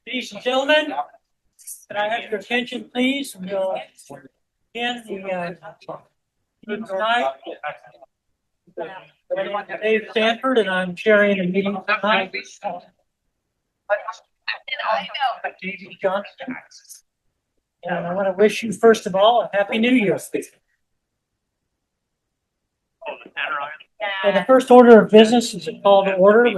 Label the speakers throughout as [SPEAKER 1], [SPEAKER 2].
[SPEAKER 1] Ladies and gentlemen, can I have your attention, please? We'll begin the meeting tonight. I'm Dave Sanford, and I'm chairing the meeting tonight. Davey Johnson. And I want to wish you, first of all, a Happy New Year. And the first order of business is a call to order.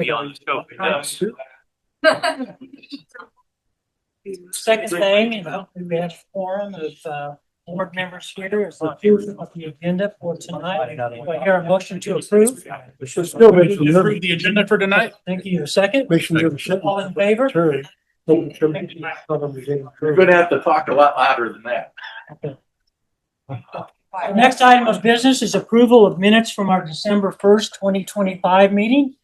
[SPEAKER 1] Second thing, we have a forum of board members here is the approval of the agenda for tonight. Do I hear a motion to approve?
[SPEAKER 2] Approve the agenda for tonight.
[SPEAKER 1] Thank you. A second? All in favor?
[SPEAKER 2] You're gonna have to talk a lot louder than that.
[SPEAKER 1] The next item of business is approval of minutes from our December 1st, 2025 meeting.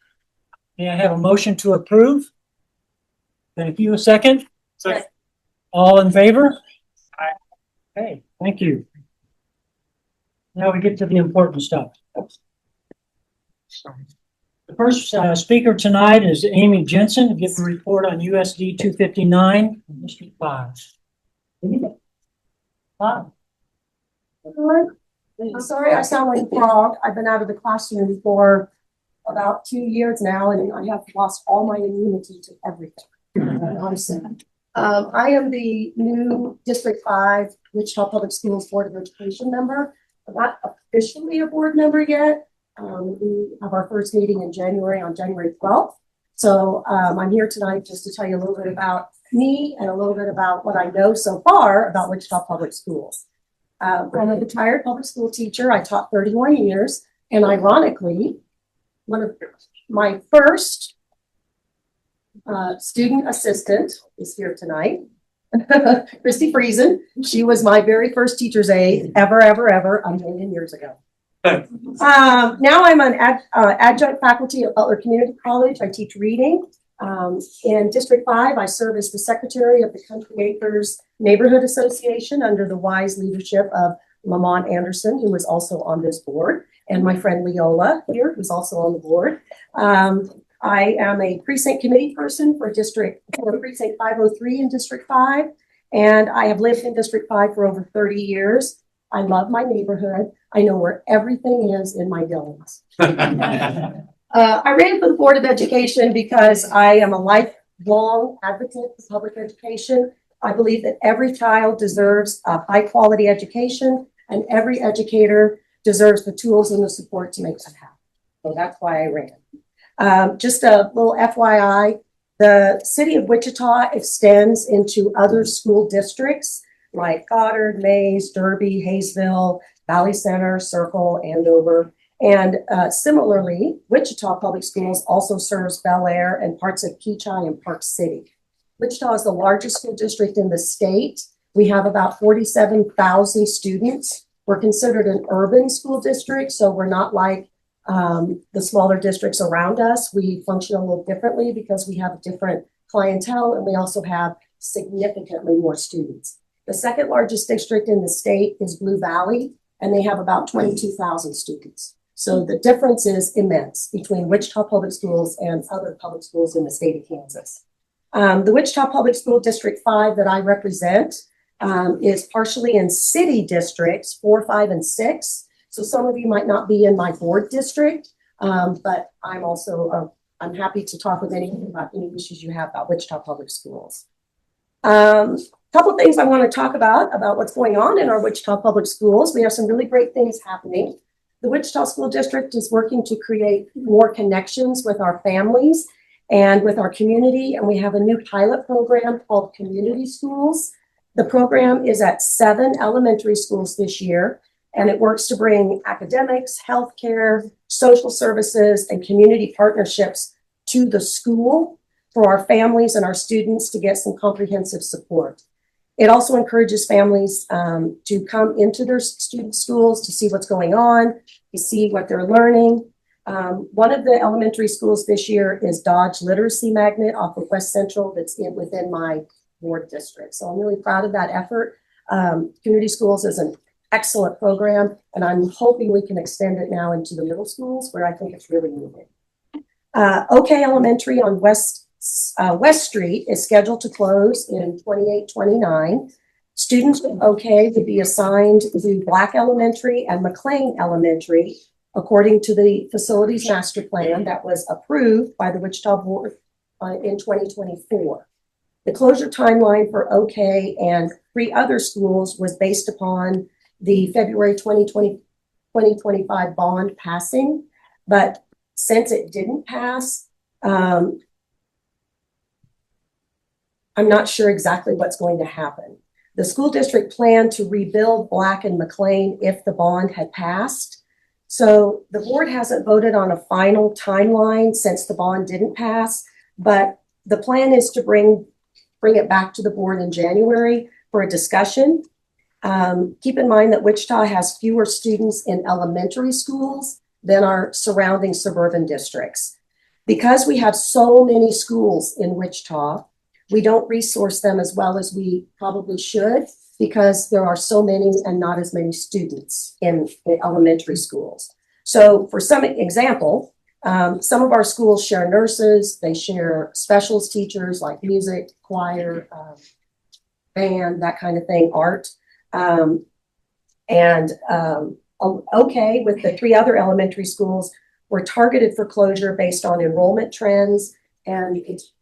[SPEAKER 1] May I have a motion to approve? Thank you. A second?
[SPEAKER 2] Second.
[SPEAKER 1] All in favor? Aye. Okay, thank you. Now we get to the important stuff. The first speaker tonight is Amy Jensen to give the report on USD 259, District 5. Hi.
[SPEAKER 3] I'm sorry I sound like a frog. I've been out of the classroom for about 2 years now, and I have lost all my immunity to everything. I am the new District 5 Wichita Public Schools Board of Education member. I'm not officially a board member yet. We have our first meeting in January on January 12th. So I'm here tonight just to tell you a little bit about me and a little bit about what I know so far about Wichita Public Schools. I'm a retired public school teacher. I taught 31 years, and ironically, one of my first student assistant is here tonight. Christy Friesen. She was my very first teacher's aide ever, a million years ago. Now I'm an adjunct faculty at Butler Community College. I teach reading. In District 5, I serve as the secretary of the Country Acres Neighborhood Association under the wise leadership of Lamont Anderson, who is also on this board, and my friend Leola here, who's also on the board. I am a precinct committee person for precinct 503 in District 5, and I have lived in District 5 for over 30 years. I love my neighborhood. I know where everything is in my Dillons. I ran for the Board of Education because I am a lifelong advocate for public education. I believe that every child deserves a high quality education, and every educator deserves the tools and the support to make that happen. So that's why I ran. Just a little FYI, the city of Wichita extends into other school districts like Goddard, Mays, Derby, Hayesville, Valley Center, Circle, Andover. And similarly, Wichita Public Schools also serves Bel Air and parts of Keachai and Park City. Wichita is the largest school district in the state. We have about 47,000 students. We're considered an urban school district, so we're not like the smaller districts around us. We function a little differently because we have a different clientele, and we also have significantly more students. The second largest district in the state is Blue Valley, and they have about 22,000 students. So the difference is immense between Wichita Public Schools and other public schools in the state of Kansas. The Wichita Public School District 5 that I represent is partially in city districts 4, 5, and 6. So some of you might not be in my board district, but I'm also I'm happy to talk with anyone about any issues you have about Wichita Public Schools. Couple of things I want to talk about what's going on in our Wichita Public Schools. We have some really great things happening. The Wichita School District is working to create more connections with our families and with our community, and we have a new pilot program called Community Schools. The program is at 7 elementary schools this year, and it works to bring academics, healthcare, social services, and community partnerships to the school for our families and our students to get some comprehensive support. It also encourages families to come into their student schools to see what's going on, to see what they're learning. One of the elementary schools this year is Dodge Literacy Magnet off of West Central that's within my board district. So I'm really proud of that effort. Community Schools is an excellent program, and I'm hoping we can extend it now into the middle schools where I think it's really needed. OK Elementary on West West Street is scheduled to close in 28-29. Students with OK would be assigned to Black Elementary and McLean Elementary according to the facilities master plan that was approved by the Wichita Board in 2024. The closure timeline for OK and 3 other schools was based upon the February 2025 bond passing, but since it didn't pass, I'm not sure exactly what's going to happen. The school district planned to rebuild Black and McLean if the bond had passed. So the board hasn't voted on a final timeline since the bond didn't pass, but the plan is to bring it back to the board in January for a discussion. Keep in mind that Wichita has fewer students in elementary schools than our surrounding suburban districts. Because we have so many schools in Wichita, we don't resource them as well as we probably should because there are so many and not as many students in elementary schools. So for some example, some of our schools share nurses, they share specials teachers like music, choir, band, that kind of thing, art. OK, with the 3 other elementary schools, were targeted for closure based on enrollment trends and its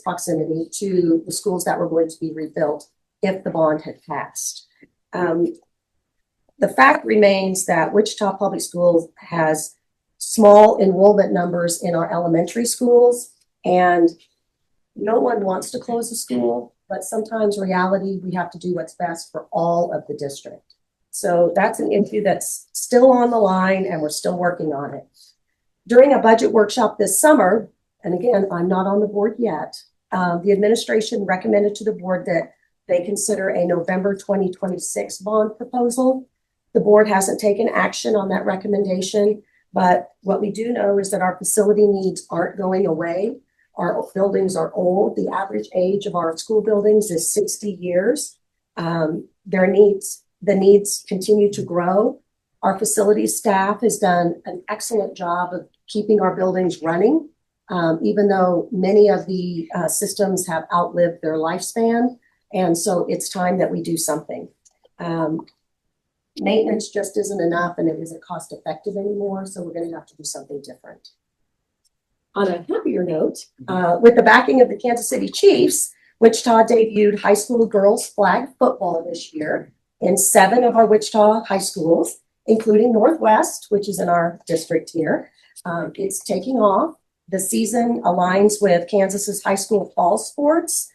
[SPEAKER 3] proximity to the schools that were going to be rebuilt if the bond had passed. The fact remains that Wichita Public Schools has small enrollment numbers in our elementary schools, and no one wants to close a school, but sometimes reality, we have to do what's best for all of the district. So that's an issue that's still on the line and we're still working on it. During a budget workshop this summer, and again, I'm not on the board yet, the administration recommended to the board that they consider a November 2026 bond proposal. The board hasn't taken action on that recommendation, but what we do know is that our facility needs aren't going away. Our buildings are old. The average age of our school buildings is 60 years. The needs continue to grow. Our facilities staff has done an excellent job of keeping our buildings running, even though many of the systems have outlived their lifespan. And so it's time that we do something. Maintenance just isn't enough and it isn't cost effective anymore. So we're going to have to do something different. On a happier note, with the backing of the Kansas City Chiefs, Wichita debuted high school girls flag football this year in 7 of our Wichita high schools, including Northwest, which is in our district here. It's taking off. The season aligns with Kansas's high school fall sports,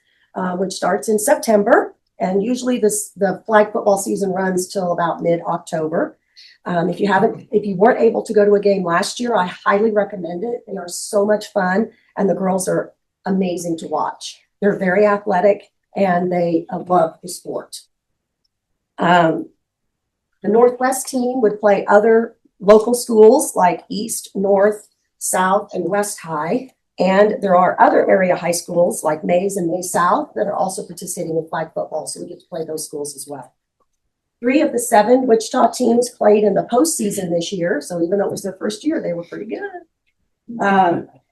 [SPEAKER 3] which starts in September. And usually the flag football season runs till about mid-October. If you weren't able to go to a game last year, I highly recommend it. They are so much fun and the girls are amazing to watch. They're very athletic and they love the sport. The Northwest team would play other local schools like East, North, South, and West High. And there are other area high schools like Mays and May South that are also participating in flag football. So we get to play those schools as well. 3 of the 7 Wichita teams played in the postseason this year. So even though it was their first year, they were pretty good.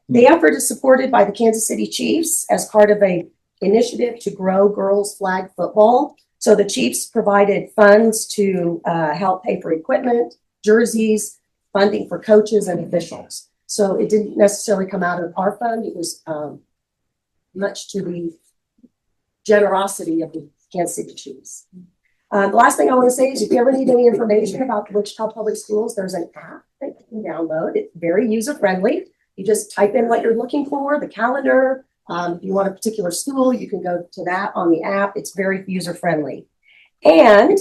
[SPEAKER 3] The effort is supported by the Kansas City Chiefs as part of an initiative to grow girls flag football. So the Chiefs provided funds to help pay for equipment, jerseys, funding for coaches and officials. So it didn't necessarily come out of our fund. It was much to the generosity of the Kansas City Chiefs. The last thing I want to say is if you ever need any information about the Wichita Public Schools, there's an app that you can download. It's very user-friendly. You just type in what you're looking for, the calendar. If you want a particular school, you can go to that on the app. It's very user-friendly. And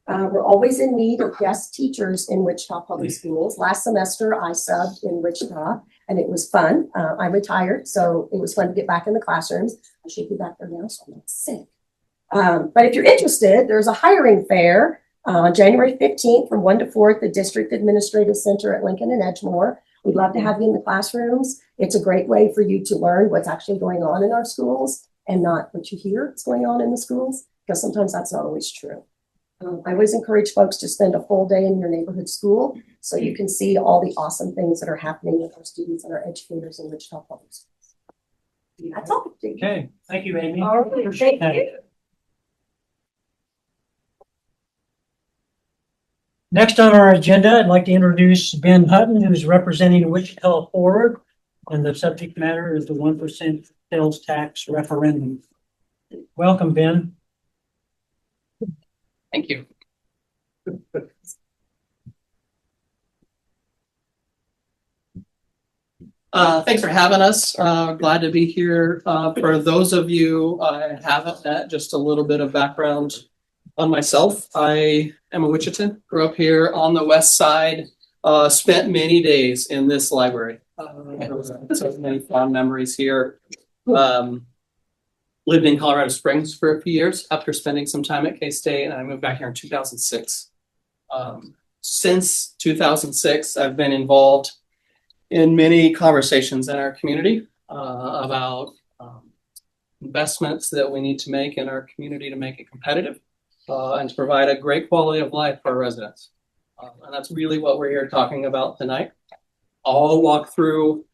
[SPEAKER 3] we're always in need of guest teachers in Wichita Public Schools. Last semester, I subbed in Wichita, and it was fun. I'm retired, so it was fun to get back in the classrooms. I should be back there now, so I'm not sick. But if you're interested, there's a hiring fair on January 15th from 1 to 4 at the District Administrative Center at Lincoln and Edgemoor. We'd love to have you in the classrooms. It's a great way for you to learn what's actually going on in our schools and not what you hear is going on in the schools, because sometimes that's not always true. I always encourage folks to spend a full day in your neighborhood school so you can see all the awesome things that are happening with our students and our educators in Wichita Public Schools. That's all. Thank you.
[SPEAKER 1] Okay, thank you, Amy.
[SPEAKER 3] All right, thank you.
[SPEAKER 1] Next on our agenda, I'd like to introduce Ben Hutton, who's representing Wichita Forward. And the subject matter is the 1% sales tax referendum. Welcome, Ben.
[SPEAKER 4] Thank you. Thanks for having us. Glad to be here. For those of you I haven't met, just a little bit of background on myself. I am a Wichitan, grew up here on the west side, spent many days in this library. So many fond memories here. Lived in Colorado Springs for a few years after spending some time at K-State, and I moved back here in 2006. Since 2006, I've been involved in many conversations in our community about investments that we need to make in our community to make it competitive and to provide a great quality of life for our residents. And that's really what we're here talking about tonight. I'll walk through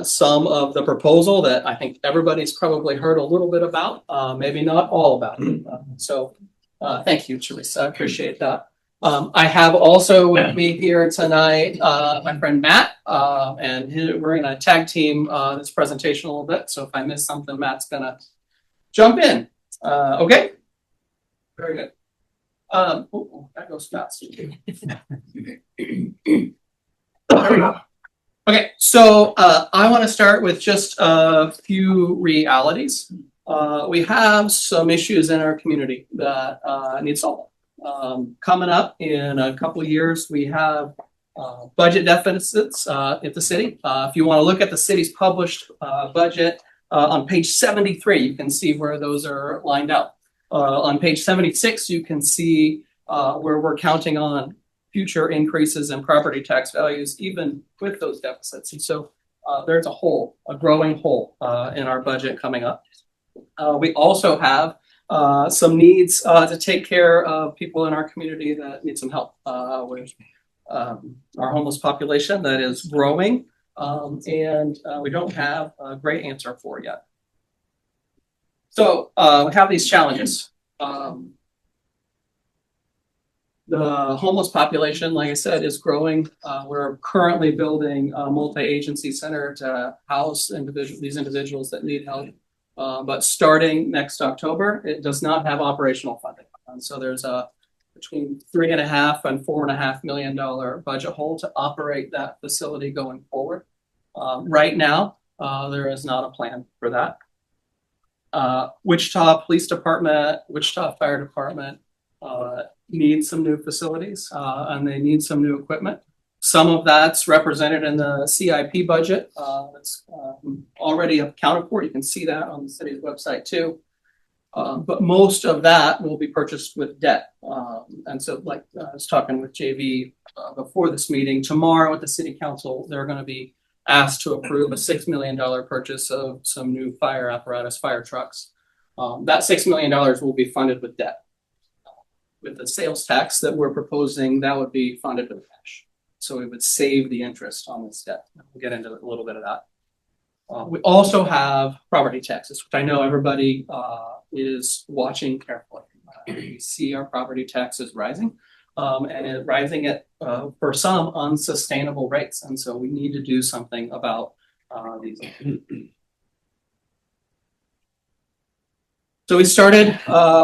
[SPEAKER 4] some of the proposal that I think everybody's probably heard a little bit about, maybe not all about it. So thank you, Teresa. I appreciate that. I have also with me here tonight my friend Matt, and we're going to tag team this presentation a little bit. So if I miss something, Matt's going to jump in. Okay? Very good. That goes fast. There we go. Okay, so I want to start with just a few realities. We have some issues in our community that need solving. Coming up in a couple of years, we have budget deficits at the city. If you want to look at the city's published budget on page 73, you can see where those are lined out. On page 76, you can see where we're counting on future increases in property tax values, even with those deficits. And so there's a growing hole in our budget coming up. We also have some needs to take care of people in our community that need some help with our homeless population that is growing, and we don't have a great answer for yet. So we have these challenges. The homeless population, like I said, is growing. We're currently building a multi-agency center to house these individuals that need help. But starting next October, it does not have operational funding. And so there's a between $3.5 and $4.5 million budget hole to operate that facility going forward. Right now, there is not a plan for that. Wichita Police Department, Wichita Fire Department need some new facilities and they need some new equipment. Some of that's represented in the CIP budget that's already accounted for. You can see that on the city's website too. But most of that will be purchased with debt. And so like I was talking with JV before this meeting, tomorrow at the city council, they're going to be asked to approve a $6 million purchase of some new fire apparatus, fire trucks. That $6 million will be funded with debt. With the sales tax that we're proposing, that would be funded with cash. So we would save the interest on this debt. We'll get into a little bit of that. We also have property taxes, which I know everybody is watching carefully. We see our property taxes rising, and rising at, for some, unsustainable rates. And so we need to do something about these. So we started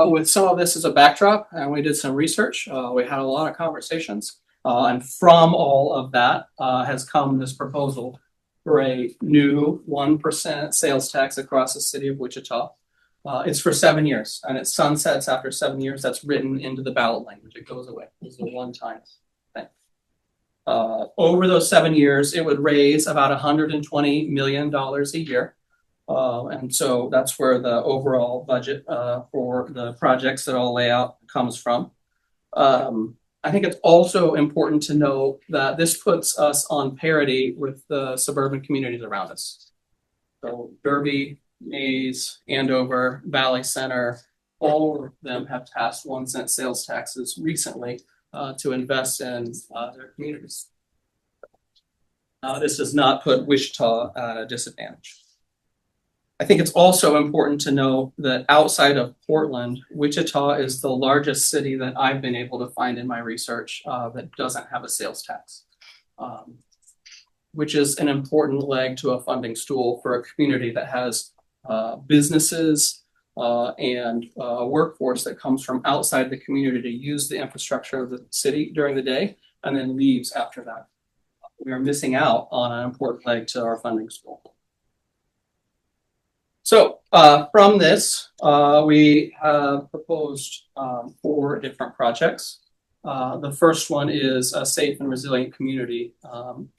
[SPEAKER 4] with some of this as a backdrop, and we did some research. We had a lot of conversations, and from all of that has come this proposal for a new 1% sales tax across the city of Wichita. It's for 7 years, and it sunsets after 7 years. That's written into the ballot language. It goes away. It's a one-time thing. Over those 7 years, it would raise about $120 million a year. And so that's where the overall budget for the projects that I'll lay out comes from. I think it's also important to know that this puts us on parity with the suburban communities around us. So Derby, Mays, Andover, Valley Center, all of them have passed 1 cent sales taxes recently to invest in their communities. This does not put Wichita at a disadvantage. I think it's also important to know that outside of Portland, Wichita is the largest city that I've been able to find in my research that doesn't have a sales tax, which is an important leg to a funding stool for a community that has businesses and a workforce that comes from outside the community to use the infrastructure of the city during the day and then leaves after that. We are missing out on an important leg to our funding stool. So from this, we have proposed 4 different projects. The first one is a safe and resilient community.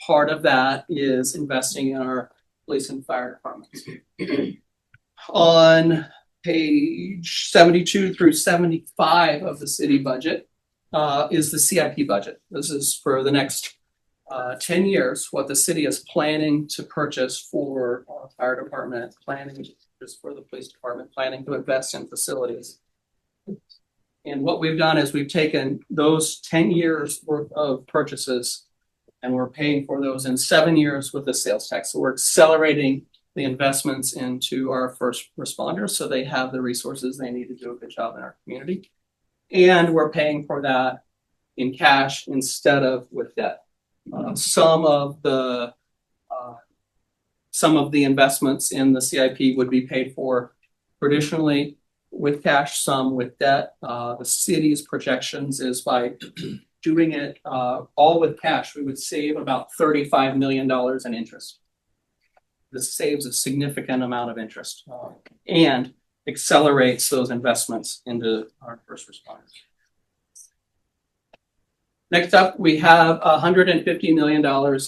[SPEAKER 4] Part of that is investing in our police and fire departments. On page 72 through 75 of the city budget is the CIP budget. This is for the next 10 years, what the city is planning to purchase for our fire department, planning just for the police department, planning to invest in facilities. And what we've done is we've taken those 10 years worth of purchases and we're paying for those in 7 years with the sales tax. So we're accelerating the investments into our first responders so they have the resources they need to do a good job in our community. And we're paying for that in cash instead of with debt. Some of the investments in the CIP would be paid for traditionally with cash, some with debt. The city's projections is by doing it all with cash, we would save about $35 million in interest. This saves a significant amount of interest and accelerates those investments into our first responders. Next up, we have $150 million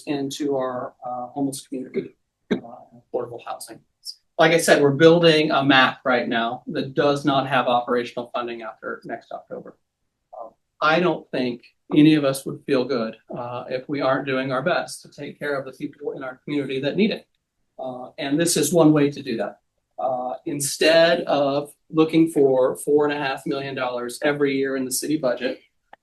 [SPEAKER 4] into our homeless community, affordable housing. Like I said, we're building a map right now that does not have operational funding after next October. I don't think any of us would feel good if we aren't doing our best to take care of the people in our community that need it. And this is one way to do that. Instead of looking for $4.5 million every year in the city budget,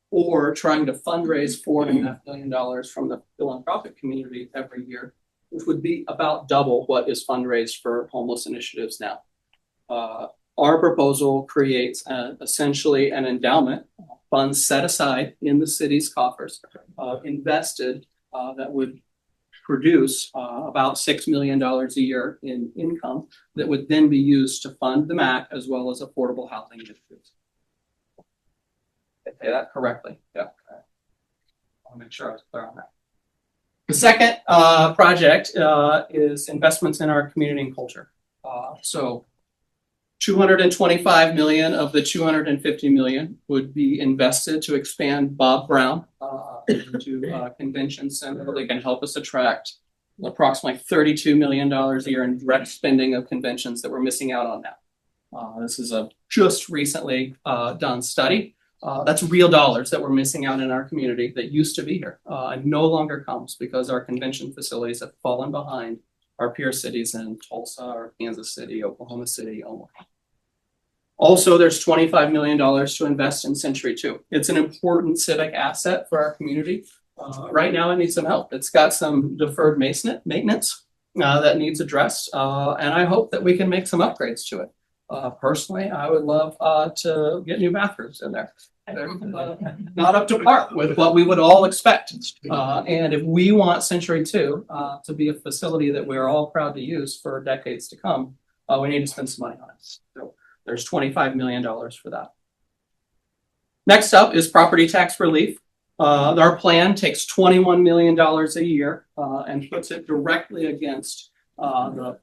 [SPEAKER 4] or trying to fundraise $4.5 million from the philanthropic community every year, which would be about double what is fundraised for homeless initiatives now. Our proposal creates essentially an endowment, funds set aside in the city's coffers, invested that would produce about $6 million a year in income that would then be used to fund the MAC as well as affordable housing initiatives. Say that correctly. Yeah. I want to make sure I was clear on that. The second project is investments in our community and culture. So $225 million of the $250 million would be invested to expand Bob Brown into convention center. They can help us attract approximately $32 million a year in direct spending of conventions that we're missing out on now. This is a just recently done study. That's real dollars that we're missing out in our community that used to be here and no longer comes because our convention facilities have fallen behind our peer cities in Tulsa or Kansas City, Oklahoma City, Omaha. Also, there's $25 million to invest in Century 2. It's an important civic asset for our community. Right now, it needs some help. It's got some deferred maintenance that needs addressed, and I hope that we can make some upgrades to it. Personally, I would love to get new bathrooms in there. They're not up to par with what we would all expect. And if we want Century 2 to be a facility that we're all proud to use for decades to come, we need to spend some money on it. So there's $25 million for that. Next up is property tax relief. Our plan takes $21 million a year and puts it directly against the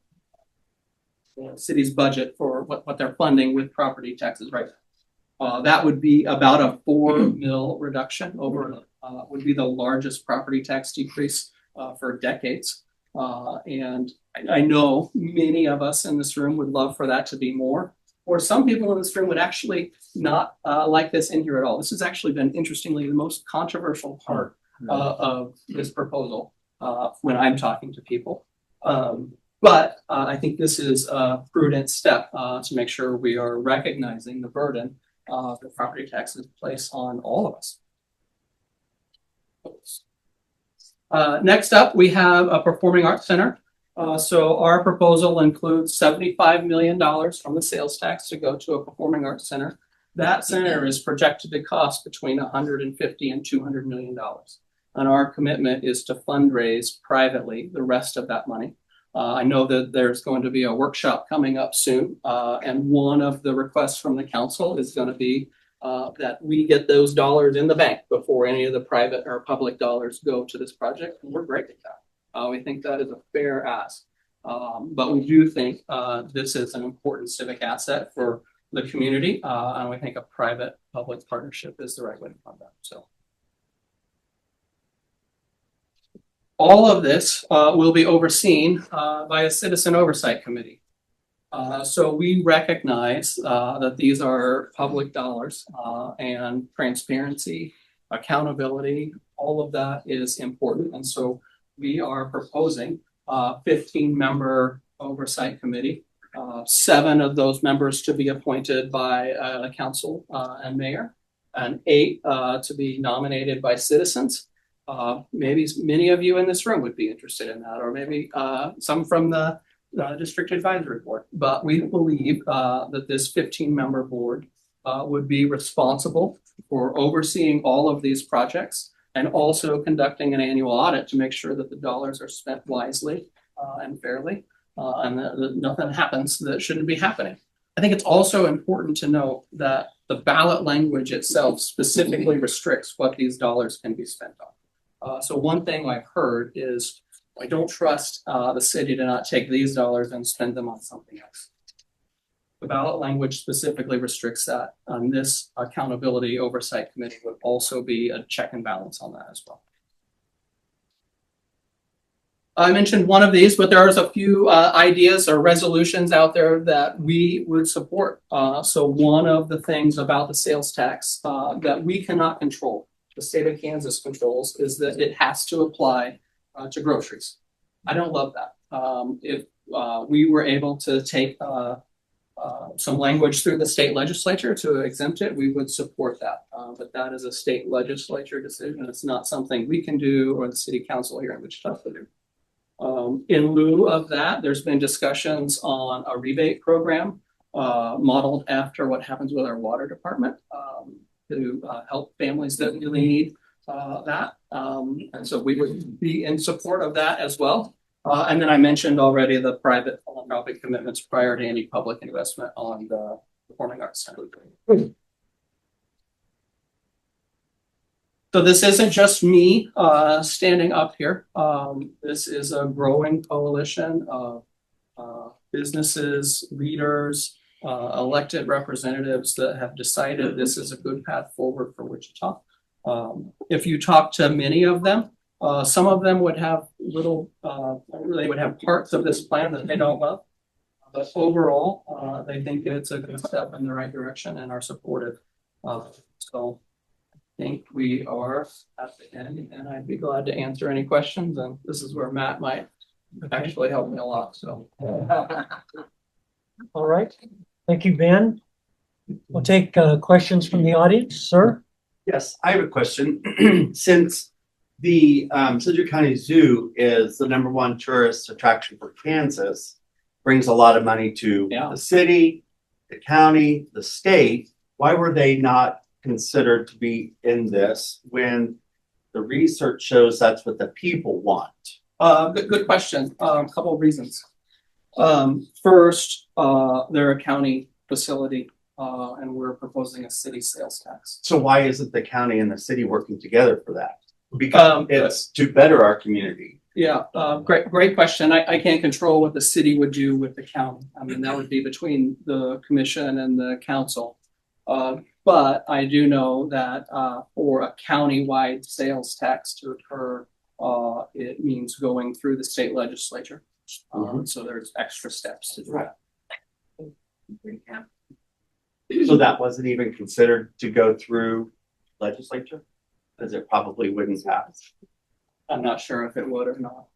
[SPEAKER 4] city's budget for what they're funding with property taxes right now. That would be about a $4 million reduction over, would be the largest property tax decrease for decades. And I know many of us in this room would love for that to be more, or some people in this room would actually not like this in here at all. This has actually been, interestingly, the most controversial part of this proposal when I'm talking to people. But I think this is a prudent step to make sure we are recognizing the burden that property taxes place on all of us. Next up, we have a performing arts center. So our proposal includes $75 million from the sales tax to go to a performing arts center. That center is projected to cost between 150 and $200 million. And our commitment is to fundraise privately the rest of that money. I know that there's going to be a workshop coming up soon, and one of the requests from the council is going to be that we get those dollars in the bank before any of the private or public dollars go to this project. And we're great at that. We think that is a fair ask. But we do think this is an important civic asset for the community, and we think a private-public partnership is the right way to fund that. So all of this will be overseen by a citizen oversight committee. So we recognize that these are public dollars, and transparency, accountability, all of that is important. And so we are proposing a 15-member oversight committee. 7 of those members to be appointed by the council and mayor, and 8 to be nominated by citizens. Maybe many of you in this room would be interested in that, or maybe some from the district advisory board. But we believe that this 15-member board would be responsible for overseeing all of these projects and also conducting an annual audit to make sure that the dollars are spent wisely and fairly. And that nothing happens that shouldn't be happening. I think it's also important to note that the ballot language itself specifically restricts what these dollars can be spent on. So one thing I've heard is, I don't trust the city to not take these dollars and spend them on something else. The ballot language specifically restricts that, and this accountability oversight committee would also be a check and balance on that as well. I mentioned one of these, but there's a few ideas or resolutions out there that we would support. So one of the things about the sales tax that we cannot control, the state of Kansas controls, is that it has to apply to groceries. I don't love that. If we were able to take some language through the state legislature to exempt it, we would support that. But that is a state legislature decision. It's not something we can do or the city council here in Wichita to do. In lieu of that, there's been discussions on a rebate program modeled after what happens with our water department to help families that really need that. And so we would be in support of that as well. And then I mentioned already the private philanthropic commitments prior to any public investment on the Performing Arts Center. So this isn't just me standing up here. This is a growing coalition of businesses, leaders, elected representatives that have decided this is a good path forward for Wichita. If you talk to many of them, some of them would have they would have parts of this plan that they don't love. But overall, they think it's a good step in the right direction and are supportive. So I think we are at the end, and I'd be glad to answer any questions. And this is where Matt might actually help me a lot. So,
[SPEAKER 1] All right. Thank you, Ben. We'll take questions from the audience, sir.
[SPEAKER 5] Yes, I have a question. Since the Sedgwick County Zoo is the #1 tourist attraction for Kansas, brings a lot of money to the city, the county, the state. Why were they not considered to be in this when the research shows that's what the people want?
[SPEAKER 4] Good question. A couple of reasons. First, they're a county facility, and we're proposing a city sales tax.
[SPEAKER 5] So why isn't the county and the city working together for that? Because it's to better our community.
[SPEAKER 4] Yeah, great question. I can't control what the city would do with the county. I mean, that would be between the commission and the council. But I do know that for a county-wide sales tax to occur, it means going through the state legislature. So there's extra steps to do that.
[SPEAKER 5] So that wasn't even considered to go through legislature? Because it probably wouldn't pass.
[SPEAKER 4] I'm not sure if it would or not.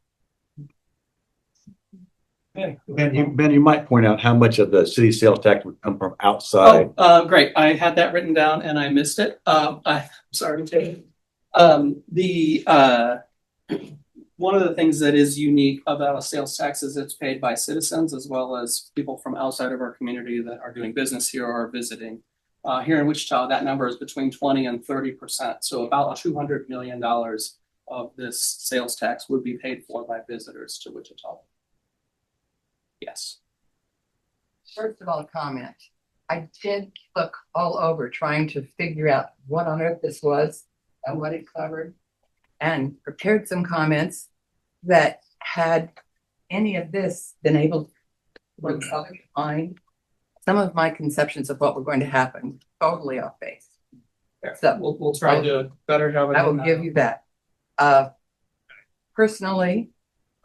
[SPEAKER 2] Ben, you might point out how much of the city sales tax would come from outside.
[SPEAKER 4] Great. I had that written down and I missed it. I'm sorry. One of the things that is unique about a sales tax is it's paid by citizens as well as people from outside of our community that are doing business here or visiting. Here in Wichita, that number is between 20 and 30%. So about $200 million of this sales tax would be paid for by visitors to Wichita. Yes.
[SPEAKER 6] First of all, a comment. I did look all over trying to figure out what on earth this was and what it covered, and prepared some comments that had any of this been able to find some of my conceptions of what were going to happen totally off base. So
[SPEAKER 4] We'll try to do a better job.
[SPEAKER 6] I will give you that. Personally,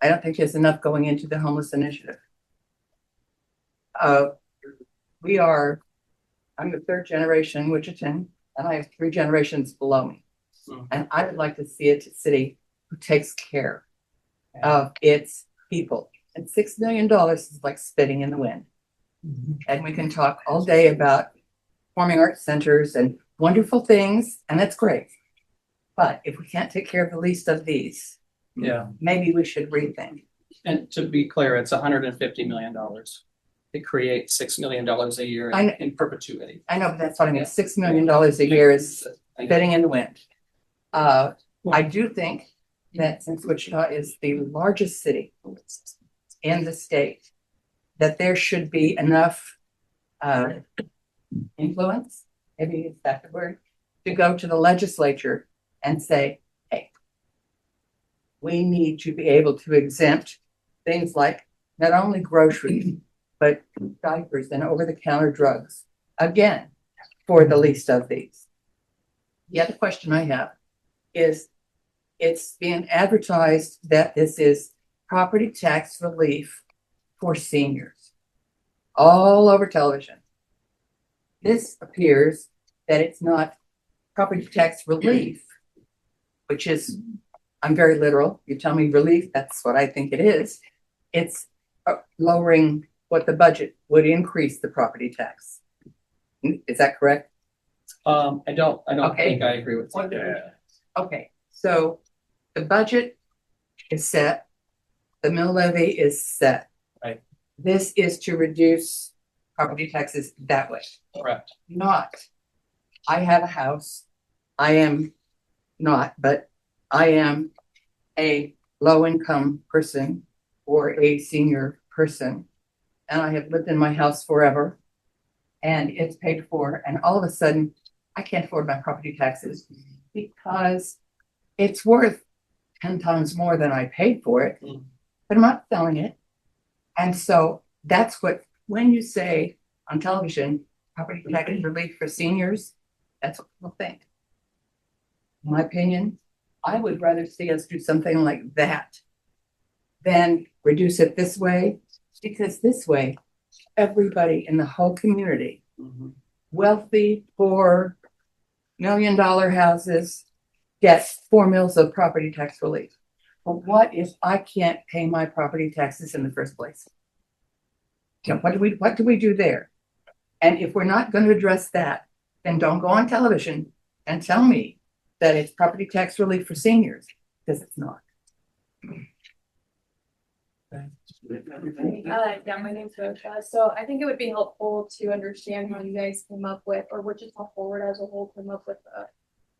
[SPEAKER 6] I don't think there's enough going into the homeless initiative. I'm the third generation Wichitan, and I have 3 generations below me. And I would like to see a city who takes care of its people. And $6 million is like spitting in the wind. And we can talk all day about performing arts centers and wonderful things, and that's great. But if we can't take care of the least of these,
[SPEAKER 4] Yeah.
[SPEAKER 6] maybe we should rethink.
[SPEAKER 4] And to be clear, it's $150 million. It creates $6 million a year in perpetuity.
[SPEAKER 6] I know, but that's what I mean. $6 million a year is spitting in the wind. I do think that since Wichita is the largest city in the state, that there should be enough influence, maybe is that the word, to go to the legislature and say, hey, we need to be able to exempt things like not only groceries, but diapers and over-the-counter drugs, again, for the least of these. The other question I have is, it's being advertised that this is property tax relief for seniors all over television. This appears that it's not property tax relief, which is, I'm very literal. You tell me relief, that's what I think it is. It's lowering what the budget would increase the property tax. Is that correct?
[SPEAKER 4] I don't
[SPEAKER 6] Okay.
[SPEAKER 4] think I agree with you.
[SPEAKER 6] Okay, so the budget is set, the mill levy is set.
[SPEAKER 4] Right.
[SPEAKER 6] This is to reduce property taxes that way.
[SPEAKER 4] Correct.
[SPEAKER 6] Not, I have a house, I am not, but I am a low-income person or a senior person, and I have lived in my house forever, and it's paid for, and all of a sudden, I can't afford my property taxes because it's worth 10 times more than I paid for it, but I'm not selling it. And so that's what, when you say on television, property tax relief for seniors, that's what people think. In my opinion, I would rather see us do something like that than reduce it this way, because this way, everybody in the whole community, wealthy, poor, $1 million houses, gets 4 mils of property tax relief. But what if I can't pay my property taxes in the first place? You know, what do we do there? And if we're not going to address that, then don't go on television and tell me that it's property tax relief for seniors, because it's not.
[SPEAKER 7] Yeah, my name's Rosha. So I think it would be helpful to understand how you guys came up with, or Wichita Forward as a whole came up with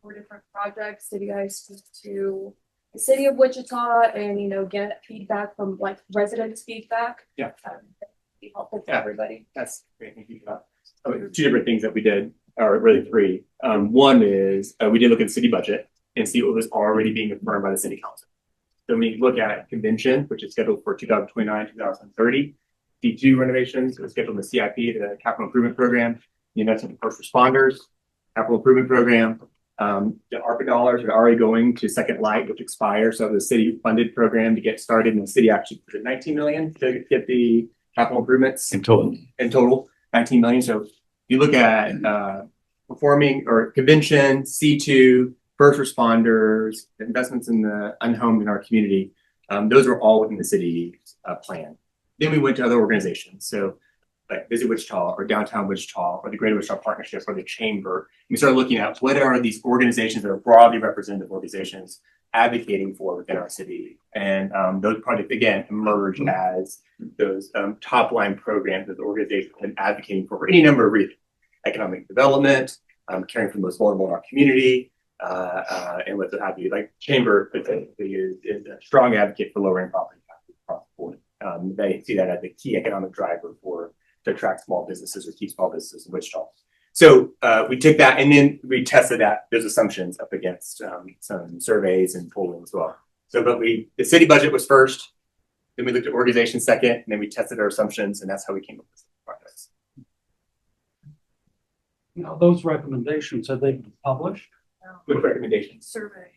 [SPEAKER 7] 4 different projects. Did you guys speak to the city of Wichita and, you know, get feedback from like residents' feedback?
[SPEAKER 8] Yeah.
[SPEAKER 7] Be helpful for
[SPEAKER 8] Yeah.
[SPEAKER 7] everybody.
[SPEAKER 8] That's great. Thank you for that. 2 different things that we did, or really 3. One is we did look at the city budget and see what was already being affirmed by the city council. So when you look at convention, which is scheduled for 2029, 2030, D2 renovations was scheduled in the CIP, the capital improvement program, the investment for first responders, capital improvement program. The ARPA dollars are already going to Second Light, which expires. So the city funded program to get started, and the city actually put in 19 million to get the capital improvements
[SPEAKER 2] In total.
[SPEAKER 8] in total, 19 million. So if you look at performing or convention, C2, first responders, investments in the unhomed in our community, those were all within the city plan. Then we went to other organizations. So like Visit Wichita or Downtown Wichita or the Greater Wichita Partnership or the Chamber. We started looking at what are these organizations that are broadly representative organizations. advocating for within our city. And those projects, again, emerge as those top line programs that the organization has been advocating for any number of reasons. Economic development, caring for the most vulnerable in our community, and what have you. Like Chamber is a strong advocate for lowering property taxes across the board. They see that as a key economic driver to attract small businesses or keep small businesses in Wichita. So we took that and then we tested those assumptions up against some surveys and polling as well. So, but the city budget was first, then we looked at organization second, and then we tested our assumptions, and that's how we came up with the projects.
[SPEAKER 9] Now, those recommendations, have they been published?
[SPEAKER 8] With recommendations.
[SPEAKER 7] Survey.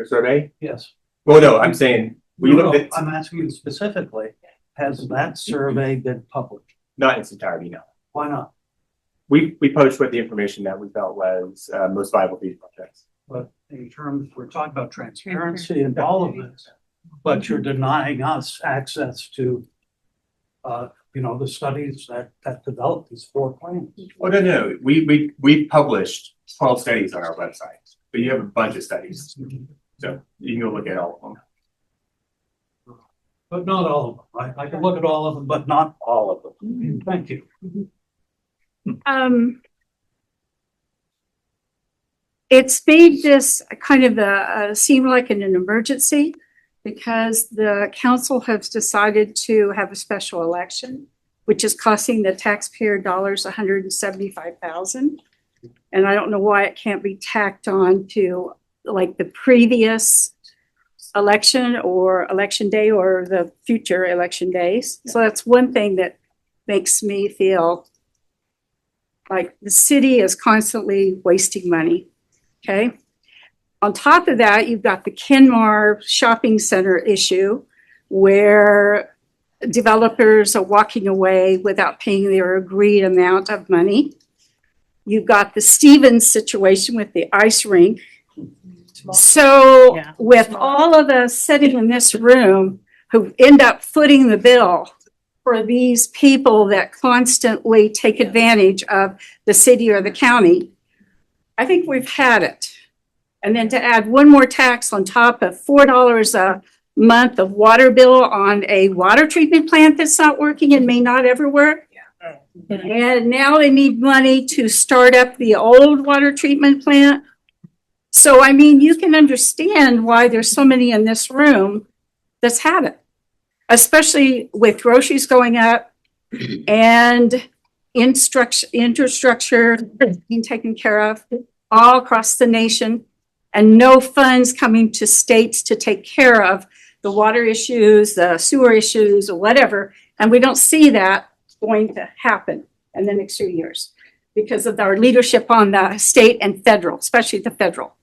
[SPEAKER 8] Survey?
[SPEAKER 9] Yes.
[SPEAKER 8] Well, no, I'm saying we
[SPEAKER 9] No,
[SPEAKER 8] looked at
[SPEAKER 9] I'm asking you specifically, has that survey been published?
[SPEAKER 8] not in its entirety, no.
[SPEAKER 9] Why not?
[SPEAKER 8] We published what the information that we felt was most viable for these projects.
[SPEAKER 9] But in terms, we're talking about transparency and all of this, but you're denying us access to, the studies that develop these 4 plans.
[SPEAKER 8] Oh, no. We published 12 studies on our website, but you have a bunch of studies. So you can go look at all of them.
[SPEAKER 9] But not all of them. I can look at all of them, but not all of them. Thank you.
[SPEAKER 10] It's made this kind of seem like an emergency because the council has decided to have a special election, which is costing the taxpayer dollars $175,000. And I don't know why it can't be tacked on to like the previous election or election day or the future election days. So that's one thing that makes me feel like the city is constantly wasting money. Okay. On top of that, you've got the Kenmar shopping center issue where developers are walking away without paying their agreed amount of money. You've got the Stevens situation with the ice rink. So with all of us sitting in this room who end up footing the bill for these people that constantly take advantage of the city or the county, I think we've had it. And then to add one more tax on top of $4 a month of water bill on a water treatment plant that's not working and may not ever work. And now they need money to start up the old water treatment plant. So, I mean, you can understand why there's so many in this room that's had it, especially with groceries going up and infrastructure being taken care of all across the nation and no funds coming to states to take care of the water issues, the sewer issues or whatever. And we don't see that going to happen in the next few years because of our leadership on the state and federal, especially the federal.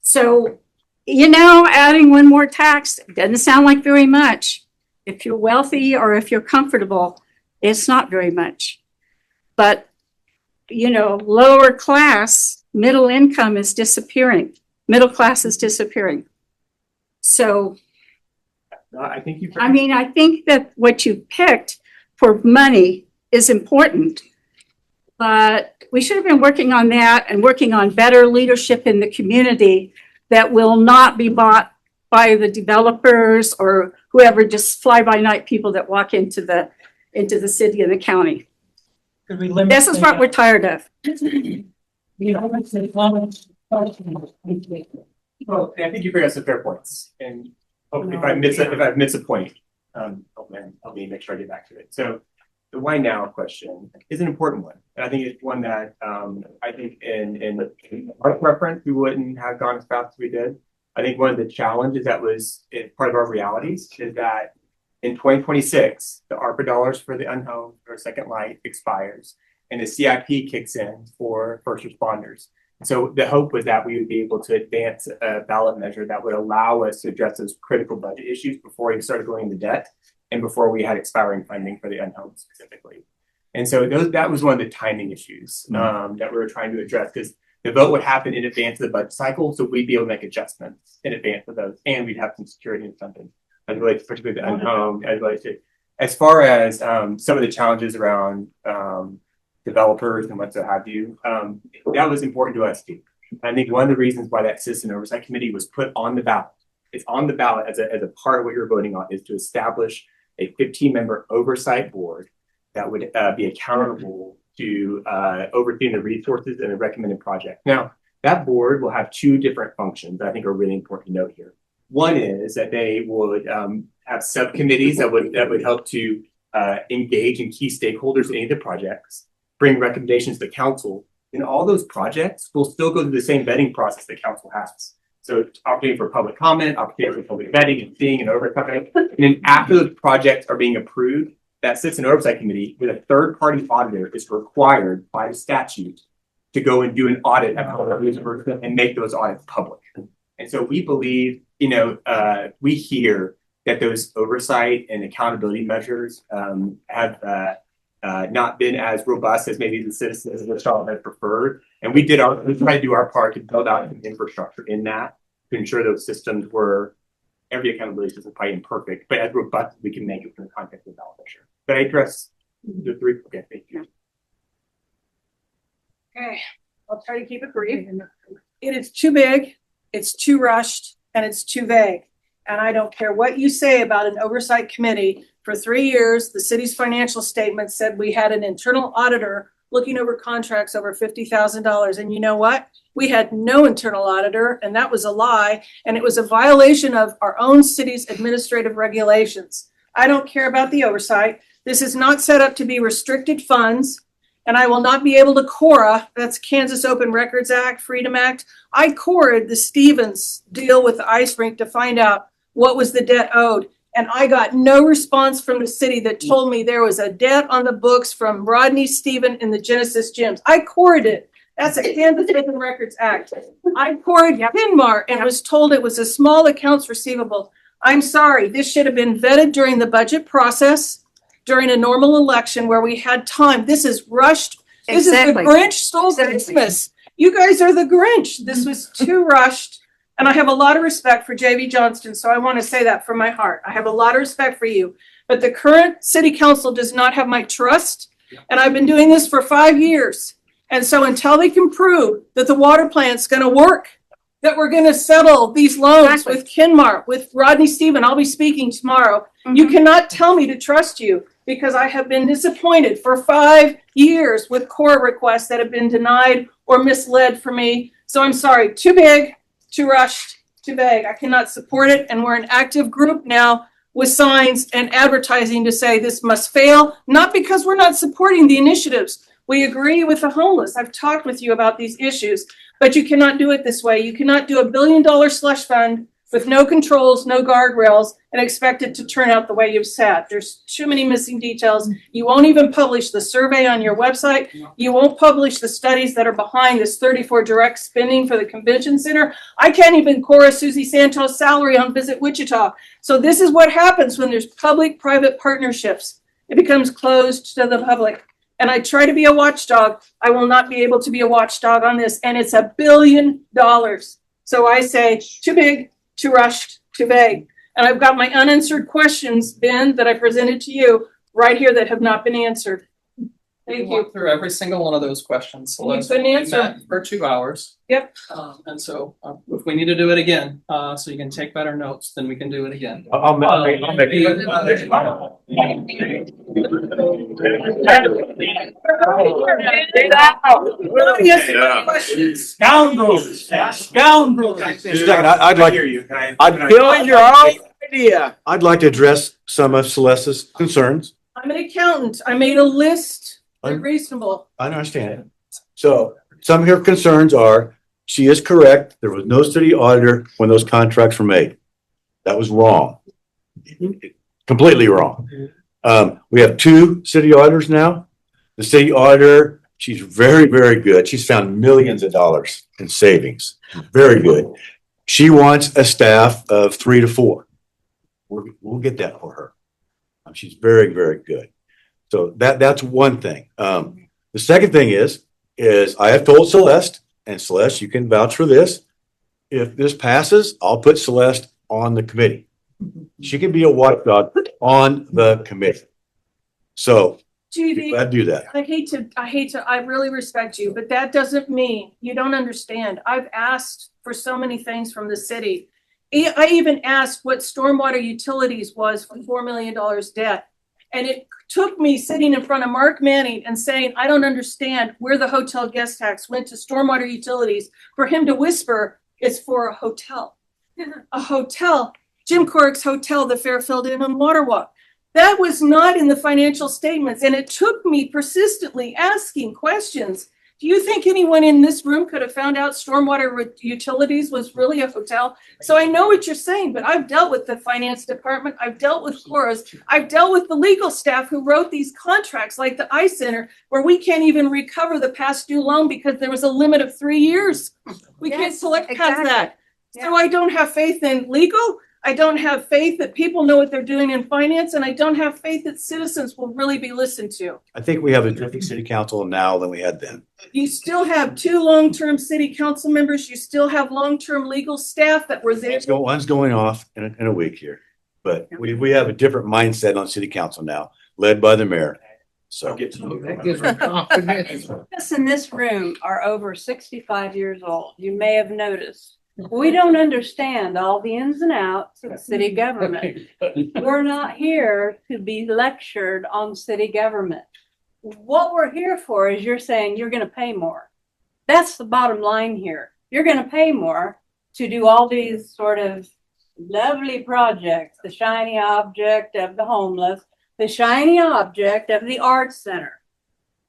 [SPEAKER 10] So, adding one more tax doesn't sound like very much. If you're wealthy or if you're comfortable, it's not very much. But, lower class, middle income is disappearing. Middle class is disappearing. So,
[SPEAKER 8] I think
[SPEAKER 10] I think that what you picked for money is important. But we should have been working on that and working on better leadership in the community that will not be bought by the developers or whoever, just fly-by-night people that walk into the city and the county.
[SPEAKER 1] Could we limit?
[SPEAKER 10] This is what we're tired of.
[SPEAKER 8] Well, I think you bring up some fair points, and hopefully if I miss a point, help me make sure I get back to it. So the why now question is an important one, and I think it's one that I think in our preference we wouldn't have gone as fast as we did. I think one of the challenges that was part of our realities is that in 2026 the ARPA dollars for the unhomed or Second Light expires, and the CIP kicks in for first responders. So the hope was that we would be able to advance a ballot measure that would allow us to address those critical budget issues before we started going into debt and before we had expiring funding for the unhomed specifically. And so that was one of the timing issues that we were trying to address, because the vote would happen in advance of the budget cycle, so we'd be able to make adjustments in advance of those, and we'd have some security and something as relates particularly to unhomed, as far as some of the challenges around developers and what so have you. That was important to us too. I think one of the reasons why that citizen oversight committee was put on the ballot, it's on the ballot as a part of what you're voting on, is to establish a 15-member oversight board that would be accountable to overseeing the resources and the recommended project. Now, that board will have two different functions that I think are really important to note here. One is that they would have subcommittees that would help to engage in key stakeholders in any of the projects, bring recommendations to the council, and all those projects will still go through the same vetting process that council has. So opportunity for public comment, opportunity for public vetting and seeing and oversight. And then after those projects are being approved, that citizen oversight committee with a third-party auditor is required by the statute to go and do an audit and make those audits public. And so we believe, we hear that those oversight and accountability measures have not been as robust as maybe the citizens of Wichita had preferred. And we tried to do our part to build out an infrastructure in that to ensure those systems were, every accountability system is probably imperfect, but as robust as we can make it from the context of the ballot measure. Did I address the three? Okay, thank you.
[SPEAKER 11] Okay, I'll try to keep it brief. It is too big, it's too rushed, and it's too vague. And I don't care what you say about an oversight committee. For 3 years, the city's financial statement said we had an internal auditor looking over contracts over $50,000. And you know what? We had no internal auditor, and that was a lie. And it was a violation of our own city's administrative regulations. I don't care about the oversight. This is not set up to be restricted funds. And I will not be able to CORA, that's Kansas Open Records Act, Freedom Act. I CORA'd the Stevens deal with the ice rink to find out what was the debt owed. And I got no response from the city that told me there was a debt on the books from Rodney Steven in the Genesis gyms. I CORA'd it. That's a Kansas Open Records Act. I CORA'd Pinmar and was told it was a small accounts receivable. I'm sorry, this should have been vetted during the budget process, during a normal election where we had time. This is rushed. This is the Grinch stole Christmas. You guys are the Grinch. This was too rushed. And I have a lot of respect for J.V. Johnston, so I want to say that from my heart. I have a lot of respect for you. But the current city council does not have my trust. And I've been doing this for 5 years. And so until they can prove that the water plant's going to work, that we're going to settle these loans with Kinmar, with Rodney Steven, I'll be speaking tomorrow. You cannot tell me to trust you because I have been disappointed for 5 years with core requests that have been denied or misled for me. So I'm sorry, too big, too rushed, too vague. I cannot support it. And we're an active group now with signs and advertising to say this must fail, not because we're not supporting the initiatives. We agree with the homeless. I've talked with you about these issues, but you cannot do it this way. You cannot do $1 billion slush fund with no controls, no guardrails, and expect it to turn out the way you've said. There's too many missing details. You won't even publish the survey on your website. You won't publish the studies that are behind this 34 direct spending for the convention center. I can't even chorus Susie Santos' salary on Visit Wichita. So this is what happens when there's public-private partnerships. It becomes closed to the public. And I try to be a watchdog. I will not be able to be a watchdog on this. And it's $1 billion. So I say too big, too rushed, too vague. And I've got my unanswered questions, Ben, that I presented to you right here that have not been answered. Thank you.
[SPEAKER 4] Went through every single one of those questions. So
[SPEAKER 11] You couldn't answer.
[SPEAKER 4] for 2 hours.
[SPEAKER 11] Yep.
[SPEAKER 4] And so if we need to do it again, so you can take better notes, then we can do it again.
[SPEAKER 2] I'll make
[SPEAKER 9] Scoundrels, scoundrels.
[SPEAKER 2] Just a second, I'd like, I'd like to address some of Celeste's concerns.
[SPEAKER 11] I'm an accountant. I made a list. They're reasonable.
[SPEAKER 2] I understand. So some of her concerns are, she is correct. There was no city auditor when those contracts were made. That was wrong. Completely wrong. We have 2 city auditors now. The city auditor, she's very, very good. She's found millions of dollars in savings. Very good. She wants a staff of 3 to 4. We'll get that for her. She's very, very good. So that's one thing. The second thing is I have told Celeste, and Celeste, you can vouch for this. If this passes, I'll put Celeste on the committee. She can be a watchdog on the committee. So
[SPEAKER 11] GV,
[SPEAKER 2] Glad to do that.
[SPEAKER 11] I really respect you, but that doesn't mean you don't understand. I've asked for so many things from the city. I even asked what stormwater utilities was for $4 million debt. And it took me sitting in front of Mark Manning and saying, I don't understand where the hotel guest tax went to stormwater utilities for him to whisper it's for a hotel. A hotel, Jim Corrick's Hotel, the Fairfield Inn and Waterwalk. That was not in the financial statements, and it took me persistently asking questions. Do you think anyone in this room could have found out stormwater utilities was really a hotel? So I know what you're saying, but I've dealt with the finance department. I've dealt with Flores. I've dealt with the legal staff who wrote these contracts like the I Center, where we can't even recover the past due loan because there was a limit of 3 years. We can't
[SPEAKER 10] Yes,
[SPEAKER 11] collect past
[SPEAKER 10] exactly.
[SPEAKER 11] that. So I don't have faith in legal. I don't have faith that people know what they're doing in finance, and I don't have faith that citizens will really be listened to.
[SPEAKER 2] I think we have a different city council now than we had then.
[SPEAKER 11] You still have 2 long-term city council members. You still have long-term legal staff that were there.
[SPEAKER 2] One's going off in a week here, but we have a different mindset on city council now, led by the mayor. So.
[SPEAKER 12] That gives me confidence. Us in this room are over 65 years old. You may have noticed. We don't understand all the ins and outs of city government. We're not here to be lectured on city government. What we're here for is you're saying you're going to pay more. That's the bottom line here. You're going to pay more to do all these sort of lovely projects, the shiny object of the homeless, the shiny object of the arts center.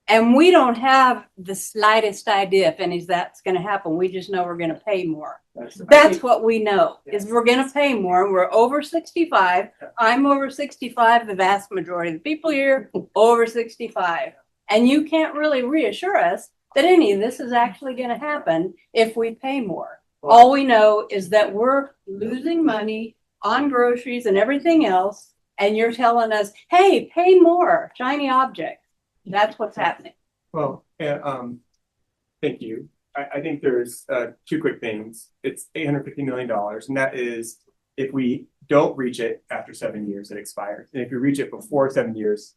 [SPEAKER 12] And we don't have the slightest idea if any of that's going to happen. We just know we're going to pay more. That's what we know is we're going to pay more. We're over 65. I'm over 65. The vast majority of the people here over 65. And you can't really reassure us that any of this is actually going to happen if we pay more. All we know is that we're losing money on groceries and everything else. And you're telling us, hey, pay more, shiny object. That's what's happening.
[SPEAKER 8] Well, thank you. I think there's 2 quick things. It's $850 million, and that is if we don't reach it after 7 years, it expires. And if we reach it before 7 years,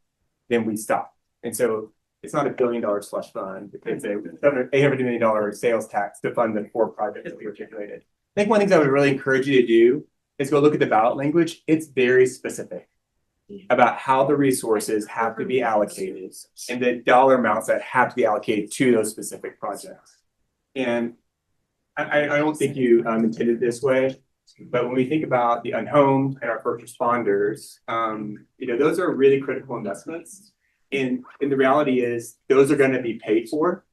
[SPEAKER 8] then we stop. And so it's not $1 billion slush fund. It's a $850 million sales tax to fund the 4 projects that we articulated. I think one of the things I would really encourage you to do is go look at the ballot language. It's very specific about how the resources have to be allocated and the dollar amounts that have to be allocated to those specific projects. And I don't think you intended this way, but when we think about the unhomed and our first responders, those are really critical investments. And the reality is those are going to be paid for,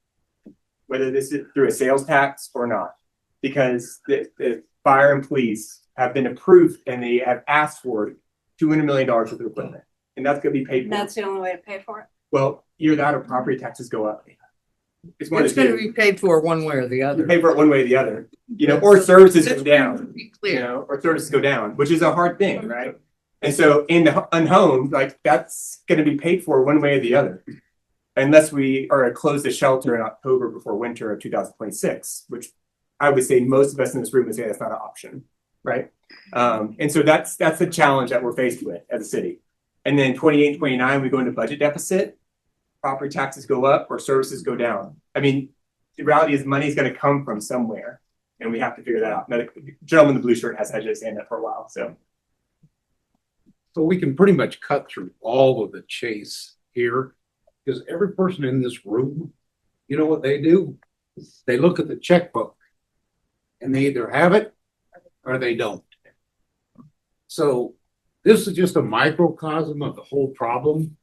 [SPEAKER 8] whether this is through a sales tax or not, because the fire and police have been approved and they have asked for $200 million worth of equipment, and that's going to be paid for.
[SPEAKER 12] That's the only way to pay for it.
[SPEAKER 8] Well, either that or property taxes go up. It's
[SPEAKER 6] going to be paid for one way or the other.
[SPEAKER 8] You pay for it one way or the other, or services go down,
[SPEAKER 6] Be clear.
[SPEAKER 8] or services go down, which is a hard thing, right? And so in the unhomed, like that's going to be paid for one way or the other, unless we are to close the shelter in October before winter of 2026, which I would say most of us in this room would say that's not an option, right? And so that's the challenge that we're faced with as a city. And then 28, 29, we go into budget deficit, property taxes go up or services go down. I mean, the reality is money is going to come from somewhere, and we have to figure that out. Now, the gentleman in the blue shirt has had to stand up for a while, so.
[SPEAKER 13] So we can pretty much cut through all of the chase here, because every person in this room, you know what they do? They look at the checkbook and they either have it or they don't. So this is just a microcosm of the whole problem.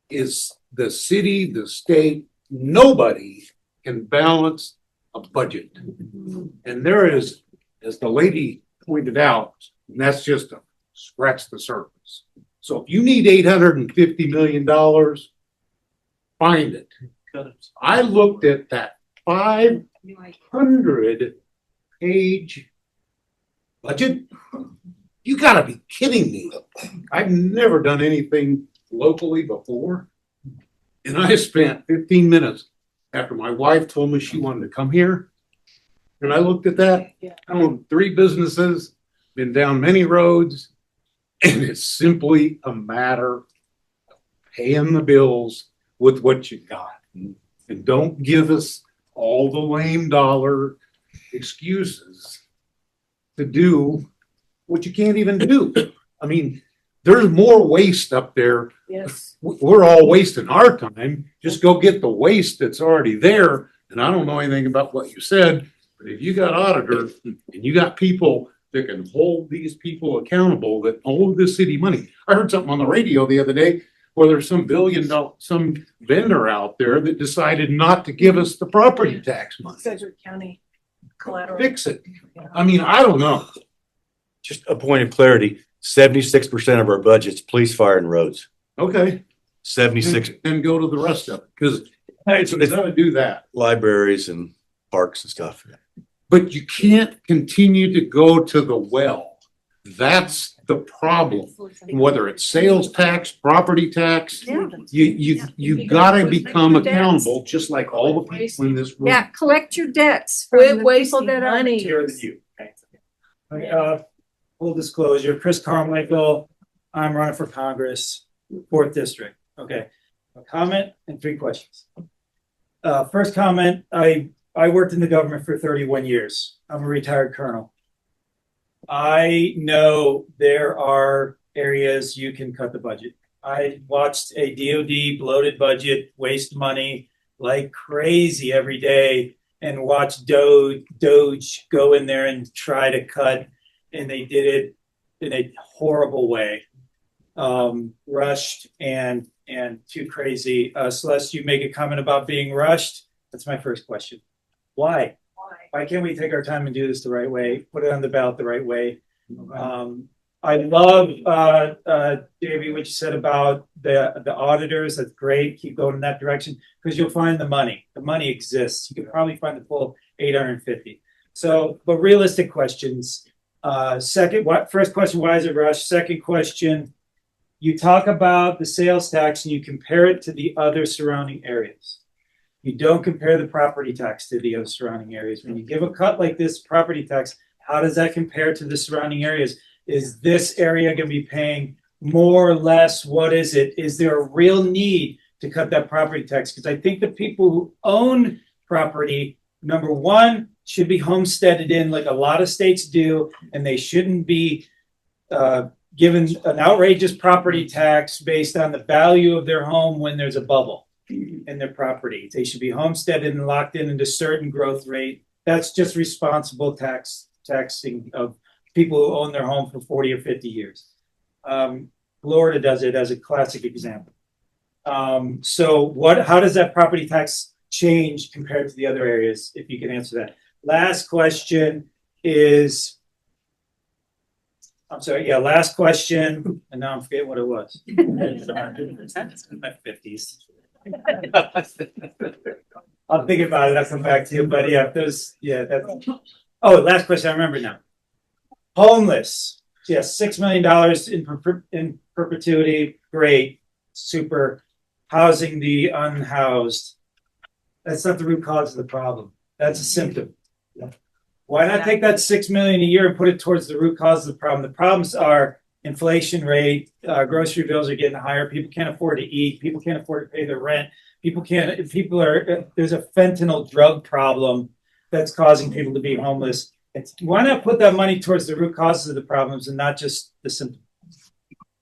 [SPEAKER 13] Is the city, the state, nobody can balance a budget. And there is, as the lady pointed out, and that's just a scratch the surface. So if you need $850 million, find it. I looked at that 500-page budget. You gotta be kidding me. I've never done anything locally before. And I spent 15 minutes after my wife told me she wanted to come here. And I looked at that. I own 3 businesses, been down many roads, and it's simply a matter of paying the bills with what you got. And don't give us all the lame dollar excuses to do what you can't even do. I mean, there's more waste up there.
[SPEAKER 11] Yes.
[SPEAKER 13] We're all wasting our time. Just go get the waste that's already there. And I don't know anything about what you said, but if you got auditors and you got people that can hold these people accountable, that hold the city money. I heard something on the radio the other day where there's some some vendor out there that decided not to give us the property tax money.
[SPEAKER 11] Sedgwick County collateral.
[SPEAKER 13] Fix it. I mean, I don't know.
[SPEAKER 2] Just a point of clarity, 76% of our budget's police, fire and roads.
[SPEAKER 13] Okay.
[SPEAKER 2] 76
[SPEAKER 13] Then go to the rest of it, because
[SPEAKER 2] it's
[SPEAKER 13] it's gonna do that.
[SPEAKER 2] libraries and parks and stuff.
[SPEAKER 13] But you can't continue to go to the well. That's the problem. Whether it's sales tax, property tax,
[SPEAKER 10] Yeah.
[SPEAKER 13] you gotta become accountable, just like all the people in this room.
[SPEAKER 10] Yeah, collect your debts from
[SPEAKER 11] Quit
[SPEAKER 10] the people
[SPEAKER 11] wasting
[SPEAKER 10] that are.
[SPEAKER 11] money.
[SPEAKER 8] Here than you. Thanks.
[SPEAKER 14] Full disclosure, Chris Carmichael, I'm running for Congress, 4th District. Okay. A comment and 3 questions. First comment, I worked in the government for 31 years. I'm a retired colonel. I know there are areas you can cut the budget. I watched a DOD bloated budget waste money like crazy every day and watched Doge go in there and try to cut, and they did it in a horrible way. Rushed and too crazy. Celeste, you make a comment about being rushed. That's my first question. Why? Why can't we take our time and do this the right way? Put it on the ballot the right way. I love, Davey, what you said about the auditors. That's great. Keep going in that direction because you'll find the money. The money exists. You can probably find the full 850. So, but realistic questions. First question, why is it rushed? Second question, you talk about the sales tax and you compare it to the other surrounding areas. You don't compare the property tax to the other surrounding areas. When you give a cut like this property tax, how does that compare to the surrounding areas? Is this area going to be paying more or less? What is it? Is there a real need to cut that property tax? Because I think the people who own property, number one, should be homesteaded in like a lot of states do, and they shouldn't be given an outrageous property tax based on the value of their home when there's a bubble in their property. They should be homesteaded and locked in at a certain growth rate. That's just responsible taxing of people who own their home for 40 or 50 years. Florida does it as a classic example. So how does that property tax change compared to the other areas? If you can answer that. Last question is, last question, and now I'm forgetting what it was. My 50s. I'll think about it. I'll come back to you. But last question. I remember now. Homeless. Yes, $6 million in perpetuity. Great. Super. Housing the unhoused. That's not the root cause of the problem. That's a symptom. Why not take that $6 million a year and put it towards the root cause of the problem? The problems are inflation rate, grocery bills are getting higher. People can't afford to eat. People can't afford to pay their rent. There's a fentanyl drug problem that's causing people to be homeless. Why not put that money towards the root causes of the problems and not just the symptoms?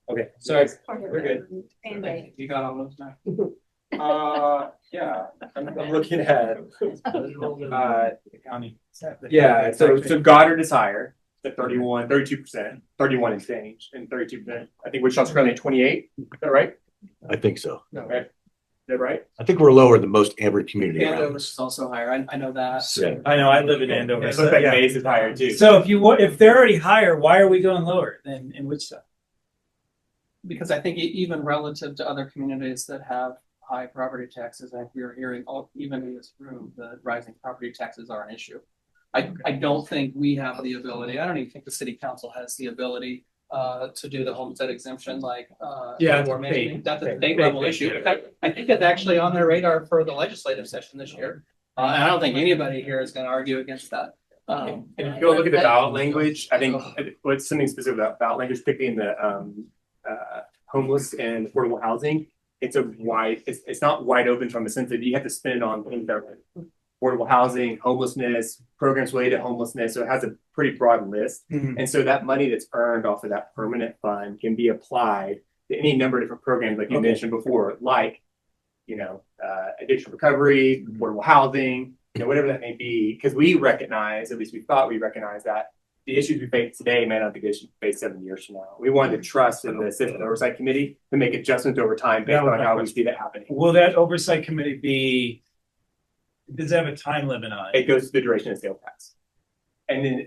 [SPEAKER 14] Okay, sorry. We're good.
[SPEAKER 4] You got all those now?
[SPEAKER 14] Yeah, I'm looking at the county.
[SPEAKER 8] Yeah, so Goddard is higher, at 32%, 31 and change, and 32%. I think Wichita's currently at 28. Is that right?
[SPEAKER 2] I think so.
[SPEAKER 8] No, right? Is that right?
[SPEAKER 2] I think we're lower than most Ambridge community around
[SPEAKER 4] Andover
[SPEAKER 2] us.
[SPEAKER 4] is also higher. I know that.
[SPEAKER 2] Yeah.
[SPEAKER 14] I know, I live in Andover.
[SPEAKER 8] It looks like Maze is higher too.
[SPEAKER 14] So if they're already higher, why are we going lower than in Wichita?
[SPEAKER 4] Because I think even relative to other communities that have high property taxes, I think we're hearing even in this room, the rising property taxes are an issue. I don't think we have the ability, I don't even think the city council has the ability to do the homestead exemption like or maybe that's a state level issue. In fact, I think it's actually on their radar for the legislative session this year. And I don't think anybody here is going to argue against that.
[SPEAKER 8] If you go look at the ballot language, I think what's something specific about ballot language, particularly in the homeless and affordable housing, it's not wide open from the sense that you have to spend it on things that are affordable housing, homelessness, programs related to homelessness. So it has a pretty broad list. And so that money that's earned off of that permanent fund can be applied to any number of different programs, like you mentioned before, like, addiction recovery, affordable housing, whatever that may be. Because we recognize, at least we thought we recognized, that the issues we face today may not be the issues we face 7 years from now. We wanted to trust in the Citizen Oversight Committee to make adjustments over time based on how we see that happening.
[SPEAKER 14] Will that oversight committee does it have a time limit on it?
[SPEAKER 8] It goes to the duration of sales tax. And then,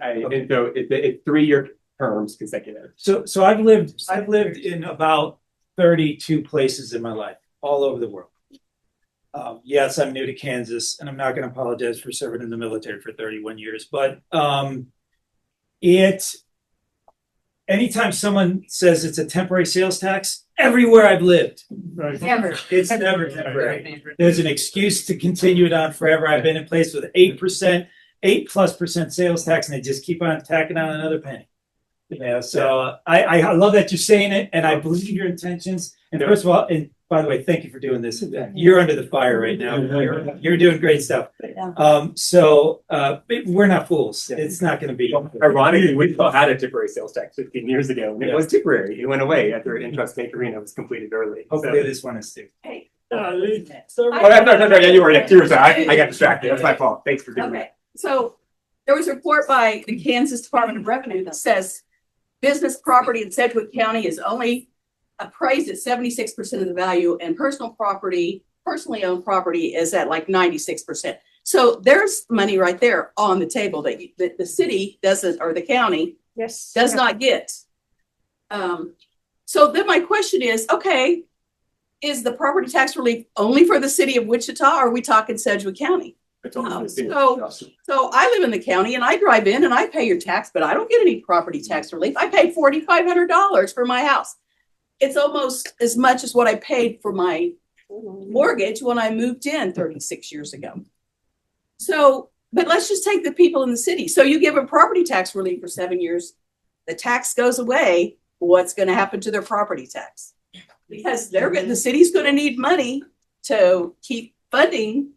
[SPEAKER 8] so it's 3-year terms consecutive.
[SPEAKER 14] So I've lived in about 32 places in my life, all over the world. Yes, I'm new to Kansas, and I'm not going to apologize for serving in the military for 31 years, but anytime someone says it's a temporary sales tax, everywhere I've lived, it's never temporary. There's an excuse to continue it on forever. I've been in place with 8+% sales tax, and they just keep on tacking on another penny. So I love that you're saying it, and I believe your intentions. And first of all, and by the way, thank you for doing this. You're under the fire right now. You're doing great stuff. We're not fools. It's not going to be.
[SPEAKER 8] Ironically, we had a temporary sales tax 15 years ago, and it was temporary. It went away after Intrust Bank Arena was completed early.
[SPEAKER 14] Hopefully this one is too.
[SPEAKER 7] Hey.
[SPEAKER 8] Yeah, you were next year. So I got distracted. That's my fault. Thanks for doing that.
[SPEAKER 15] So there was a report by the Kansas Department of Revenue that says business property in Sedgwick County is only appraised at 76% of the value, and personally owned property is at like 96%. So there's money right there on the table that the city doesn't, or the county does not get. So then my question is, okay, is the property tax relief only for the city of Wichita, or are we talking Sedgwick County? So I live in the county and I drive in and I pay your tax, but I don't get any property tax relief. I paid $4,500 for my house. It's almost as much as what I paid for my mortgage when I moved in 36 years ago. So, but let's just take the people in the city. So you give a property tax relief for 7 years, the tax goes away. What's going to happen to their property tax? Because the city's going to need money to keep funding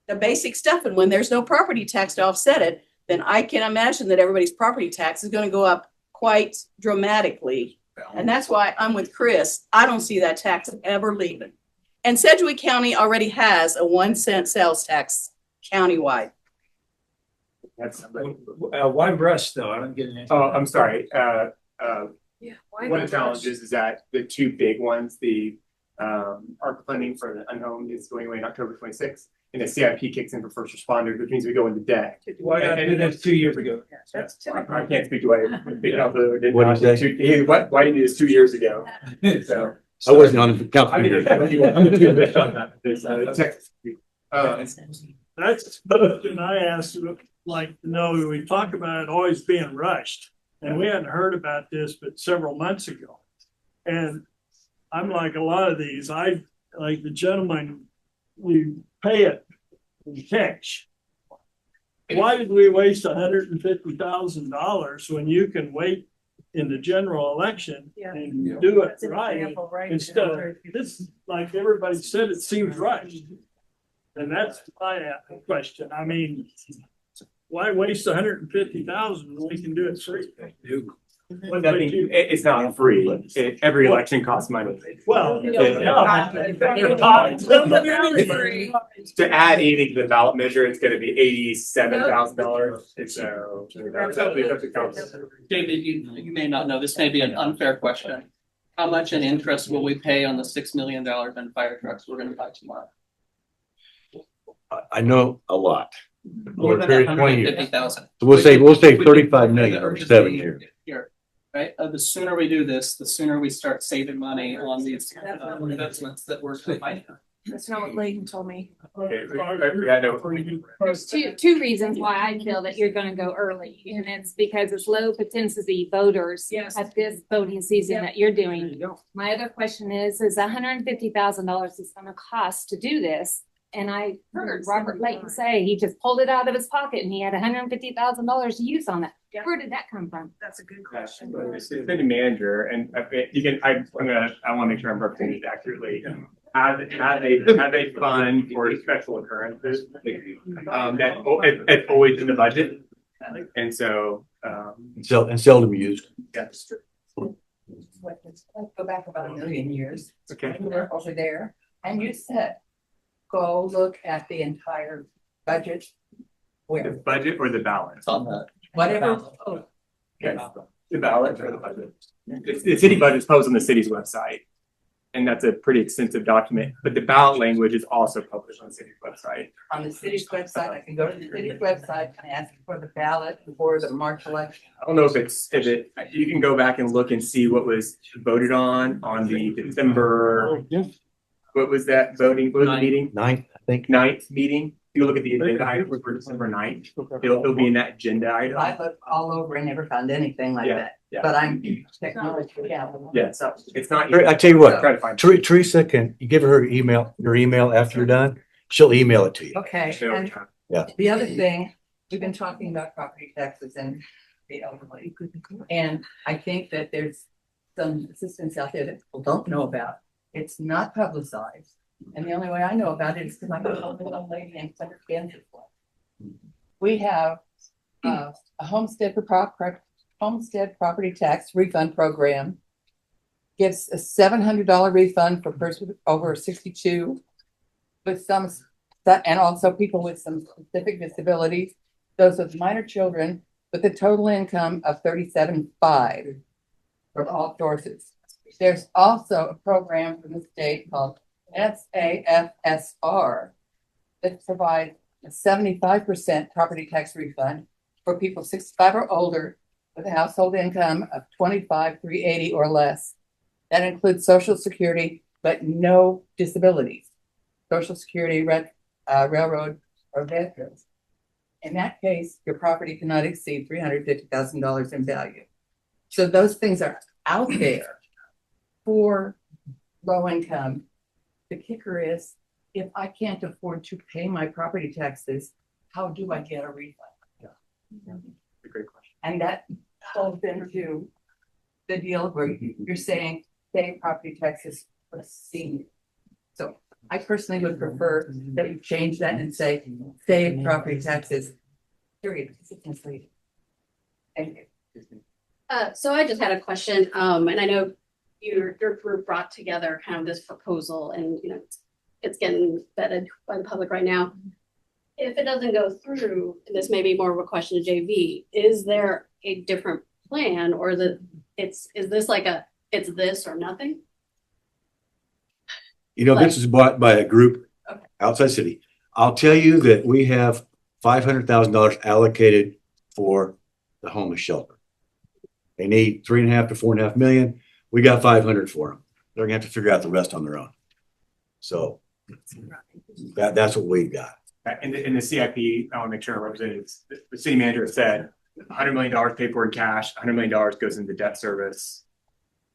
[SPEAKER 15] the basic stuff. And when there's no property tax to offset it, then I can imagine that everybody's property tax is going to go up quite dramatically. And that's why I'm with Chris. I don't see that tax ever leaving. And Sedgwick County already has a 1 cent sales tax countywide.
[SPEAKER 14] Why brush though? I don't get an answer.
[SPEAKER 8] Oh, I'm sorry. One of the challenges is that the two big ones, the ARPA funding for the unhomed is going away in October 26th, and the CIP kicks in for first responders, which means we go into debt.
[SPEAKER 14] And that's 2 years ago.
[SPEAKER 8] I can't speak to why.
[SPEAKER 2] What did you say?
[SPEAKER 8] Why did this 2 years ago? So
[SPEAKER 2] I wasn't on the council.
[SPEAKER 16] That's the question I asked, like, we talk about it always being rushed. And we hadn't heard about this but several months ago. And I'm like a lot of these, like the gentleman, we pay it in cash. Why did we waste $150,000 when you can wait in the general election and do it right? Instead of this, like everybody said, it seems right. And that's my question. I mean, why waste $150,000 when we can do it free?
[SPEAKER 8] It's not free. Every election costs money.
[SPEAKER 16] Well,
[SPEAKER 8] to add anything to the ballot measure, it's going to be $87,000. So
[SPEAKER 4] David, you may not know, this may be an unfair question. How much in interest will we pay on the $6 million in fire trucks we're going to buy tomorrow?
[SPEAKER 2] I know a lot.
[SPEAKER 4] More than
[SPEAKER 2] 150,000. So we'll say 35 million over 7 years.
[SPEAKER 4] Right? The sooner we do this, the sooner we start saving money on these investments that we're providing.
[SPEAKER 7] That's not what Layton told me.
[SPEAKER 17] There's two reasons why I feel that you're gonna go early, and it's because it's low potentiality voters at this voting season that you're doing. My other question is $150,000 is gonna cost to do this, And I heard Robert Layton say he just pulled it out of his pocket and he had $150,000 to use on that. Where did that come from?
[SPEAKER 11] That's a good question.
[SPEAKER 8] The city manager, and you can, I want to make sure I'm representing it accurately. Have a fund for special occurrences. It's always in the budget. And so,
[SPEAKER 2] And seldom used.
[SPEAKER 8] yes.
[SPEAKER 6] Let's go back about 1,000,000 years.
[SPEAKER 8] Okay.
[SPEAKER 6] You were over there and you said, go look at the entire budget.
[SPEAKER 8] The
[SPEAKER 6] Where,
[SPEAKER 8] budget or the balance?
[SPEAKER 4] On that.
[SPEAKER 6] whatever.
[SPEAKER 8] Yes, the balance or the budget. The city budget is posted on the city's website. And that's a pretty extensive document, but the ballot language is also published on the city's website.
[SPEAKER 6] On the city's website, I can go to the city's website and ask for the ballot for the March election.
[SPEAKER 8] I don't know you can go back and look and see what was voted on the December. What was that voting, what was the meeting?
[SPEAKER 2] 9th, I think.
[SPEAKER 8] 9th meeting. You look at the agenda item for December 9th. It'll be in that agenda item.
[SPEAKER 6] I looked all over and never found anything like
[SPEAKER 8] Yeah,
[SPEAKER 6] that,
[SPEAKER 8] yeah.
[SPEAKER 6] but I'm technology.
[SPEAKER 8] Yeah, so it's not.
[SPEAKER 2] I tell you what,
[SPEAKER 8] Try to find.
[SPEAKER 2] Teresa, can you give her your email after you're done? She'll email it to you.
[SPEAKER 6] Okay, and
[SPEAKER 2] Yeah.
[SPEAKER 6] the other thing, we've been talking about property taxes and the elderly. And I think that there's some assistance out there that people don't know about. It's not publicized. And the only way I know about it is because I know a little lady in Center, Kansas. We have a homestead property tax refund program. Gives a $700 refund for person over 62 with some, and also people with some specific disabilities. Those with minor children with a total income of $37,500 from all sources. There's also a program from the state called SAFSR that provides a 75% property tax refund for people 65 or older with a household income of $25,380 or less. That includes Social Security, but no disabilities. Social Security, railroad, or veterans. In that case, your property cannot exceed $350,000 in value. So those things are out there for low income. The kicker is, if I can't afford to pay my property taxes, how do I get a refund?
[SPEAKER 8] Yeah. A great question.
[SPEAKER 6] And that falls into the deal where you're saying pay property taxes for seniors. So I personally would prefer that you change that and say save property taxes, period, because it's misleading. Thank you.
[SPEAKER 18] So I just had a question, and I know your group brought together kind of this proposal, and it's getting vetted by the public right now. If it doesn't go through, and this may be more of a question to JV, is there a different plan, or is this like it's this or nothing?
[SPEAKER 2] This is bought by a group outside city. I'll tell you that we have $500,000 allocated for the homeless shelter. They need 3.5 to 4.5 million. We got 500 for them. They're gonna have to figure out the rest on their own. So that's what we've got.
[SPEAKER 8] In the CIP, I want to make sure I represent the city manager said $100 million paid for in cash, $100 million goes into debt service.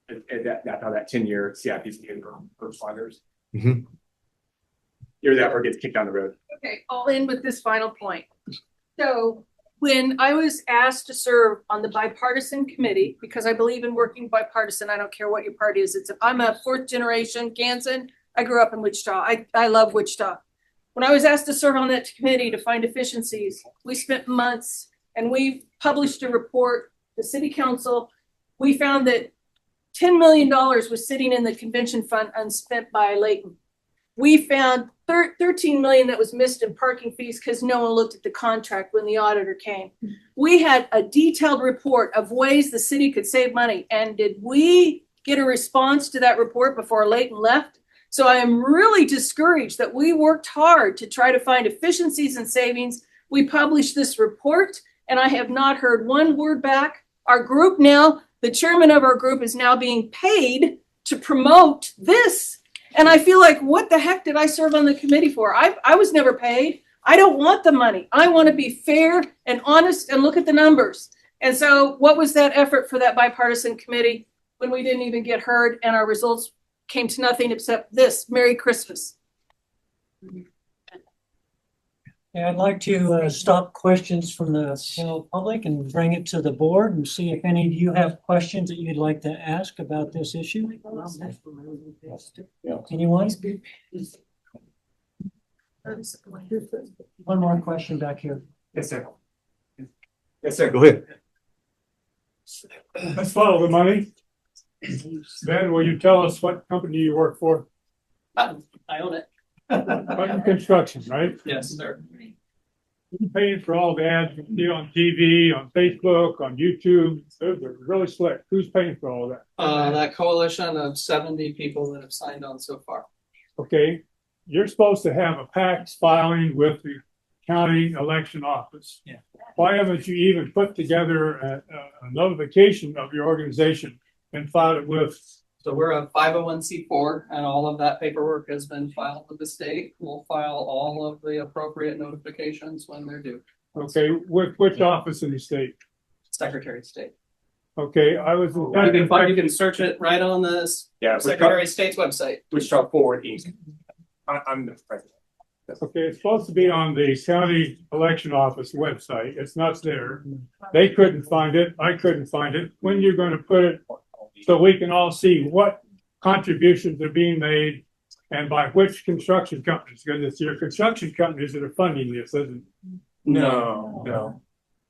[SPEAKER 8] That's how that 10-year CIP is getting for responders.
[SPEAKER 2] Mm-hmm.
[SPEAKER 8] Or that or gets kicked down the road.
[SPEAKER 11] Okay, I'll end with this final point. So when I was asked to serve on the bipartisan committee, because I believe in working bipartisan, I don't care what your party is. I'm a 4th generation Kansan. I grew up in Wichita. I love Wichita. When I was asked to serve on that committee to find efficiencies, we spent months and we published a report, the city council. We found that $10 million was sitting in the convention fund unspent by Layton. We found 13 million that was missed in parking fees because no one looked at the contract when the auditor came. We had a detailed report of ways the city could save money. And did we get a response to that report before Layton left? So I am really discouraged that we worked hard to try to find efficiencies and savings. We published this report and I have not heard one word back. Our group now, the chairman of our group is now being paid to promote this. And I feel like, what the heck did I serve on the committee for? I was never paid. I don't want the money. I want to be fair and honest and look at the numbers. And so what was that effort for that bipartisan committee when we didn't even get heard and our results came to nothing except this? Merry Christmas.
[SPEAKER 1] Yeah, I'd like to stop questions from the general public and bring it to the board and see if any of you have questions that you'd like to ask about this issue. Anyone? One more question back here.
[SPEAKER 19] Yes, sir.
[SPEAKER 2] Yes, sir. Go ahead.
[SPEAKER 16] Let's follow the money. Ben, will you tell us what company you work for?
[SPEAKER 4] I own it.
[SPEAKER 16] Button Construction, right?
[SPEAKER 4] Yes, sir.
[SPEAKER 16] Who's paying for all the ads you see on TV, on Facebook, on YouTube? Those are really slick. Who's paying for all that?
[SPEAKER 4] That coalition of 70 people that have signed on so far.
[SPEAKER 16] Okay, you're supposed to have a PAX filing with the county election office.
[SPEAKER 4] Yeah.
[SPEAKER 16] Why haven't you even put together a notification of your organization and filed it with?
[SPEAKER 4] So we're a 501c4 and all of that paperwork has been filed with the state. We'll file all of the appropriate notifications when they're due.
[SPEAKER 16] Okay, which office in the state?
[SPEAKER 4] Secretary of State.
[SPEAKER 16] Okay, I was.
[SPEAKER 4] You can search it right on this Secretary of State's website.
[SPEAKER 8] Wichita Forward Inc. I'm the president.
[SPEAKER 16] Okay, it's supposed to be on the county election office website. It's not there. They couldn't find it. I couldn't find it. When are you going to put it so we can all see what contributions are being made and by which construction companies? Because it's your construction companies that are funding this, isn't it?
[SPEAKER 8] No.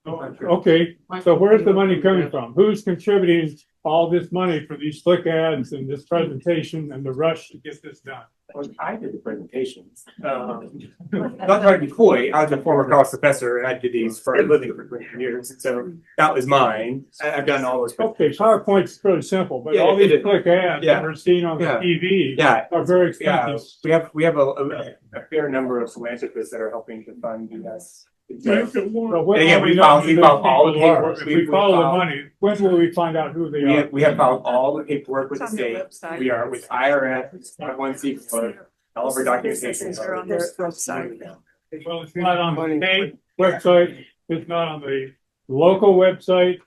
[SPEAKER 16] Okay, so where's the money coming from? Who's contributing all this money for these slick ads and this presentation and the rush to get this done?
[SPEAKER 8] Well, I did the presentations. Not trying to be coy, I was a former college professor and I did these for a living for 20 years. So that was mine. I've done all those.
[SPEAKER 16] Okay, PowerPoint's pretty simple, but
[SPEAKER 8] Yeah,
[SPEAKER 16] all these
[SPEAKER 8] it is.
[SPEAKER 16] quick ads
[SPEAKER 8] Yeah.
[SPEAKER 16] that are seen on the
[SPEAKER 8] Yeah.
[SPEAKER 16] TV
[SPEAKER 8] Yeah.
[SPEAKER 16] are very
[SPEAKER 8] Yeah,
[SPEAKER 16] expensive.
[SPEAKER 8] we have a fair number of philanthropists that are helping to fund us.
[SPEAKER 16] So when
[SPEAKER 8] Yeah,
[SPEAKER 16] will
[SPEAKER 8] we
[SPEAKER 16] know
[SPEAKER 8] filed-
[SPEAKER 16] who
[SPEAKER 8] we
[SPEAKER 16] those
[SPEAKER 8] filed all the
[SPEAKER 16] people are?
[SPEAKER 8] paperwork.
[SPEAKER 16] If
[SPEAKER 8] We
[SPEAKER 16] we follow the
[SPEAKER 8] filed-
[SPEAKER 16] money, when will we find out who they are?
[SPEAKER 8] We have filed all the paperwork with the
[SPEAKER 12] It's on their
[SPEAKER 8] state.
[SPEAKER 12] website.
[SPEAKER 8] We are with IRS, 501c4, all of our documentation.
[SPEAKER 12] They're on their website.
[SPEAKER 16] Well, it's not on the state website, it's not on the local website.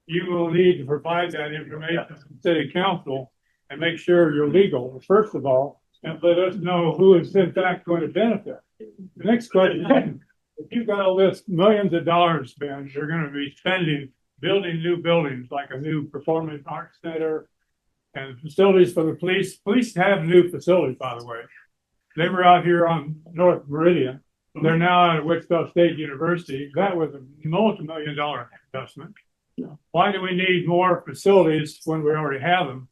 [SPEAKER 16] You will need to provide that information to the city council and make sure you're legal, first of all, and let us know who is in fact going to benefit. The next question, if you've got all this millions of dollars spent, you're gonna be spending, building new buildings like a new performing arts center and facilities for the police. Police have new facilities, by the way. They were out here on North Meridian. They're now out at Wichita State University. That was a multi-million-dollar investment. Why do we need more facilities when we already have them?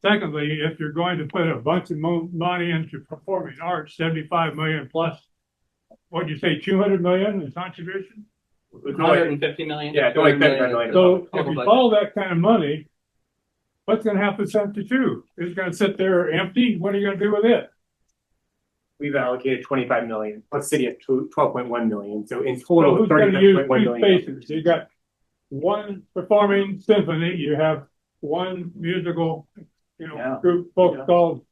[SPEAKER 16] Secondly, if you're going to put a bunch of money into performing arts, 75 million plus, what'd you say, 200 million in contribution?
[SPEAKER 4] 150 million.
[SPEAKER 8] Yeah, don't like that million.
[SPEAKER 16] So if you follow that kind of money, what's gonna happen to 72? It's gonna sit there empty? What are you gonna do with it?
[SPEAKER 8] We've allocated 25 million, plus city at 12.1 million. So in
[SPEAKER 16] So
[SPEAKER 8] total,
[SPEAKER 16] who's gonna use
[SPEAKER 8] 39.1
[SPEAKER 16] two
[SPEAKER 8] million.
[SPEAKER 16] spaces? You got one performing symphony, you have one musical, group, folks called.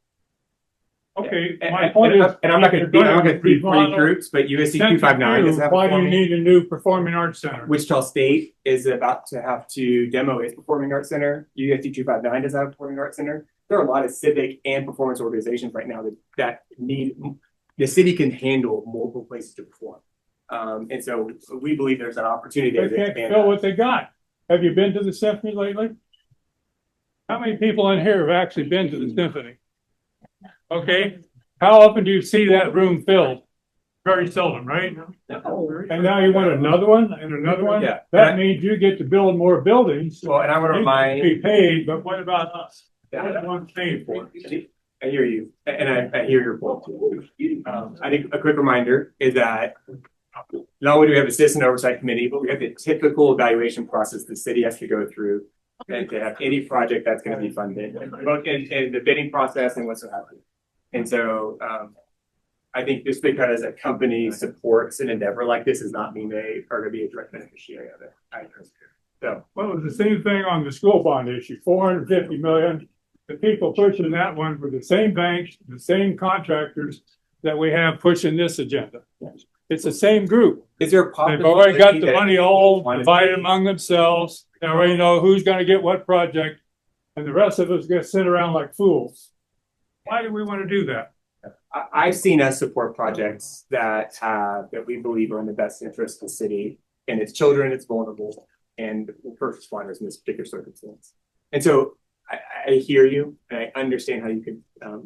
[SPEAKER 16] Okay, my point is.
[SPEAKER 8] And I'm not gonna be, I'm not gonna be three
[SPEAKER 16] remodel
[SPEAKER 8] groups, but USC 259 does have.
[SPEAKER 16] Why do you
[SPEAKER 8] performing.
[SPEAKER 16] need a new performing arts center?
[SPEAKER 8] Wichita State is about to have to demo its performing arts center. USC 259 does have a performing arts center. There are a lot of civic and performance organizations right now that need, the city can handle multiple places to perform. And so we believe there's an opportunity there
[SPEAKER 16] They
[SPEAKER 8] to
[SPEAKER 16] can't
[SPEAKER 8] expand
[SPEAKER 16] fill
[SPEAKER 8] that.
[SPEAKER 16] what they got. Have you been to the symphony lately? How many people in here have actually been to the symphony? Okay, how often do you see that room filled? Very seldom, right? And now you want another one and another one?
[SPEAKER 8] Yeah.
[SPEAKER 16] That means you get to build more buildings.
[SPEAKER 8] Well, and I want to
[SPEAKER 16] You
[SPEAKER 8] remind.
[SPEAKER 16] Be paid, but what about us? What one paying for?
[SPEAKER 8] I hear you, and I hear your point too. I think a quick reminder is that not only do we have a citizen oversight committee, but we have the typical evaluation process the city has to go through and to have any project that's going to be funded, both in the bidding process and what's happening. And so I think just because a company supports an endeavor like this does not mean they are going to be a direct beneficiary of it. So,
[SPEAKER 16] Well, it was the same thing on the school bond issue, 450 million. The people pushing that one were the same banks, the same contractors that we have pushing this agenda. It's the same group.
[SPEAKER 8] Is there a
[SPEAKER 16] They've already got the money all divided among themselves. They already know who's gonna get what project, and the rest of us get sit around like fools. Why do we want to do that?
[SPEAKER 8] I've seen us support projects that we believe are in the best interest of the city and its children, its vulnerable, and first responders in this particular circumstance. And so I hear you and I understand how you could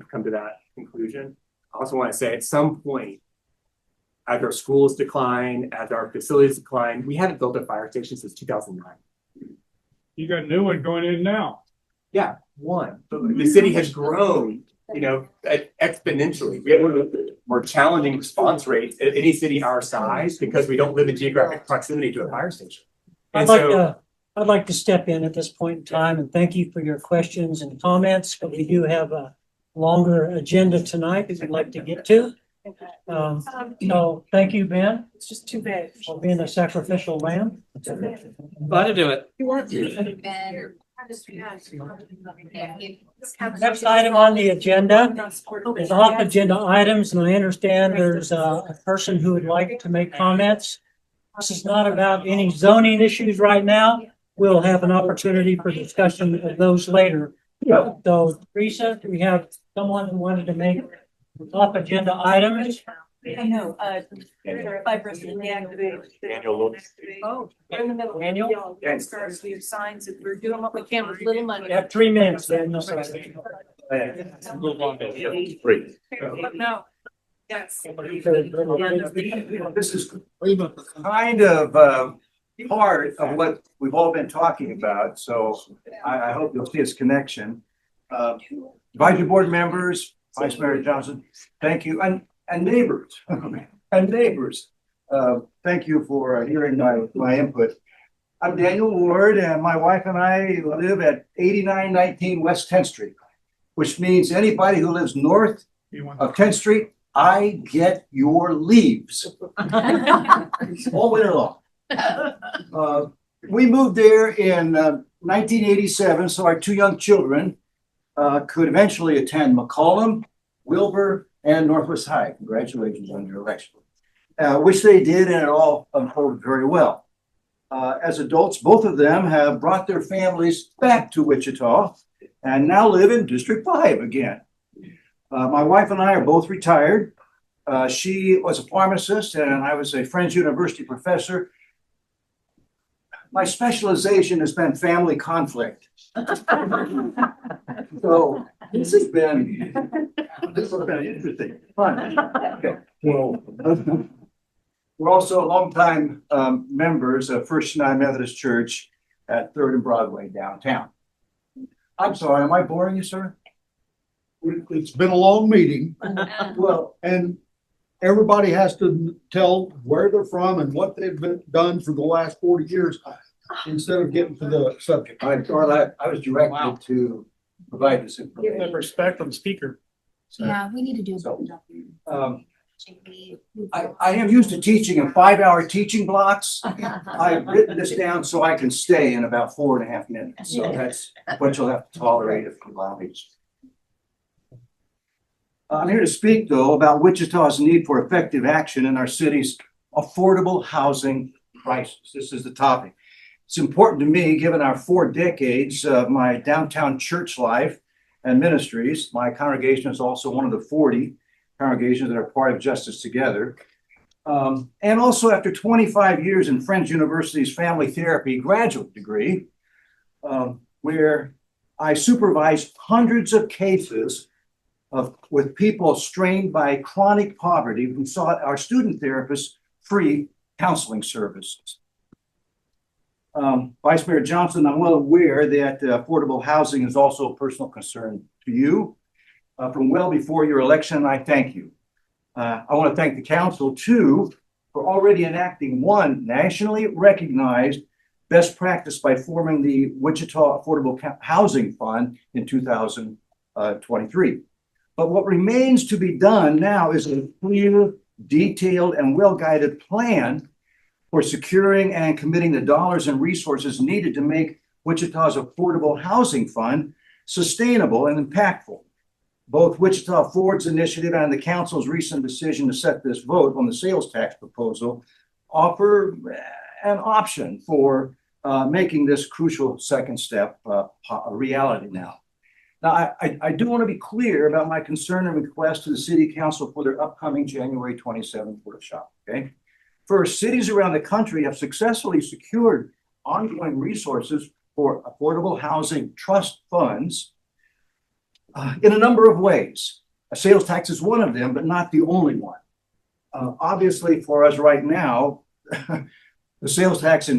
[SPEAKER 8] come to that conclusion. I also want to say at some point, as our schools decline, as our facilities decline, we haven't built a fire station since 2009.
[SPEAKER 16] You got a new one going in now.
[SPEAKER 8] Yeah, one. But the city has grown, exponentially. We have one of the more challenging response rates at any city our size because we don't live in geographic proximity to a fire station. And
[SPEAKER 1] I'd like to step in at this point in time and thank you for your questions and comments, but we do have a longer agenda tonight that we'd like to get to. So thank you, Ben.
[SPEAKER 11] It's just too bad.
[SPEAKER 1] For being a sacrificial lamb.
[SPEAKER 4] Glad to do it.
[SPEAKER 11] You weren't.
[SPEAKER 1] Next item on the agenda is off agenda items, and I understand there's a person who would like to make comments. This is not about any zoning issues right now. We'll have an opportunity for discussion of those later. So, Teresa, we have someone who wanted to make off agenda items.
[SPEAKER 11] I know, fibrous deactivated.
[SPEAKER 2] Daniel.
[SPEAKER 11] Oh, we're in the middle.
[SPEAKER 1] Daniel?
[SPEAKER 11] Yes. We have signs that we're doing what we can with little money.
[SPEAKER 1] You have 3 minutes, Daniel.
[SPEAKER 2] Great.
[SPEAKER 11] No. Yes.
[SPEAKER 19] This is kind of part of what we've all been talking about, so I hope you'll see its connection. Advisory board members, Vice Mayor Johnson, thank you, and neighbors, and neighbors. Thank you for hearing my input. I'm Daniel Ward, and my wife and I live at 8919 West 10th Street, which means anybody who lives north of 10th Street, I get your leaves all winter long. We moved there in 1987, so our 2 young children could eventually attend McCollum, Wilbur, and Northwest High. Congratulations on your election, which they did, and it all unfolded very well. As adults, both of them have brought their families back to Wichita and now live in District 5 again. My wife and I are both retired. She was a pharmacist and I was a Friends University professor. My specialization has been family conflict. So this has been interesting, fun. Okay. Well, we're also longtime members of First United Methodist Church at 3rd and Broadway downtown. I'm sorry, am I boring you, sir?
[SPEAKER 13] It's been a long meeting.
[SPEAKER 19] Well,
[SPEAKER 13] and everybody has to tell where they're from and what they've done for the last 40 years instead of getting to the subject.
[SPEAKER 19] I was directed to provide this information.
[SPEAKER 16] Give them respect from the speaker.
[SPEAKER 17] Yeah, we need to do a better job.
[SPEAKER 19] I am used to teaching in 5-hour teaching blocks. I've written this down so I can stay in about 4.5 minutes. So that's what you'll have to tolerate if you allow me. I'm here to speak, though, about Wichita's need for effective action in our city's affordable housing crisis. This is the topic. It's important to me, given our 4 decades of my downtown church life and ministries. My congregation is also one of the 40 congregations that are part of Justice Together. And also after 25 years in Friends University's family therapy graduate degree, where I supervised hundreds of cases with people strained by chronic poverty who sought our student therapists free counseling services. Vice Mayor Johnson, I'm well aware that affordable housing is also a personal concern to you from well before your election. I thank you. I want to thank the council too for already enacting one nationally recognized best practice by forming the Wichita Affordable Housing Fund in 2023. But what remains to be done now is a clear, detailed, and well-guided plan for securing and committing the dollars and resources needed to make Wichita's Affordable Housing Fund sustainable and impactful. Both Wichita Forward's initiative and the council's recent decision to set this vote on the sales tax proposal offer an option for making this crucial second step a reality now. Now, I do want to be clear about my concern and request to the city council for their upcoming January 27th workshop, okay? First, cities around the country have successfully secured ongoing resources for affordable housing trust funds in a number of ways. A sales tax is one of them, but not the only one. Obviously, for us right now, the sales tax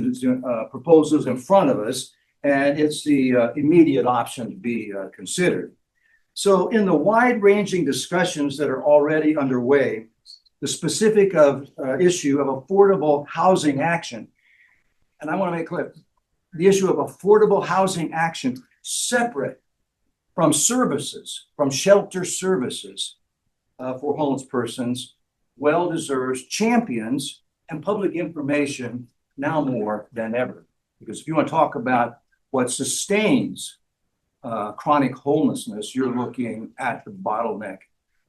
[SPEAKER 19] proposals in front of us, and it's the immediate option to be considered. So in the wide-ranging discussions that are already underway, the specific issue of affordable housing action, and I want to make clear, the issue of affordable housing action separate from services, from shelter services for homeless persons, well-deserved champions and public information now more than ever. Because if you want to talk about what sustains chronic homelessness, you're looking at the bottleneck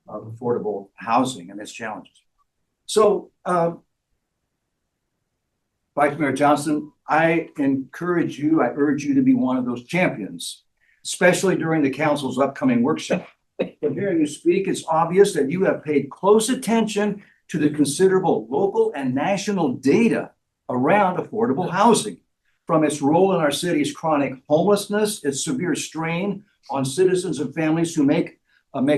[SPEAKER 19] of affordable housing and its challenges. So, Vice Mayor Johnson, I urge you to be one of those champions, especially during the council's upcoming workshop. From hearing you speak, it's obvious that you have paid close attention to the considerable local and national data around affordable housing, from its role in our city's chronic homelessness, its severe strain on citizens and families who make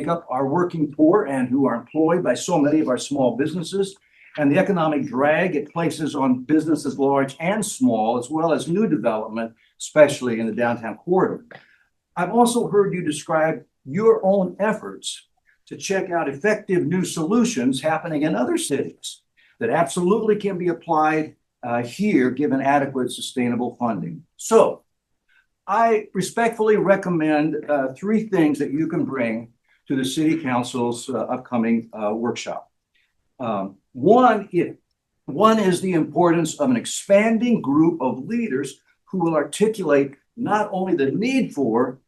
[SPEAKER 19] up our working poor and who are employed by so many of our small businesses, and the economic drag it places on businesses large and small, as well as new development, especially in the downtown corridor. I've also heard you describe your own efforts to check out effective new solutions happening in other cities that absolutely can be applied here, given adequate sustainable funding. So I respectfully recommend three things that you can bring to the City Council's upcoming workshop. One is the importance of an expanding group of leaders who will articulate not only the need for,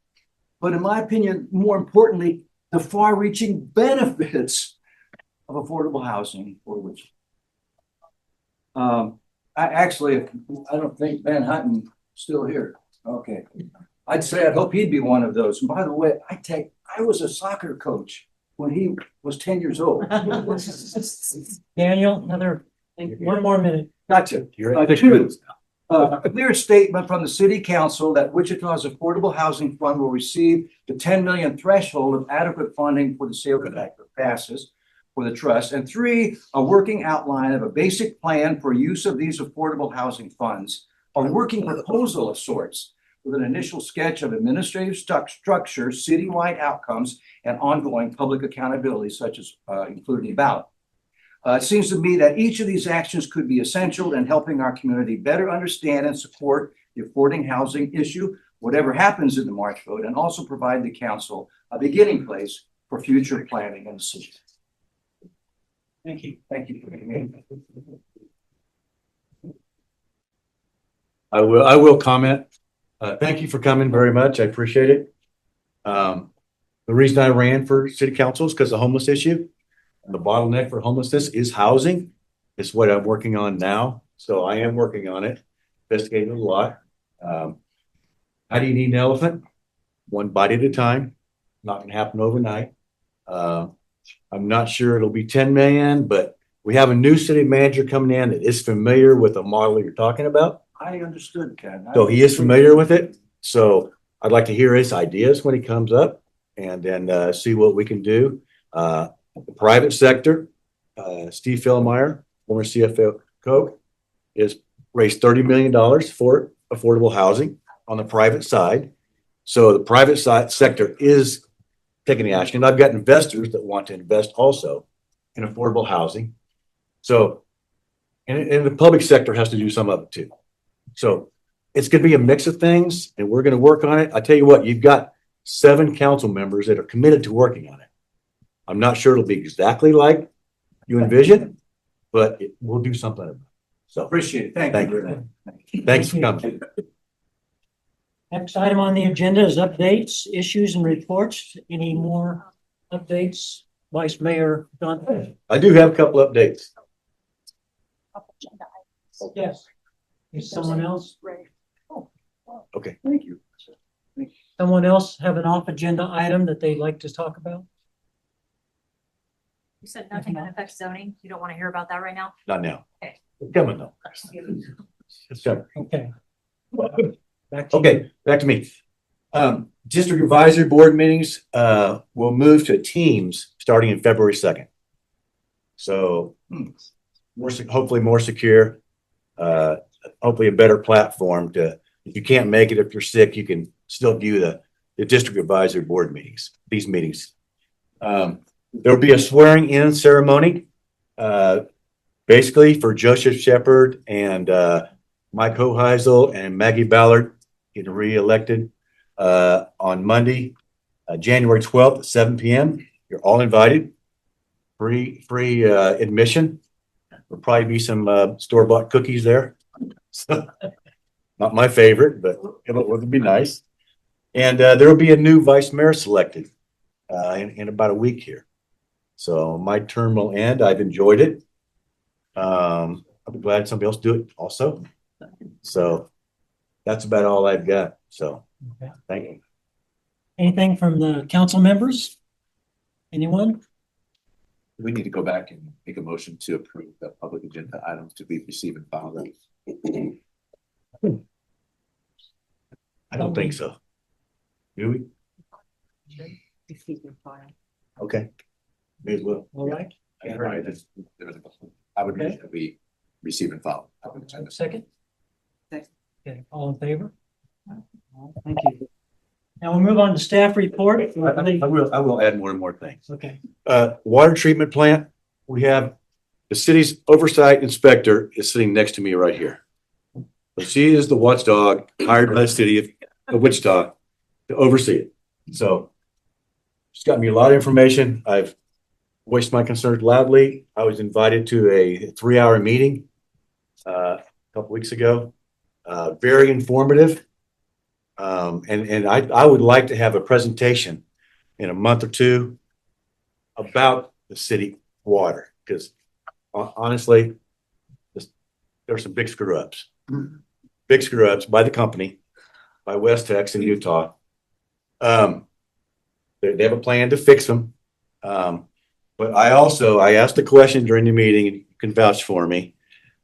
[SPEAKER 19] but in my opinion, more importantly, the far-reaching benefits of affordable housing for which. I don't think Ben Hutton is still here. Okay. I'd hope he'd be one of those. And by the way, I was a soccer coach when he was 10 years old.
[SPEAKER 1] Daniel, one more minute.
[SPEAKER 19] Gotcha. Two, a clear statement from the City Council that Wichita's Affordable Housing Fund will receive the 10 million threshold of adequate funding for the sales tax passes for the trust. And three, a working outline of a basic plan for use of these affordable housing funds, a working proposal of sorts with an initial sketch of administrative structure, citywide outcomes, and ongoing public accountability, such as including ballot. It seems to me that each of these actions could be essential in helping our community better understand and support the affording housing issue, whatever happens in the March vote, and also provide the council a beginning place for future planning and decisions.
[SPEAKER 1] Thank you.
[SPEAKER 19] Thank you for me.
[SPEAKER 2] I will comment. Thank you for coming very much. I appreciate it. The reason I ran for city council is because of the homeless issue. The bottleneck for homelessness is housing. It's what I'm working on now. So I am working on it, investigating a lot. How do you need an elephant? One bite at a time. Not going to happen overnight. I'm not sure it'll be 10 million, but we have a new city manager coming in that is familiar with the model you're talking about.
[SPEAKER 19] I understood, Ken.
[SPEAKER 2] So he is familiar with it. So I'd like to hear his ideas when he comes up and then see what we can do. The private sector, Steve Fellmeyer, former CFO Coke, is raised $30 million for affordable housing on the private side. So the private sector is taking the action. And I've got investors that want to invest also in affordable housing. So, and the public sector has to do some of it too. So it's going to be a mix of things and we're going to work on it. I tell you what, you've got 7 council members that are committed to working on it. I'm not sure it'll be exactly like you envision, but we'll do something about it. So
[SPEAKER 19] appreciate it. Thank you.
[SPEAKER 2] Thanks for coming.
[SPEAKER 1] Next item on the agenda is updates, issues, and reports. Any more updates, Vice Mayor John?
[SPEAKER 2] I do have a couple updates.
[SPEAKER 1] Yes. Is someone else?
[SPEAKER 2] Okay.
[SPEAKER 19] Thank you.
[SPEAKER 1] Someone else have an off-agenda item that they'd like to talk about?
[SPEAKER 20] You said nothing that affects zoning. You don't want to hear about that right now?
[SPEAKER 2] Not now.
[SPEAKER 20] Okay.
[SPEAKER 2] It's coming though. It's coming.
[SPEAKER 1] Okay.
[SPEAKER 2] Okay, back to me. District Advisory Board meetings, will move to Teams starting in February 2nd. So hopefully more secure, hopefully a better platform to, if you can't make it, if you're sick, you can still view the District Advisory Board meetings, these meetings. There'll be a swearing in ceremony, basically for Joseph Shepard and, Mike Hoheisel and Maggie Ballard getting reelected, on Monday, January 12th at 7 p.m. You're all invited. Free admission. There'll probably be some store-bought cookies there. So, not my favorite, but it'll be nice. And there will be a new vice mayor selected in about a week here. So my term will end. I've enjoyed it. I'll be glad somebody else do it also. So that's about all I've got. So thank you.
[SPEAKER 1] Anything from the council members? Anyone?
[SPEAKER 21] We need to go back and make a motion to approve the public agenda items to be received and filed.
[SPEAKER 2] I don't think so. Do we? Okay. May as well.
[SPEAKER 1] All right.
[SPEAKER 21] I would move that we receive and file.
[SPEAKER 1] Second? Okay, all in favor? Thank you. Now we'll move on to staff report.
[SPEAKER 2] I will add one more thing.
[SPEAKER 1] Okay.
[SPEAKER 2] Water treatment plant, we have the city's oversight inspector is sitting next to me right here. So she is the watchdog hired by the city of Wichita to oversee it. So she's got me a lot of information. I've voiced my concerns loudly. I was invited to a 3-hour meeting a couple weeks ago. Very informative. And I would like to have a presentation in a month or two about the city water, because honestly, there's some big screw ups. Big screw ups by the company, by West Tex in Utah. They have a plan to fix them. But I asked a question during the meeting, and you can vouch for me.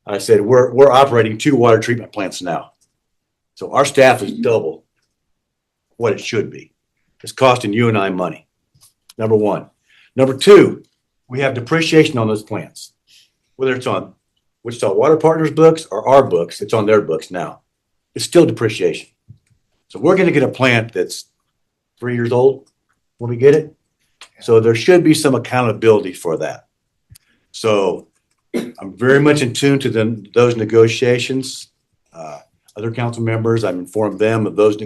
[SPEAKER 2] I said, we're operating 2 water treatment plants now. So our staff is double what it should be. It's costing you and I money. Number one. Number two, we have depreciation on those plants. Whether it's on Wichita Water Partners books or our books, it's on their books now. It's still depreciation. So we're going to get a plant that's 3 years old when we get it. So there should be some accountability for that. So I'm very much in tune to those negotiations. Other council members, I've informed them of those.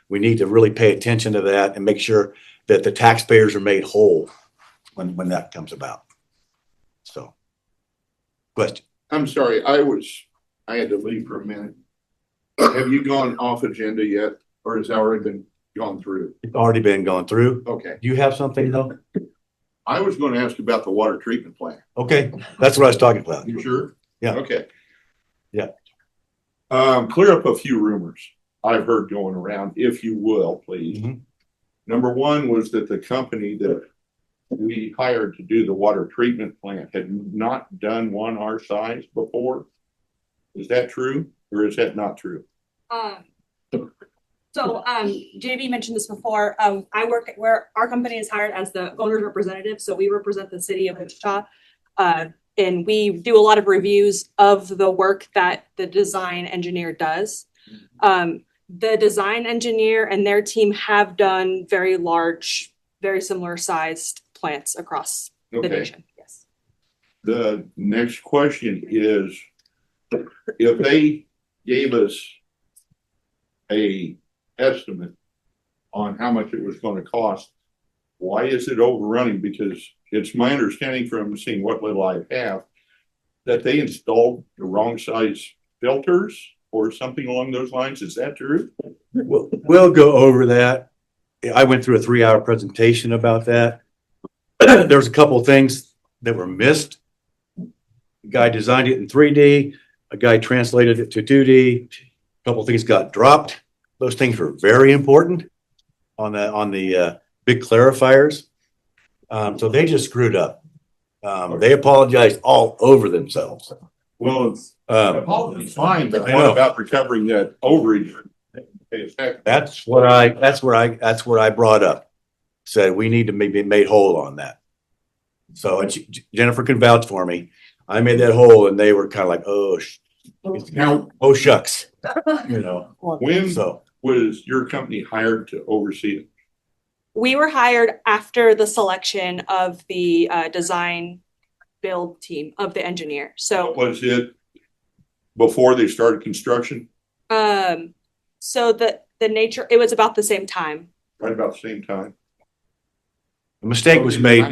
[SPEAKER 2] We need to really pay attention to that and make sure that the taxpayers are made whole when that comes about. So, question.
[SPEAKER 22] I'm sorry, I had to leave for a minute. Have you gone off agenda yet, or has that already been gone through?
[SPEAKER 2] It's already been gone through.
[SPEAKER 22] Okay.
[SPEAKER 2] Do you have something though?
[SPEAKER 22] I was going to ask about the water treatment plant.
[SPEAKER 2] Okay, that's what I was talking about.
[SPEAKER 22] You sure?
[SPEAKER 2] Yeah.
[SPEAKER 22] Okay.
[SPEAKER 2] Yeah.
[SPEAKER 22] Clear up a few rumors I've heard going around, if you will, please. Number one was that the company that we hired to do the water treatment plant had not done one our size before. Is that true, or is that not true?
[SPEAKER 23] So JB mentioned this before. I work where our company is hired as the owner's representative. So we represent the city of Wichita. And we do a lot of reviews of the work that the design engineer does. The design engineer and their team have done very large, very similar sized plants across the nation. Yes.
[SPEAKER 22] The next question is, if they gave us a estimate on how much it was going to cost, why is it overrunning? Because it's my understanding from seeing what little I have that they installed the wrong size filters or something along those lines. Is that true?
[SPEAKER 2] We'll go over that. I went through a 3-hour presentation about that. There's a couple of things that were missed. The guy designed it in 3D. A guy translated it to 2D. A couple of things got dropped. Those things were very important. on the big clarifiers. So they just screwed up. They apologized all over themselves.
[SPEAKER 22] Well, it's
[SPEAKER 2] Um,
[SPEAKER 22] fine, but
[SPEAKER 2] I
[SPEAKER 22] what
[SPEAKER 2] know.
[SPEAKER 22] about recovering that overage?
[SPEAKER 2] That's what I brought up. Said we need to be made whole on that. So and Jennifer can vouch for me. I made that whole and they were kind of like,
[SPEAKER 22] Now,
[SPEAKER 2] oh shucks, you know.
[SPEAKER 22] when
[SPEAKER 2] So
[SPEAKER 22] was your company hired to oversee it?
[SPEAKER 23] We were hired after the selection of the design build team of the engineer. So
[SPEAKER 22] Was it before they started construction?
[SPEAKER 23] so the nature, it was about the same time.
[SPEAKER 22] Right about the same time?
[SPEAKER 2] a mistake was made.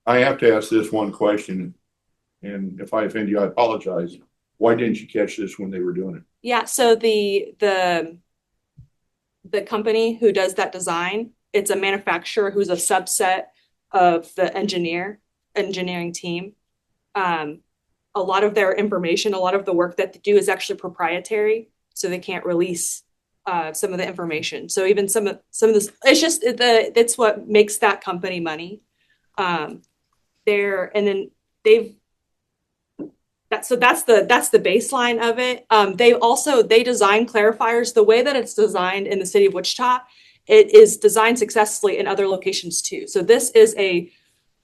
[SPEAKER 22] I have to ask this one question, and if I offend you, I apologize. Why didn't you catch this when they were doing it?
[SPEAKER 23] Yeah, so the company who does that design, it's a manufacturer who's a subset of the engineering team. A lot of their information, a lot of the work that they do is actually proprietary, so they can't release some of the information. So even some of this, it's just it's what makes that company money. That's the baseline of it. They design clarifiers the way that it's designed in the city of Wichita. It is designed successfully in other locations too. So this is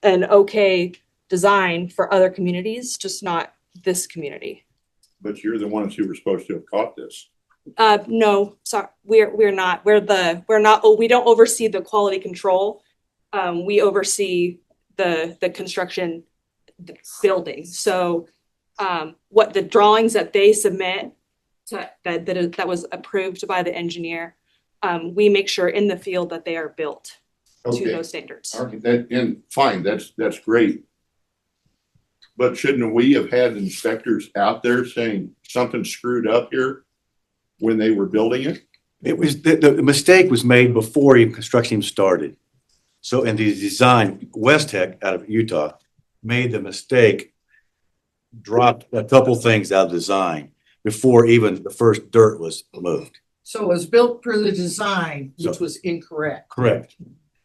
[SPEAKER 23] an okay design for other communities, just not this community.
[SPEAKER 22] But you're the ones who were supposed to have caught this.
[SPEAKER 23] No, sorry, we're not. We don't oversee the quality control. We oversee the construction building. So what the drawings that they submit that was approved by the engineer, we make sure in the field that they are built to those standards.
[SPEAKER 22] All right, and fine, that's great. But shouldn't we have had inspectors out there saying something screwed up here when they were building it?
[SPEAKER 2] It was the mistake was made before even construction even started. So in the design, West Tech out of Utah made the mistake, dropped a couple things out of design before even the first dirt was moved.
[SPEAKER 6] So it was built per the design, which was incorrect.
[SPEAKER 2] Correct.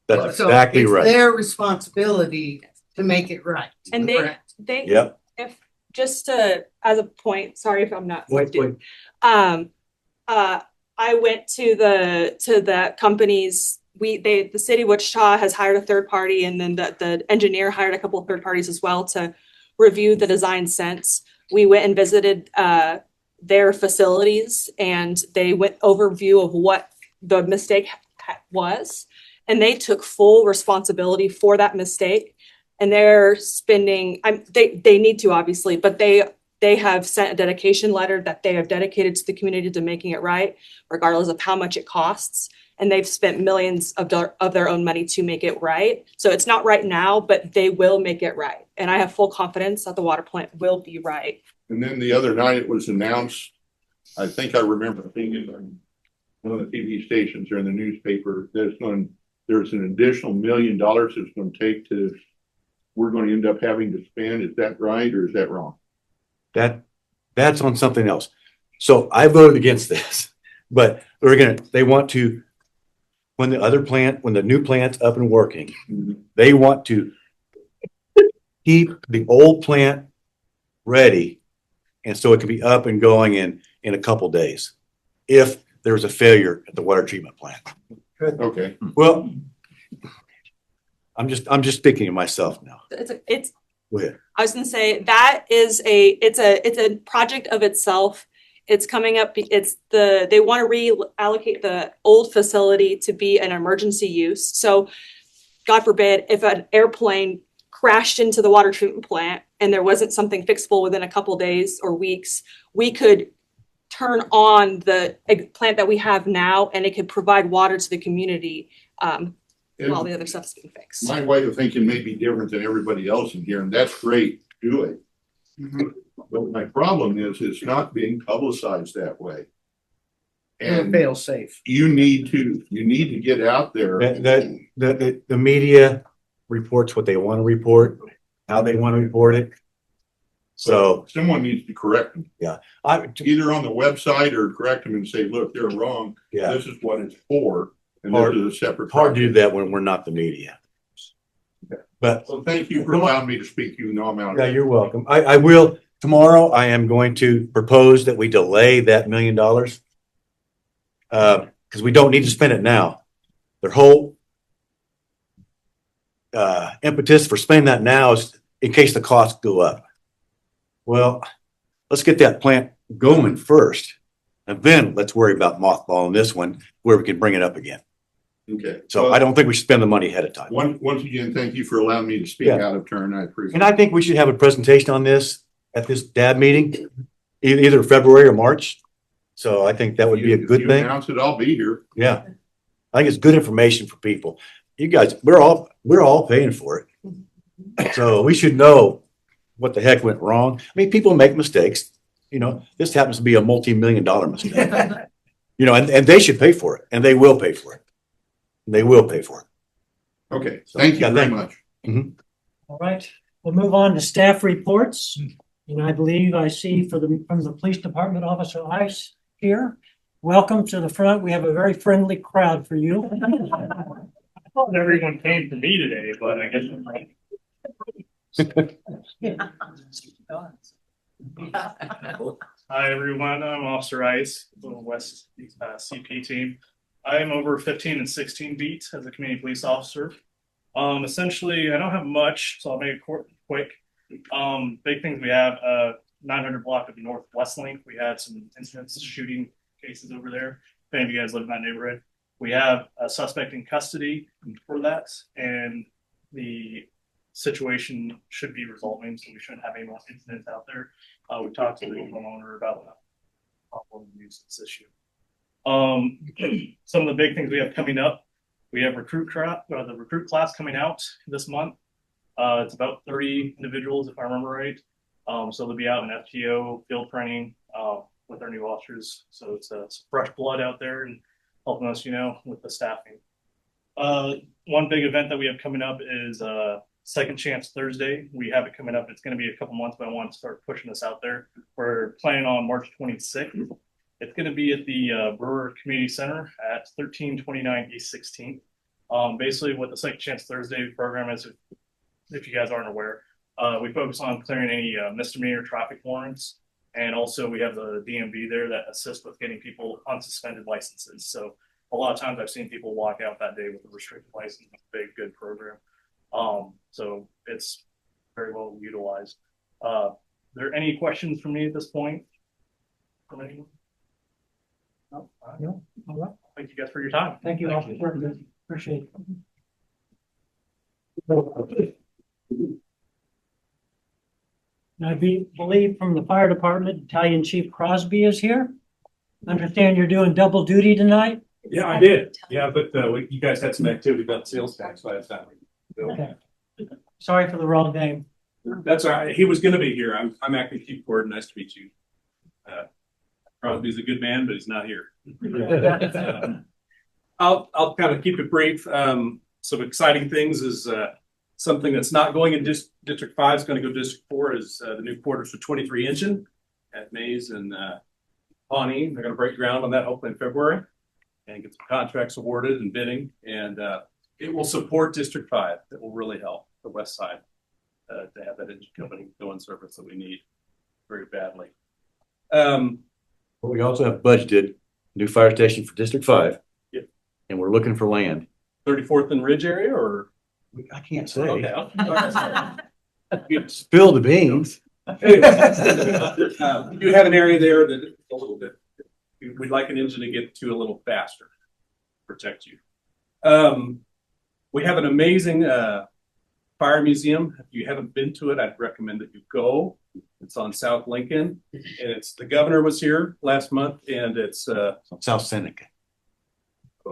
[SPEAKER 2] That's
[SPEAKER 6] So
[SPEAKER 2] exactly
[SPEAKER 6] it's
[SPEAKER 2] right.
[SPEAKER 6] their responsibility to make it right.
[SPEAKER 23] And
[SPEAKER 6] Correct.
[SPEAKER 2] Yep.
[SPEAKER 23] if just to as a point, sorry if I'm not.
[SPEAKER 2] Wait.
[SPEAKER 23] I went to the companies. The city of Wichita has hired a third party, and then the engineer hired a couple of third parties as well to review the design sense. We went and visited their facilities, and they went overview of what the mistake was, and they took full responsibility for that mistake. And they're spending. They need to obviously, but they have sent a dedication letter that they have dedicated to the community to making it right, regardless of how much it costs. And they've spent millions of their own money to make it right. So it's not right now, but they will make it right. And I have full confidence that the water plant will be right.
[SPEAKER 22] And then the other night it was announced, I think I remember seeing it on one of the TV stations or in the newspaper, there's an additional $1 million it's going to take we're going to end up having to spend. Is that right or is that wrong?
[SPEAKER 2] That's on something else. So I voted against this, but they want to, when the new plant's up and working, they want to keep the old plant ready. And so it can be up and going in a couple days if there's a failure at the water treatment plant.
[SPEAKER 22] Okay.
[SPEAKER 2] Well, I'm just speaking of myself now.
[SPEAKER 23] It's
[SPEAKER 2] Go ahead.
[SPEAKER 23] I was gonna say that is it's a project of itself. It's coming up. They want to reallocate the old facility to be an emergency use. So, God forbid, if an airplane crashed into the water treatment plant and there wasn't something fixable within a couple days or weeks, we could turn on the plant that we have now, and it could provide water to the community while the other stuff's being fixed.
[SPEAKER 22] My way of thinking may be different than everybody else in here, and that's great. Do it. But my problem is it's not being publicized that way. And
[SPEAKER 6] fail safe.
[SPEAKER 22] You need to get out there.
[SPEAKER 2] The media reports what they want to report, how they want to report it. So
[SPEAKER 22] someone needs to correct them.
[SPEAKER 2] Yeah.
[SPEAKER 22] Either on the website or correct them and say, look, they're wrong.
[SPEAKER 2] Yeah.
[SPEAKER 22] This is what it's for. And
[SPEAKER 2] Hard-
[SPEAKER 22] this is a separate.
[SPEAKER 2] Hard to do that when we're not the media. But
[SPEAKER 22] So thank you for allowing me to speak. You know, I'm out.
[SPEAKER 2] yeah, you're welcome. I will, tomorrow, I am going to propose that we delay that $1 million. Because we don't need to spend it now. Their whole impetus for spending that now is in case the costs go up. Well, let's get that plant going first. And then let's worry about mothballing this one where we can bring it up again.
[SPEAKER 22] Okay.
[SPEAKER 2] So I don't think we should spend the money ahead of time.
[SPEAKER 22] Once again, thank you for allowing me to speak
[SPEAKER 2] Yeah.
[SPEAKER 22] out of turn. I appreciate
[SPEAKER 2] And I think we should have a presentation on this at this DAB meeting, either February or March. So I think that would be a good
[SPEAKER 22] you
[SPEAKER 2] thing.
[SPEAKER 22] announce it, I'll be here.
[SPEAKER 2] Yeah. I think it's good information for people. You guys, we're all paying for it. So we should know what the heck went wrong. I mean, people make mistakes. You know, this happens to be a multi-million-dollar mistake. You know, and they should pay for it, and they will pay for it. They will pay for it.
[SPEAKER 22] Okay,
[SPEAKER 2] So,
[SPEAKER 22] thank you
[SPEAKER 2] yeah,
[SPEAKER 22] very
[SPEAKER 2] thank you.
[SPEAKER 22] much.
[SPEAKER 1] All right, we'll move on to staff reports. And I believe I see from the police department, Officer Ice here. Welcome to the front. We have a very friendly crowd for you.
[SPEAKER 3] I thought everyone came for me today, but I guess I'm right. Hi, everyone. I'm Officer Ice, Little West CP team. I am over 15 and 16 beat as a community police officer. Essentially, I don't have much, so I'll make it quick. Big things we have, 900 block of Northwest Link. We had some incidents, shooting cases over there. If any of you guys live in that neighborhood, we have a suspect in custody for that, and the situation should be resolving, so we shouldn't have any more incidents out there. We talked to the homeowner about the nuisance issue. Some of the big things we have coming up, we have the recruit class coming out this month. It's about 30 individuals, if I remember right. So they'll be out in FTO field training with our new officers. So it's fresh blood out there and helping us, with the staffing. One big event that we have coming up is Second Chance Thursday. We have it coming up. It's going to be a couple months, but I want to start pushing this out there. We're planning on March 26th. It's going to be at the Brewer Community Center at 1329 East 16th. Basically, what the Second Chance Thursday program is, if you guys aren't aware, we focus on clearing any misdemeanor traffic warrants. And also we have the DMV there that assists with getting people unsuspended licenses. So a lot of times I've seen people walk out that day with a restricted license. It's a big, good program. So it's very well utilized. Are there any questions for me at this point? From anyone? No?
[SPEAKER 1] No? All right.
[SPEAKER 3] Thank you guys for your time.
[SPEAKER 1] Thank you, Officer. Appreciate it. And I believe from the fire department, Battalion Chief Crosby is here. Understand you're doing double duty tonight?
[SPEAKER 5] Yeah, I did. Yeah, but you guys had some activity about sales tax last time.
[SPEAKER 1] Okay. Sorry for the wrong name.
[SPEAKER 5] That's all right. He was going to be here. I'm acting Chief Gordon. Nice to meet you. Crosby's a good man, but he's not here. I'll kind of keep it brief. Some exciting things is something that's not going in District 5 is going to go District 4 is the new quarters for 23 engine at Mays and Pawnee. They're going to break ground on that hopefully in February and get some contracts awarded and bidding. And it will support District 5. It will really help the west side to have that engine company go in service that we need very badly.
[SPEAKER 2] But we also have budgeted new fire station for District 5.
[SPEAKER 5] Yep.
[SPEAKER 2] And we're looking for land.
[SPEAKER 5] 34th and Ridge area, or
[SPEAKER 2] I can't say.
[SPEAKER 5] Okay.
[SPEAKER 2] Spill the beans.
[SPEAKER 5] You have an area there that a little bit. We'd like an engine to get to a little faster, protect you. We have an amazing fire museum. If you haven't been to it, I'd recommend that you go. It's on South Lincoln, and the governor was here last month, and it's
[SPEAKER 2] South Seneca.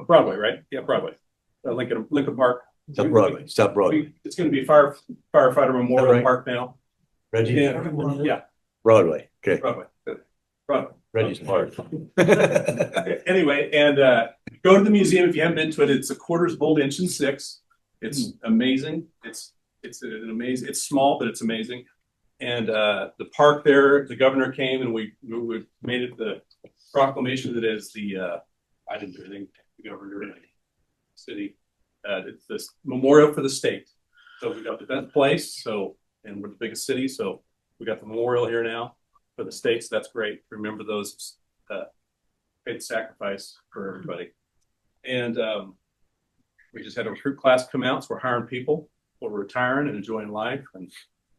[SPEAKER 5] Broadway, right? Yeah, Broadway. Lincoln Park.
[SPEAKER 2] South Broadway. South Broadway.
[SPEAKER 5] It's going to be firefighter Memorial
[SPEAKER 2] right?
[SPEAKER 5] Park now.
[SPEAKER 2] Reggie.
[SPEAKER 5] Yeah.
[SPEAKER 2] Broadway. Okay.
[SPEAKER 5] Broadway.
[SPEAKER 2] Reggie's Park.
[SPEAKER 5] Anyway, and go to the museum if you haven't been to it. It's a quarters bolt engine 6. It's amazing. It's an amazing. It's small, but it's amazing. And the park there, the governor came and we made it the proclamation that is the I didn't do anything. The governor did. city. It's this memorial for the state. So we got the best place, and we're the biggest city, so we got the memorial here now for the states. That's great. Remember those paid sacrifice for everybody. And we just had a recruit class come out, so we're hiring people. We're retiring and enjoying life and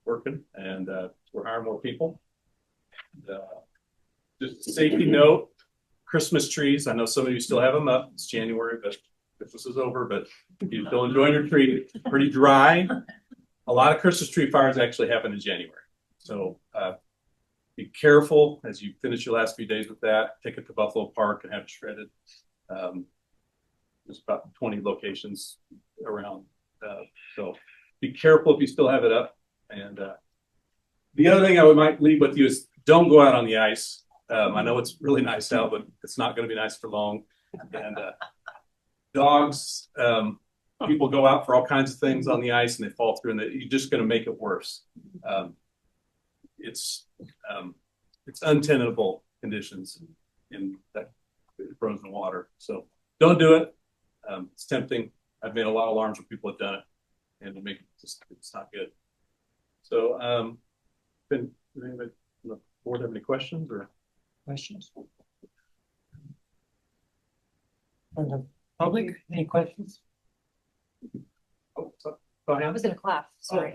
[SPEAKER 5] working, and we're hiring more people. And, just a safety note, Christmas trees. I know some of you still have them up. It's January, but Christmas is over, but you're still enjoying your tree. It's pretty dry. A lot of Christmas tree fires actually happen in January. So be careful as you finish your last few days with that. Take it to Buffalo Park and have it shredded. There's about 20 locations around. So be careful if you still have it up. And the other thing I might leave with you is don't go out on the ice. I know it's really nice out, but it's not going to be nice for long. And dogs, people go out for all kinds of things on the ice and they fall through, and you're just going to make it worse. It's untenable conditions in that frozen water. So don't do it. It's tempting. I've made a lot of alarms when people have done it, and it'll make it just, it's not good. So, anybody on the board have any questions or?
[SPEAKER 1] Questions? From the public, any questions?
[SPEAKER 5] Oh,
[SPEAKER 20] I was in a class, sorry.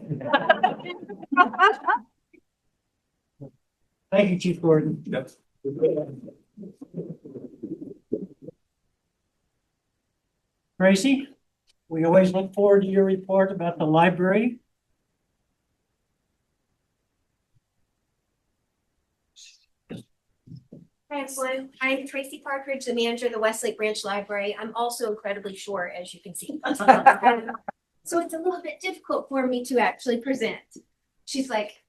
[SPEAKER 1] Thank you, Chief Gordon.
[SPEAKER 5] Yep.
[SPEAKER 1] Tracy, we always look forward to your report about the library.
[SPEAKER 9] Hi everyone, I'm Tracy Partridge, the manager of the Westlake Branch Library. I'm also incredibly short, as you can see. So it's a little bit difficult for me to actually present. She's like.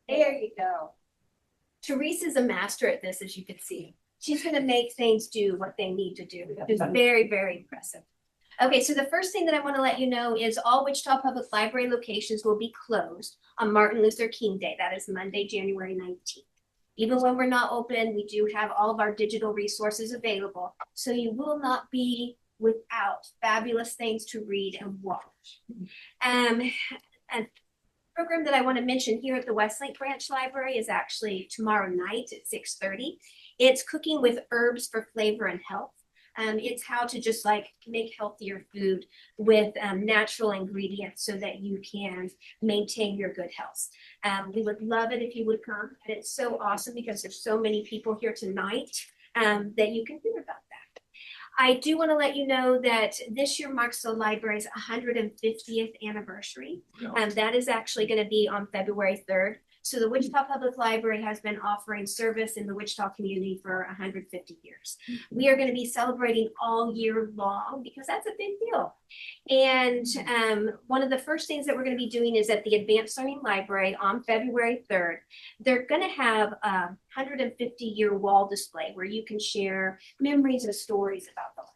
[SPEAKER 9] There you go. Teresa's a master at this, as you can see. She's going to make things do what they need to do. It's very, very impressive. Okay, so the first thing that I want to let you know is all Wichita Public Library locations will be closed on Martin Luther King Day. That is Monday, January 19th. Even when we're not open, we do have all of our digital resources available. So you will not be without fabulous things to read and watch. And program that I want to mention here at the Westlake Branch Library is actually tomorrow night at 6:30. It's cooking with herbs for flavor and health. It's how to just like make healthier food with natural ingredients so that you can maintain your good health. We would love it if you would come. And it's so awesome because there's so many people here tonight that you can hear about that. I do want to let you know that this year marks the library's 150th anniversary. That is actually going to be on February 3rd. So the Wichita Public Library has been offering service in the Wichita community for 150 years. We are going to be celebrating all year long because that's a big deal. And one of the first things that we're going to be doing is at the Advanced Learning Library on February 3rd, they're going to have a 150-year wall display where you can share memories and stories about the library.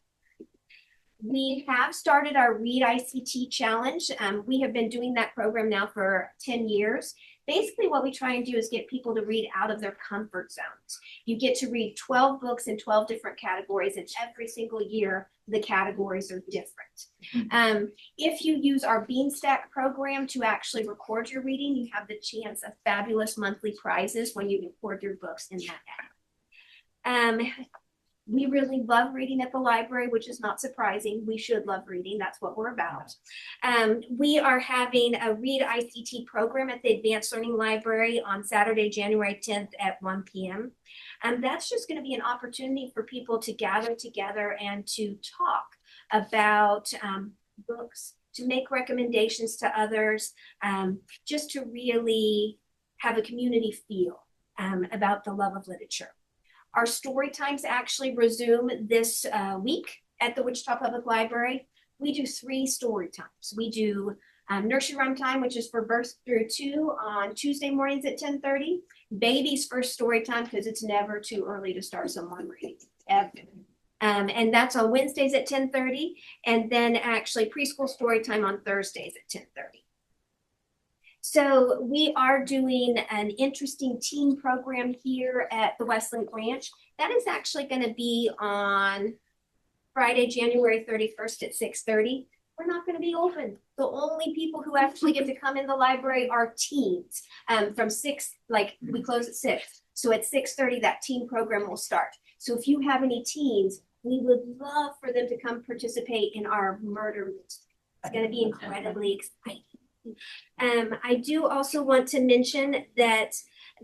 [SPEAKER 9] We have started our Read ICT Challenge. We have been doing that program now for 10 years. Basically, what we try and do is get people to read out of their comfort zones. You get to read 12 books in 12 different categories, and every single year, the categories are different. If you use our Beanstack program to actually record your reading, you have the chance of fabulous monthly prizes when you record your books in that app. We really love reading at the library, which is not surprising. We should love reading. That's what we're about. We are having a Read ICT program at the Advanced Learning Library on Saturday, January 10th at 1 p.m. And that's just going to be an opportunity for people to gather together and to talk about books, to make recommendations to others, just to really have a community feel about the love of literature. Our story times actually resume this week at the Wichita Public Library. We do 3 story times. We do nursery rhyme time, which is for birth through 2 on Tuesday mornings at 10:30. Baby's first story time, because it's never too early to start someone reading, ever. And that's on Wednesdays at 10:30. And then actually preschool story time on Thursdays at 10:30. So we are doing an interesting teen program here at the Westlake Ranch. That is actually going to be on Friday, January 31st at 6:30. We're not going to be open. The only people who actually get to come in the library are teens. From 6, like we close at 6. So at 6:30, that teen program will start. So if you have any teens, we would love for them to come participate in our murder mystery. It's going to be incredibly exciting. I do also want to mention that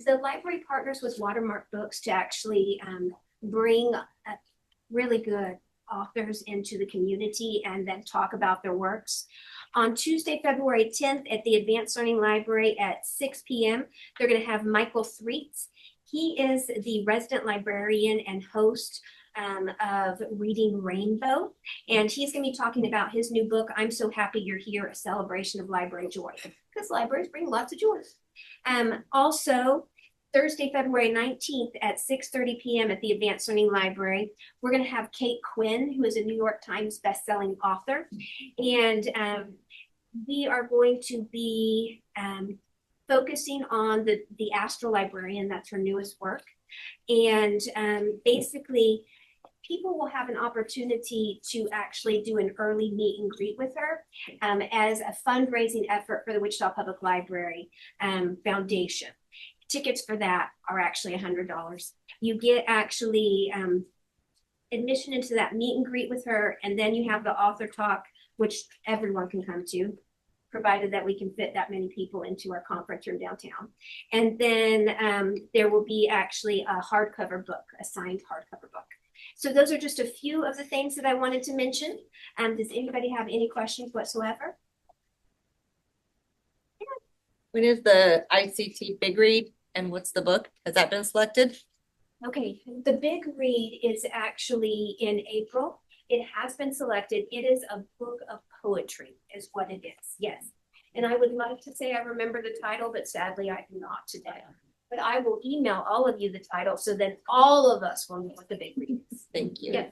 [SPEAKER 9] the library partners with Watermark Books to actually bring really good authors into the community and then talk about their works. On Tuesday, February 10th at the Advanced Learning Library at 6 p.m., they're going to have Michael Threets. He is the resident librarian and host of Reading Rainbow, and he's going to be talking about his new book, I'm So Happy You're Here, A Celebration of Library Joy, because libraries bring lots of joy. Also, Thursday, February 19th at 6:30 p.m. at the Advanced Learning Library, we're going to have Kate Quinn, who is a New York Times bestselling author, and we are going to be focusing on the Astral Librarian. That's her newest work, and basically people will have an opportunity to actually do an early meet and greet with her as a fundraising effort for the Wichita Public Library Foundation. Tickets for that are actually $100. You get actually admission into that meet and greet with her, and then you have the author talk, which everyone can come to, provided that we can fit that many people into our conference room downtown. And then there will be actually a hardcover book, a signed hardcover book. So those are just a few of the things that I wanted to mention. Does anybody have any questions whatsoever?
[SPEAKER 10] When is the ICT Big Read and what's the book? Has that been selected?
[SPEAKER 9] Okay, the Big Read is actually in April. It has been selected. It is a book of poetry is what it is, yes. And I would love to say I remember the title, but sadly I do not today. But I will email all of you the title so then all of us will know what the Big Read is.
[SPEAKER 10] Thank you.
[SPEAKER 9] Yeah.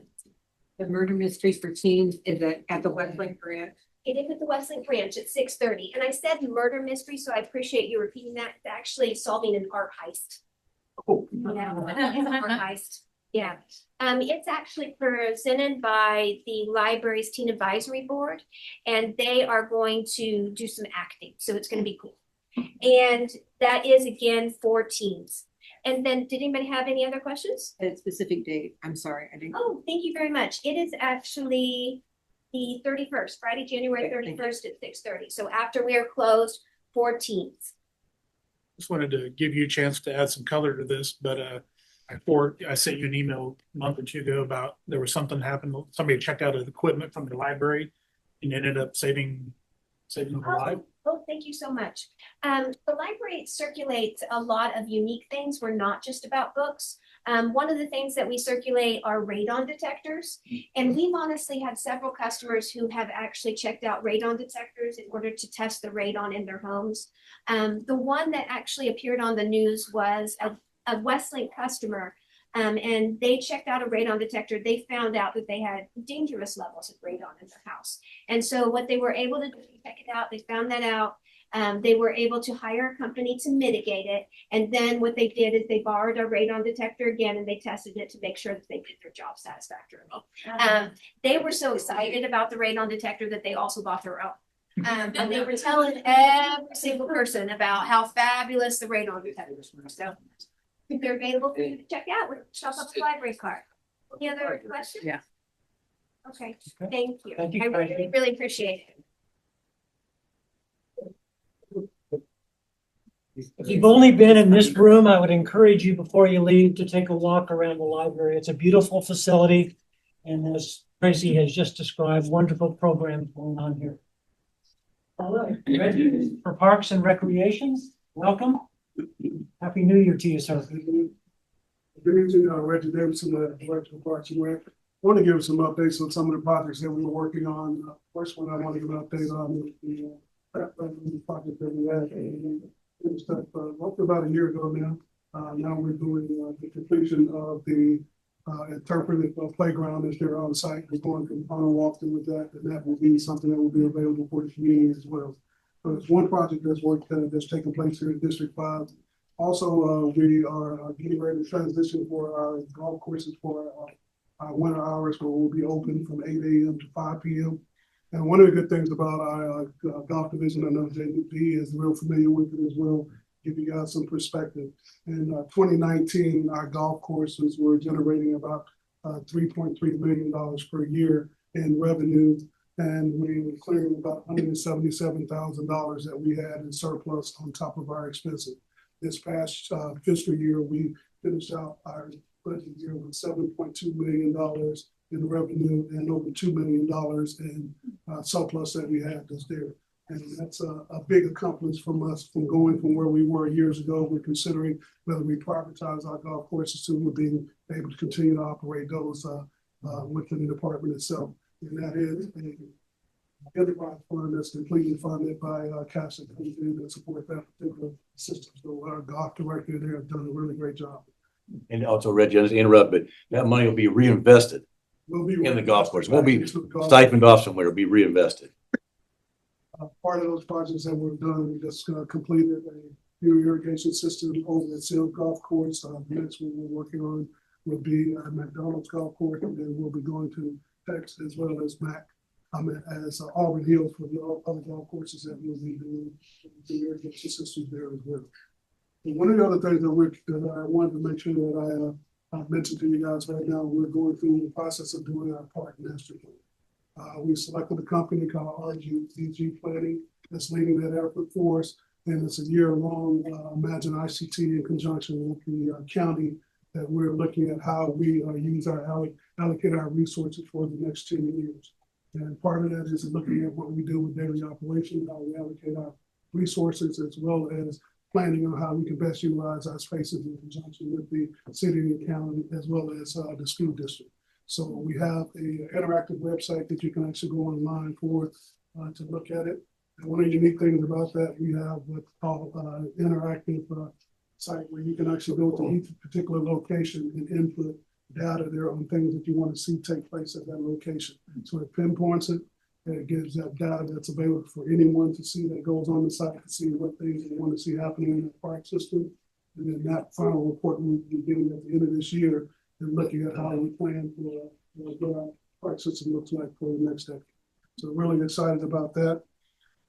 [SPEAKER 20] The murder mystery for teens is at the Westlake Ranch.
[SPEAKER 9] It is at the Westlake Ranch at 6:30. And I said murder mystery, so I appreciate you repeating that. It's actually solving an art heist.
[SPEAKER 19] Oh.
[SPEAKER 9] Yeah, it's an art heist. Yeah. It's actually presented by the library's teen advisory board, and they are going to do some acting. So it's going to be cool. And that is again for teens. And then did anybody have any other questions?
[SPEAKER 20] A specific date. I'm sorry, I didn't.
[SPEAKER 9] Oh, thank you very much. It is actually the 31st, Friday, January 31st at 6:30. So after we are closed for teens.
[SPEAKER 14] Just wanted to give you a chance to add some color to this, but I sent you an email a month or two ago about there was something happened. Somebody checked out equipment from the library and ended up saving a life.
[SPEAKER 9] Oh, thank you so much. The library circulates a lot of unique things. We're not just about books. One of the things that we circulate are radon detectors. And we've honestly had several customers who have actually checked out radon detectors in order to test the radon in their homes. The one that actually appeared on the news was a Westlake customer, and they checked out a radon detector. They found out that they had dangerous levels of radon in their house. And so what they were able to do, check it out, they found that out. They were able to hire a company to mitigate it. And then what they did is they borrowed a radon detector again, and they tested it to make sure that they did their job satisfactorily. They were so excited about the radon detector that they also bought their own. And they were telling every single person about how fabulous the radon detectors were. So they're available for you to check out with Shop Up the Library card. Any other questions?
[SPEAKER 20] Yeah.
[SPEAKER 9] Okay, thank you.
[SPEAKER 1] Thank you,
[SPEAKER 9] I really, really appreciate it.
[SPEAKER 1] If you've only been in this room, I would encourage you before you leave to take a walk around the library. It's a beautiful facility. And as Tracy has just described, wonderful programs going on here. All right, ready for Parks and Recreation? Welcome. Happy New Year to you, sir.
[SPEAKER 15] Good evening, Reggie Davidson, Director of Parks and Rec. I want to give some updates on some of the projects that we were working on. First one I want to give an update on is the project that we had. Finished up roughly about a year ago now. Now we're doing the completion of the interpretive playground that's there on site. We're going to on a walkthrough with that, and that will be something that will be available for the community as well. So it's one project that's taking place here in District 5. Also, we are getting ready to transition for our golf courses for our winter hours where we'll be open from 8 a.m. to 5 p.m. And one of the good things about our golf division, I know JD is real familiar with it as well, give you guys some perspective. In 2019, our golf courses were generating about $3.3 million per year in revenue. And we were clearing about $177,000 that we had in surplus on top of our expenses. This past fiscal year, we finished out our budget year with $7.2 million in revenue and over $2 million in surplus that we had this year. And that's a big accomplishment from us from going from where we were years ago. We're considering whether we privatize our golf courses to we're being able to continue to operate those within the department itself. And that is an enterprise fund that's completely funded by cash that comes in to support that particular system. So our golf director there have done a really great job.
[SPEAKER 2] And also, Reggie, just to interrupt, but that money will be reinvested in the golf course. It won't be siphoned off somewhere. It'll be reinvested.
[SPEAKER 15] Part of those projects that we've done, we just completed a new irrigation system over at Seal Golf Course. Next one we're working on will be McDonald's Golf Course, and then we'll be going to Texas as well as as Auburn Hills for the other golf courses that we'll be doing the irrigation systems there as well. And one of the other things that I wanted to make sure that I mentioned to you guys right now, we're going through the process of doing our park master plan. We selected a company called RGDG Planning that's leading that effort for us. And it's a year-long Imagine ICT in conjunction with the county that we're looking at how we allocate our resources for the next 10 years. And part of that is looking at what we do with daily operations, how we allocate our resources, as well as planning on how we can best utilize our spaces in conjunction with the city and the county, as well as the school district. So we have an interactive website that you can actually go online for to look at it. And one of the unique things about that, we have what's called interactive site where you can actually go to each particular location and input data there on things that you want to see take place at that location. So it pinpoints it, and it gives that data that's available for anyone to see that goes on the site to see what things they want to see happening in the park system. And then that final report we'll be getting at the end of this year and looking at how we plan for what our park system looks like for the next decade. So really excited about that.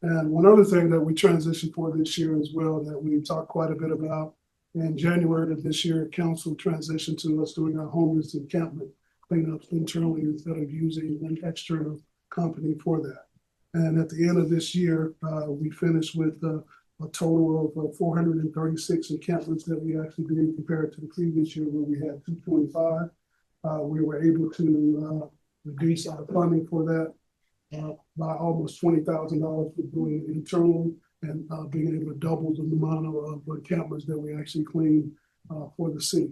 [SPEAKER 15] And one other thing that we transitioned for this year as well that we talked quite a bit about in January of this year, council transitioned to us doing our homeless encampment cleanups internally instead of using an external company for that. And at the end of this year, we finished with a total of 436 encampments that we actually did compared to the previous year where we had 225. We were able to reduce our funding for that by almost $20,000 for doing it internally and being able to double the amount of encampments that we actually cleaned for the city.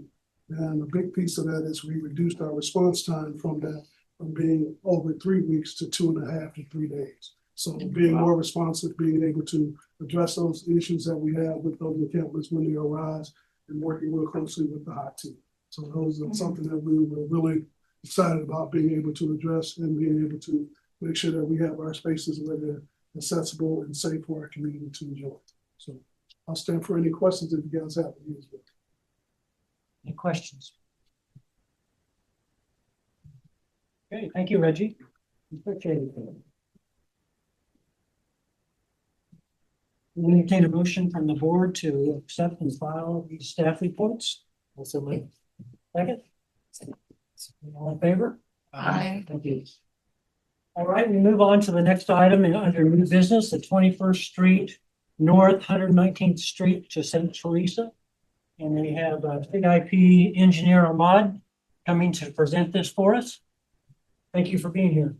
[SPEAKER 15] And a big piece of that is we reduced our response time from being over 3 weeks to 2.5 to 3 days. So being more responsive, being able to address those issues that we have with those encampments when they arise and working real closely with the hot team. So those are something that we were really excited about being able to address and being able to make sure that we have our spaces where they're accessible and safe for our community to enjoy. So I'll stand for any questions if you guys have any as well.
[SPEAKER 1] Any questions? Okay, thank you, Reggie. Appreciate it. We entertain a motion from the board to accept and file these staff reports. Also, second. All in favor?
[SPEAKER 6] Aye.
[SPEAKER 1] Thank you. All right, we move on to the next item under new business, the 21st Street North, 119th Street to St. Teresa. And we have CIP engineer Ahmad coming to present this for us. Thank you for being here.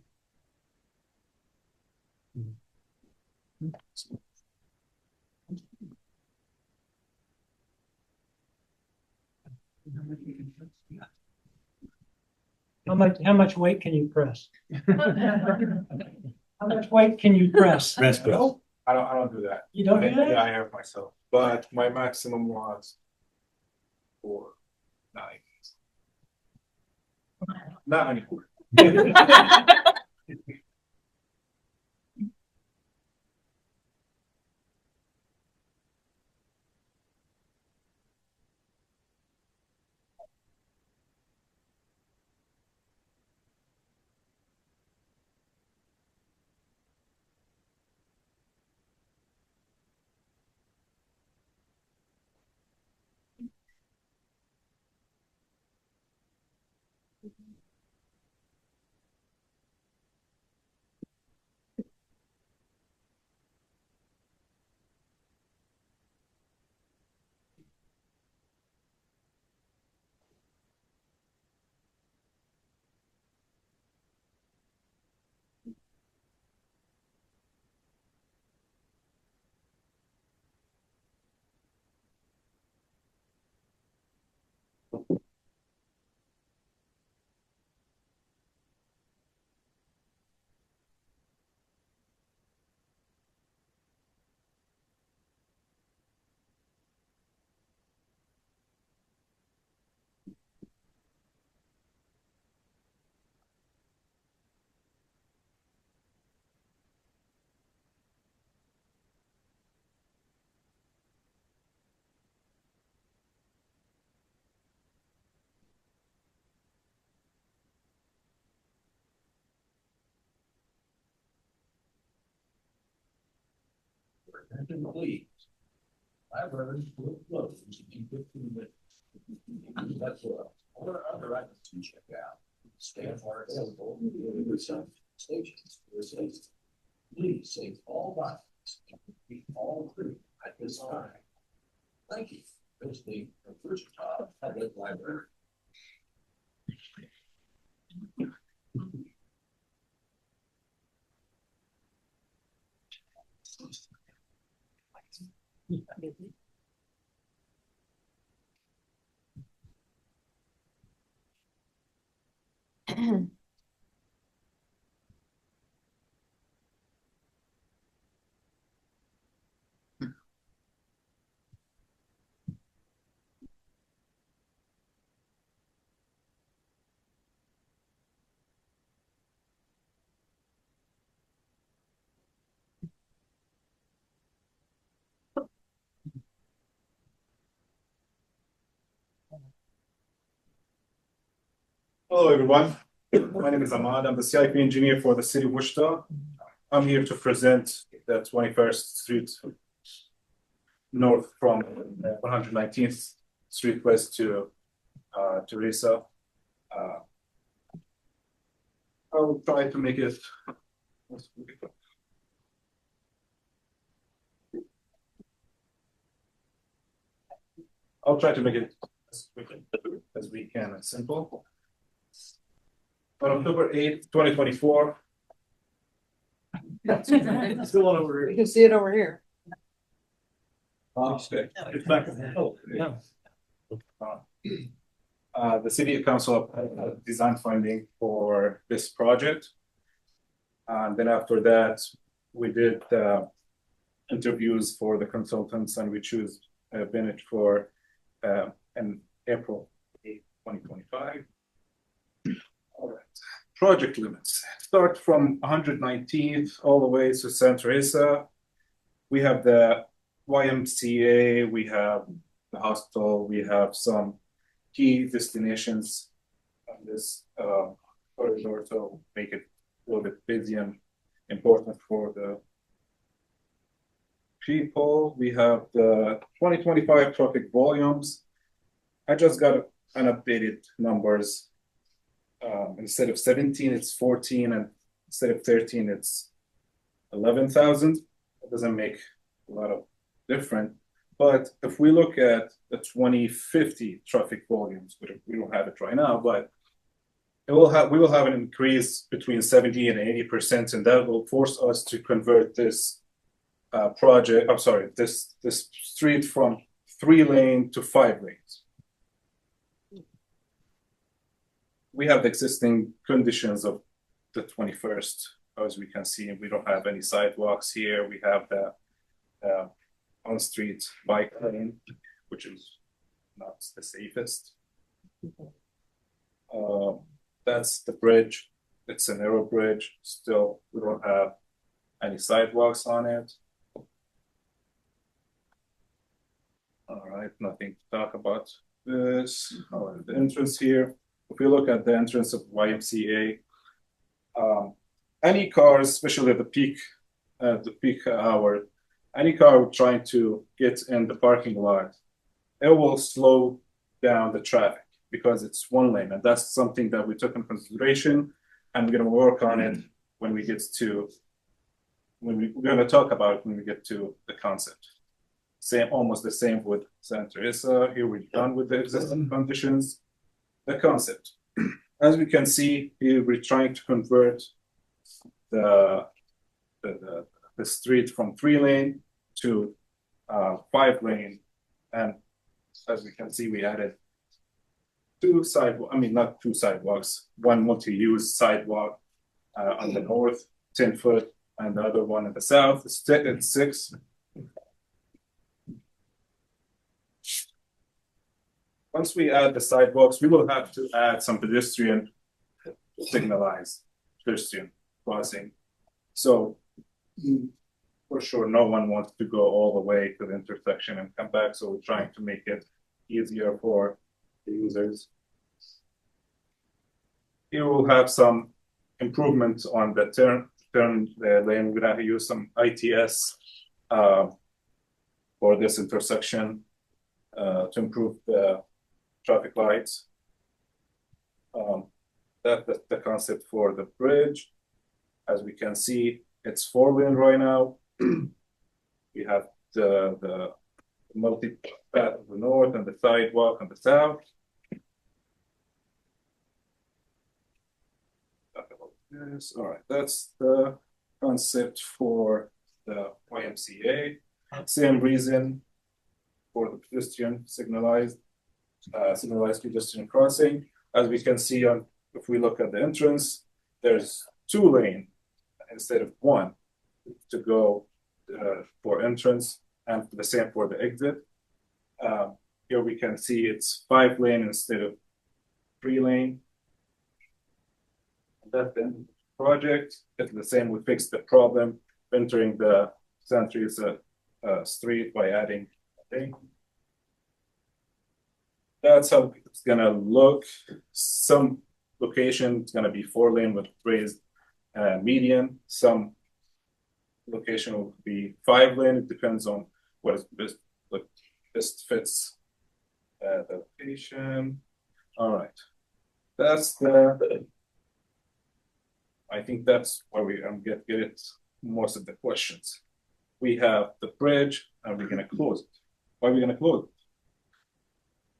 [SPEAKER 1] How much weight can you press? How much weight can you press?
[SPEAKER 2] Press.
[SPEAKER 7] I don't do that.
[SPEAKER 1] You don't do that?
[SPEAKER 7] Yeah, I have myself. But my maximum was 4.9. Not anymore.
[SPEAKER 21] That's what other items to check out. Staff are available with some stations. Please save all documents and complete all crew at this time. Thank you. Especially the first job public library.
[SPEAKER 7] Hello, everyone. My name is Ahmad. I'm the CIP engineer for the city of Wichita. I'm here to present the 21st Street north from 119th Street west to Teresa. I will try to make it. I'll try to make it as quick as we can and simple. On October 8th, 2024.
[SPEAKER 11] Still over here. You can see it over here.
[SPEAKER 7] Okay.
[SPEAKER 11] It's back.
[SPEAKER 7] Yeah. The city council design funding for this project. And then after that, we did interviews for the consultants and we choose Bennett for in April 8th, 2025. All right. Project limits start from 119th all the way to Santa Teresa. We have the YMCA, we have the hospital, we have some key destinations on this corridor to make it a little bit busy and important for the people. We have the 2025 traffic volumes. I just got an updated numbers. Instead of 17, it's 14, and instead of 13, it's 11,000. It doesn't make a lot of difference. But if we look at the 2050 traffic volumes, we don't have it right now, but we will have an increase between 70 and 80%, and that will force us to convert this this street from 3-lane to 5 lanes. We have the existing conditions of the 21st, as we can see. We don't have any sidewalks here. We have the on-street bike lane, which is not the safest. That's the bridge. It's a narrow bridge. Still, we don't have any sidewalks on it. All right, nothing to talk about this. All right, the entrance here. If we look at the entrance of YMCA, any cars, especially at the peak hour, any car trying to get in the parking lot, it will slow down the traffic. because it's one lane, and that's something that we took in consideration, and we're gonna work on it when we get to, we're gonna talk about it when we get to the concept. Same, almost the same with Santa Teresa. Here we're done with the existing conditions. The concept, as we can see, here we're trying to convert the street from 3-lane to 5-lane, and as we can see, we added not two sidewalks, one multi-use sidewalk on the north, 10-foot, and the other one in the south, it's 6. Once we add the sidewalks, we will have to add some pedestrian crossing. So for sure, no one wants to go all the way to the intersection and come back, so we're trying to make it easier for the users. Here we'll have some improvements on the turn lane. We're gonna use some ITS for this intersection to improve the traffic lights. That's the concept for the bridge. As we can see, it's 4-lane right now. We have the multi-path on the north and the sidewalk on the south. Yes, all right, that's the concept for the YMCA. Same reason for the pedestrian signalized pedestrian crossing. As we can see if we look at the entrance, there's 2-lane instead of 1 to go for entrance, and the same for the exit. Here we can see it's 5-lane instead of 3-lane. That's the end of the project. It's the same. We fixed the problem entering the Santa Teresa street by adding a thing. That's how it's gonna look. Some location it's gonna be 4-lane with raised median. Some location will be 5-lane. It depends on what is best fits the location. All right, that's the. I think that's where we get it most of the questions. We have the bridge, and we're gonna close it. Why are we gonna close it?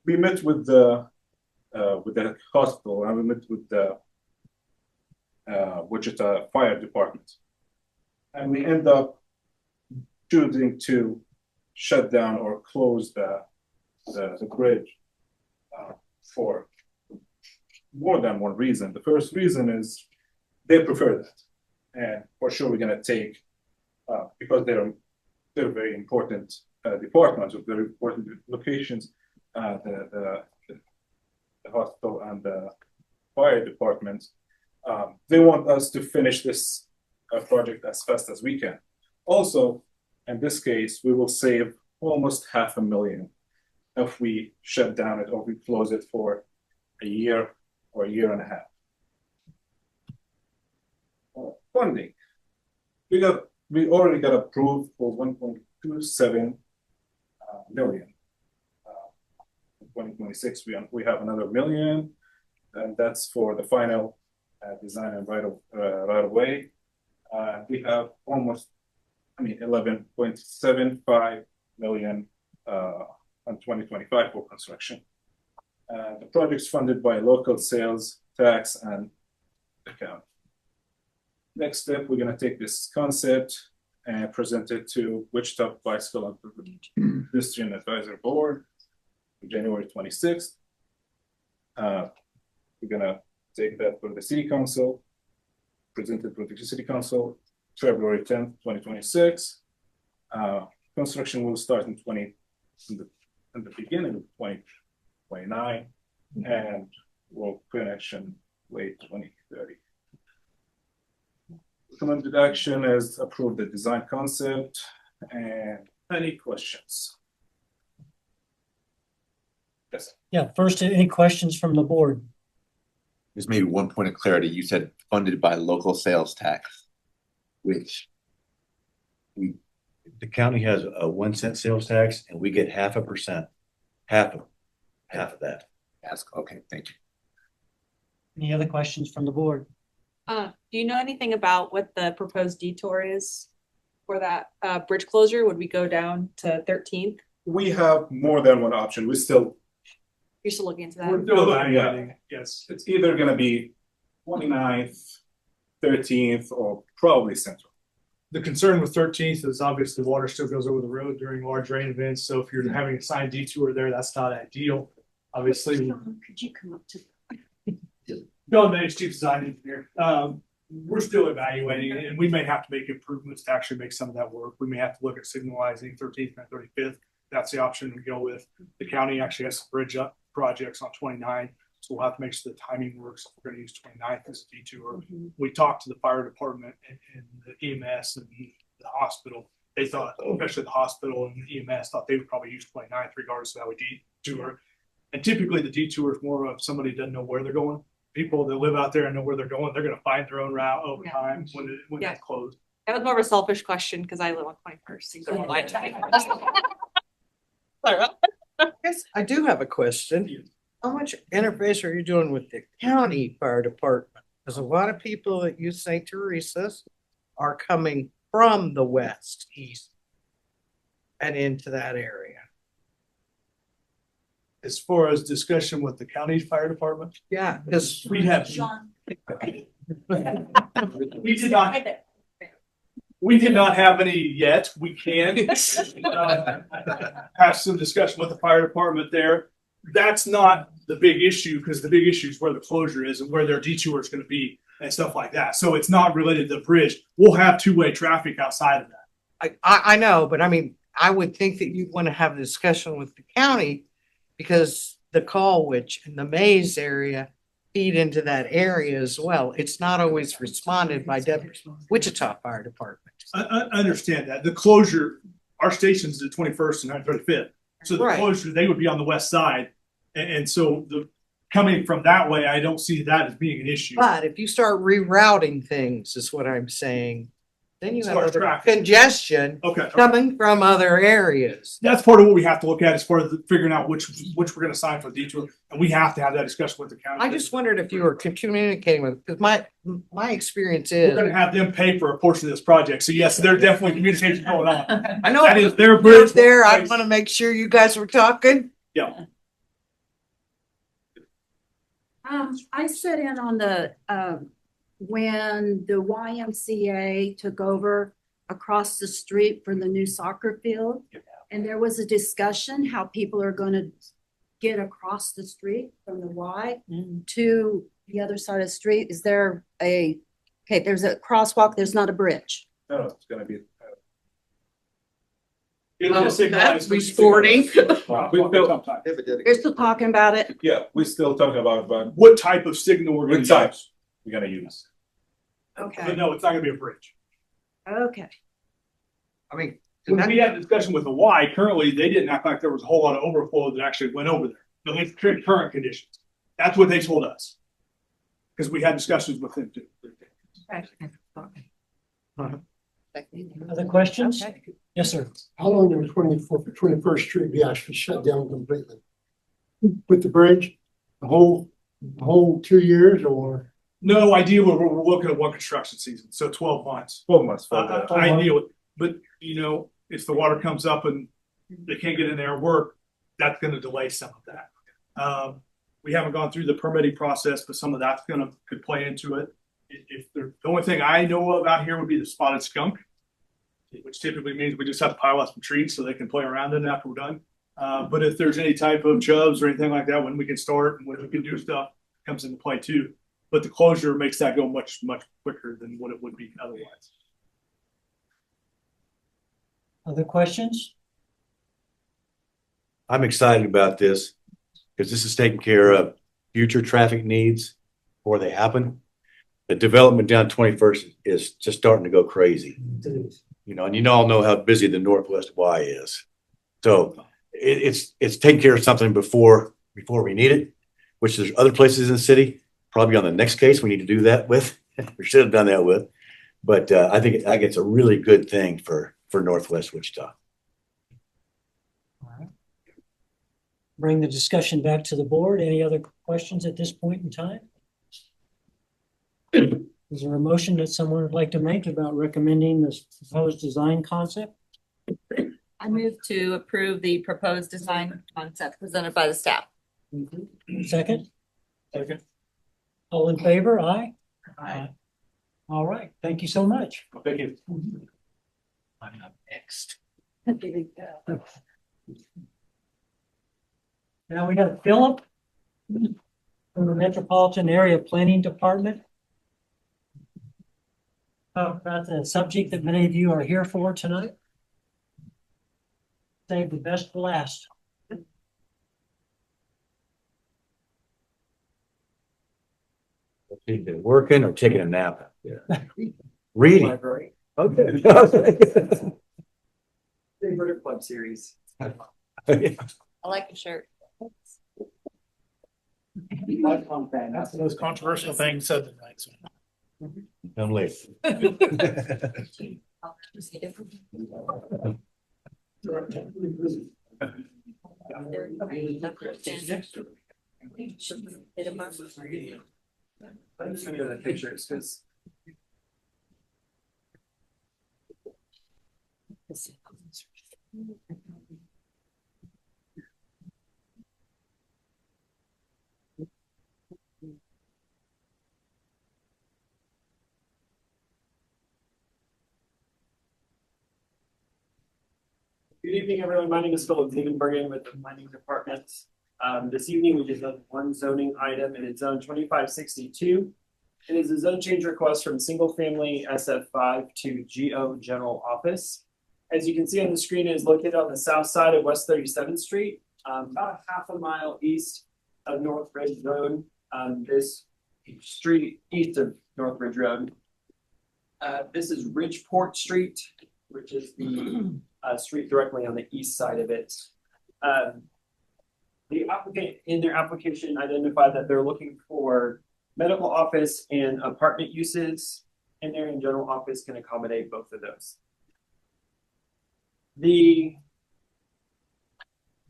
[SPEAKER 7] We met with the hospital, and we met with the Wichita Fire Department, and we end up choosing to shut down or close the bridge for more than one reason. The first reason is they prefer that, and for sure we're gonna take because they're very important departments with very important locations. The hospital and the fire department, they want us to finish this project as fast as we can. Also, in this case, we will save almost $500,000 if we shut down it or we close it for a year or a year and a half. Funding. We already got approved for $1.27 million. In 2026, we have another $1 million, and that's for the final design and right of way. We have almost, $11.75 million on 2025 for construction. The project's funded by local sales tax and the county. Next step, we're going to take this concept and present it to Wichita Bicycle and Pedestrian Advisory Board on January 26th. We're going to take that for the City Council, present it with the City Council February 10th, 2026. Construction will start in the beginning of 2029, and will finish in late 2030. Recommended action is approve the design concept. And any questions? Yes.
[SPEAKER 1] Yeah, first, any questions from the board?
[SPEAKER 8] There's maybe one point of clarity. You said funded by local sales tax, which
[SPEAKER 2] the county has a 1 cent sales tax, and we get 0.5%, half of that.
[SPEAKER 8] ask. Okay, thank you.
[SPEAKER 1] Any other questions from the board?
[SPEAKER 23] Do you know anything about what the proposed detour is for that bridge closure? Would we go down to 13th?
[SPEAKER 7] We have more than one option.
[SPEAKER 23] You're still looking into that?
[SPEAKER 7] We're still evaluating. Yes, it's either gonna be 29th, 13th, or probably Central.
[SPEAKER 3] The concern with 13th is obviously water still goes over the road during large rain events. So if you're having a signed detour there, that's not ideal. Obviously,
[SPEAKER 20] Could you come up to?
[SPEAKER 3] Bill Mays, Chief Design Engineer. We're still evaluating it, and we may have to make improvements to actually make some of that work. We may have to look at signalizing 13th and 35th. That's the option we go with. The county actually has some bridge up projects on 29. So we'll have to make sure the timing works. We're going to use 29th as a detour. We talked to the fire department and the EMS and the hospital. They thought, especially the hospital and the EMS, thought they would probably use 29th regardless of how we detour. And typically the detour is more of somebody doesn't know where they're going. People that live out there and know where they're going, they're going to find their own route over time when it's closed.
[SPEAKER 23] That was more of a selfish question because I live on 21st. So
[SPEAKER 6] Yes, I do have a question. How much interface are you doing with the county fire department? Because a lot of people that use St. Teresa's are coming from the west, east, and into that area.
[SPEAKER 3] As far as discussion with the county fire department,
[SPEAKER 6] Yeah, because
[SPEAKER 3] we have. We did not have any yet. We can have some discussion with the fire department there. That's not the big issue because the big issue is where the closure is and where their detour is going to be and stuff like that. So it's not related to the bridge. We'll have two-way traffic outside of that.
[SPEAKER 6] I know, but I mean, I would think that you'd want to have a discussion with the county because the Colwich and the Mays area feed into that area as well. It's not always responded by Wichita Fire Department.
[SPEAKER 3] I understand that. The closure, our station's the 21st and 35th. So the closure, they would be on the west side. And so the coming from that way, I don't see that as being an issue.
[SPEAKER 6] But if you start rerouting things, is what I'm saying, then you
[SPEAKER 3] As
[SPEAKER 6] have
[SPEAKER 3] far as
[SPEAKER 6] other
[SPEAKER 3] traffic.
[SPEAKER 6] congestion coming from other areas.
[SPEAKER 3] That's part of what we have to look at as far as figuring out which we're going to sign for the detour. And we have to have that discussion with the county.
[SPEAKER 6] I just wondered if you were communicating with, because my experience
[SPEAKER 3] We're
[SPEAKER 6] is.
[SPEAKER 3] going to have them pay for a portion of this project. So yes, there's definitely communication going on.
[SPEAKER 6] I know.
[SPEAKER 3] That is their bridge.
[SPEAKER 6] There, I want to make sure you guys were talking.
[SPEAKER 3] Yeah.
[SPEAKER 20] I sat in on the, when the YMCA took over across the street for the new soccer field. And there was a discussion how people are gonna get across the street from the Y to the other side of the street. Is there okay, there's a crosswalk, there's not a bridge.
[SPEAKER 7] No, it's gonna be.
[SPEAKER 6] That's restoring.
[SPEAKER 20] You're still talking about it?
[SPEAKER 7] Yeah, we're still talking about
[SPEAKER 3] what type of signal we're going to use.
[SPEAKER 7] We're gonna use.
[SPEAKER 20] Okay.
[SPEAKER 3] But no, it's not going to be a bridge.
[SPEAKER 20] Okay.
[SPEAKER 6] I mean,
[SPEAKER 3] when we had a discussion with the Y, currently they didn't act like there was a whole lot of overflow that actually went over there. No, it's current conditions. That's what they told us. Because we had discussions with them too.
[SPEAKER 1] Other questions? Yes, sir.
[SPEAKER 15] How long did 21st Street be actually shut down completely? With the bridge, the whole 2 years or?
[SPEAKER 3] No, ideally, we're looking at one construction season, so 12 months.
[SPEAKER 7] 12 months.
[SPEAKER 3] Ideally, but you know, if the water comes up and they can't get in there and work, that's going to delay some of that. We haven't gone through the permitting process, but some of that's could play into it. If the only thing I know of out here would be the spotted skunk, which typically means we just have to pile up some trees so they can play around in it after we're done. But if there's any type of chubs or anything like that, when we can start and when we can do stuff, comes into play too. But the closure makes that go much, much quicker than what it would be otherwise.
[SPEAKER 1] Other questions?
[SPEAKER 2] I'm excited about this because this is taking care of future traffic needs before they happen. The development down 21st is just starting to go crazy. You know, and you all know how busy the Northwest Y is. So it's taking care of something before we need it, which there's other places in the city, probably on the next case we need to do that with. We should have done that with. But I think it's a really good thing for Northwest Wichita.
[SPEAKER 1] bring the discussion back to the board. Any other questions at this point in time? Is there a motion that someone would like to make about recommending this proposed design concept?
[SPEAKER 10] I move to approve the proposed design concept presented by the staff.
[SPEAKER 1] Second?
[SPEAKER 3] Second.
[SPEAKER 1] All in favor? Aye?
[SPEAKER 10] Aye.
[SPEAKER 1] All right, thank you so much.
[SPEAKER 3] Thank you.
[SPEAKER 1] I'm up next. Now we got Philip from the Metropolitan Area Planning Department. About the subject that many of you are here for tonight. Save the best for last.
[SPEAKER 2] He's been working or taking a nap. Reading.
[SPEAKER 4] Library.
[SPEAKER 2] Okay.
[SPEAKER 4] Favorite club series.
[SPEAKER 10] I like your shirt.
[SPEAKER 4] Lifelong fan.
[SPEAKER 14] That's the most controversial thing said tonight. So.
[SPEAKER 2] I'm late.
[SPEAKER 4] I'm just gonna go to the pictures because. Good evening, everyone. My name is Philip Ziegenbergen with the Planning Department. This evening, we just have one zoning item and it's zone 2562. It is a zone change request from single family SF5 to GO General Office. As you can see on the screen, it is located on the south side of West 37th Street, about half a mile east of North Ridge Road. This street east of North Ridge Road. This is Ridgeport Street, which is the street directly on the east side of it. The applicant in their application identified that they're looking for medical office and apartment uses, and their general office can accommodate both of those. The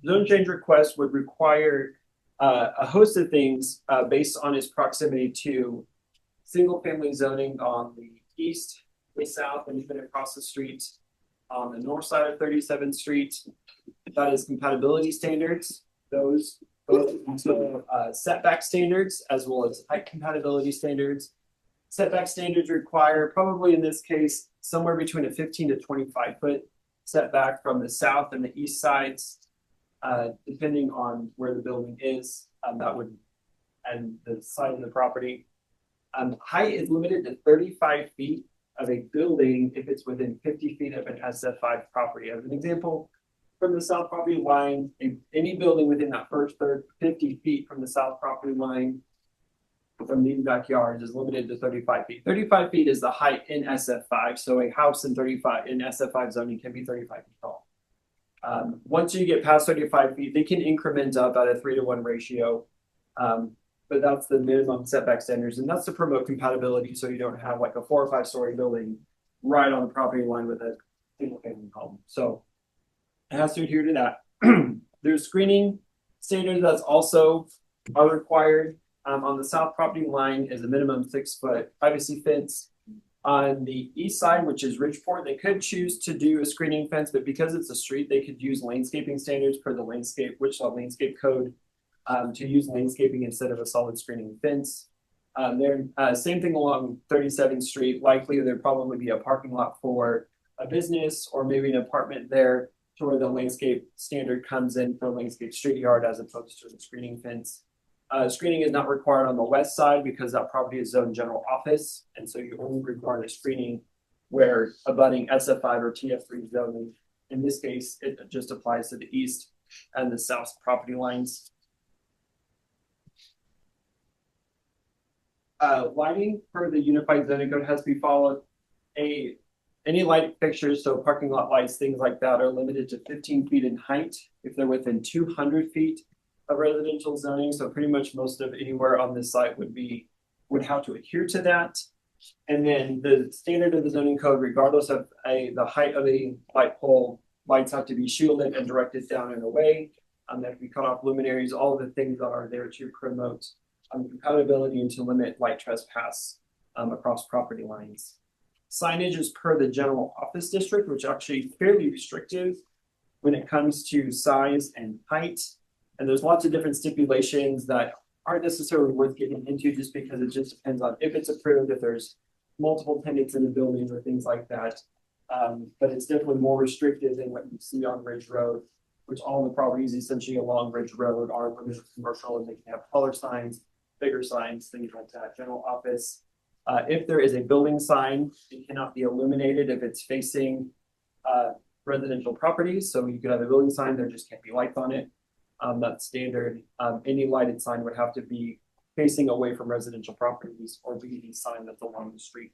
[SPEAKER 4] zone change request would require a host of things based on its proximity to single family zoning on the east, the south, and even across the street on the north side of 37th Street. That is compatibility standards. Those both also setback standards as well as height compatibility standards. Setback standards require probably in this case somewhere between a 15 to 25 foot setback from the south and the east sides, depending on where the building is. That would and the side of the property. Height is limited to 35 feet of a building if it's within 50 feet of an SF5 property. As an example, from the south property line, any building within that first third, 50 feet from the south property line from these backyards is limited to 35 feet. 35 feet is the height in SF5. So a house in SF5 zoning can be 35 feet tall. Once you get past 35 feet, they can increment up at a 3-to-1 ratio. But that's the minimum setback standards, and that's to promote compatibility so you don't have like a 4 or 5 story building right on the property line with a single family home. So it has to adhere to that. There's screening standards that's also are required. On the south property line is a minimum 6-foot privacy fence. On the east side, which is Ridgeport, they could choose to do a screening fence, but because it's a street, they could use landscaping standards per the Wichita landscape code to use landscaping instead of a solid screening fence. Same thing along 37th Street. Likely there'd probably be a parking lot for a business or maybe an apartment there to where the landscape standard comes in for a landscape street yard as opposed to the screening fence. Screening is not required on the west side because that property is zoned general office. And so you only require a screening where abutting SF5 or TF3 zoning. In this case, it just applies to the east and the south property lines. Lighting per the unified zoning code has to be followed. Any light fixtures, so parking lot lights, things like that, are limited to 15 feet in height if they're within 200 feet of residential zoning. So pretty much most of anywhere on this site would have to adhere to that. And then the standard of the zoning code, regardless of the height of a light pole, lights have to be shielded and directed down and away. That we cut off luminaries, all the things that are there to promote compatibility and to limit light trespass across property lines. Signage is per the general office district, which actually fairly restrictive when it comes to size and height. And there's lots of different stipulations that aren't necessarily worth getting into just because it just depends on if it's approved, if there's multiple tenants in the building or things like that. But it's definitely more restrictive than what you see on Ridge Road, which all the properties essentially along Ridge Road are limited commercial and they can have taller signs, bigger signs, things like that. General office. If there is a building sign, it cannot be illuminated if it's facing residential properties. So you could have a building sign, there just can't be lights on it. That's standard. Any lighted sign would have to be facing away from residential properties or be the sign that's along the street.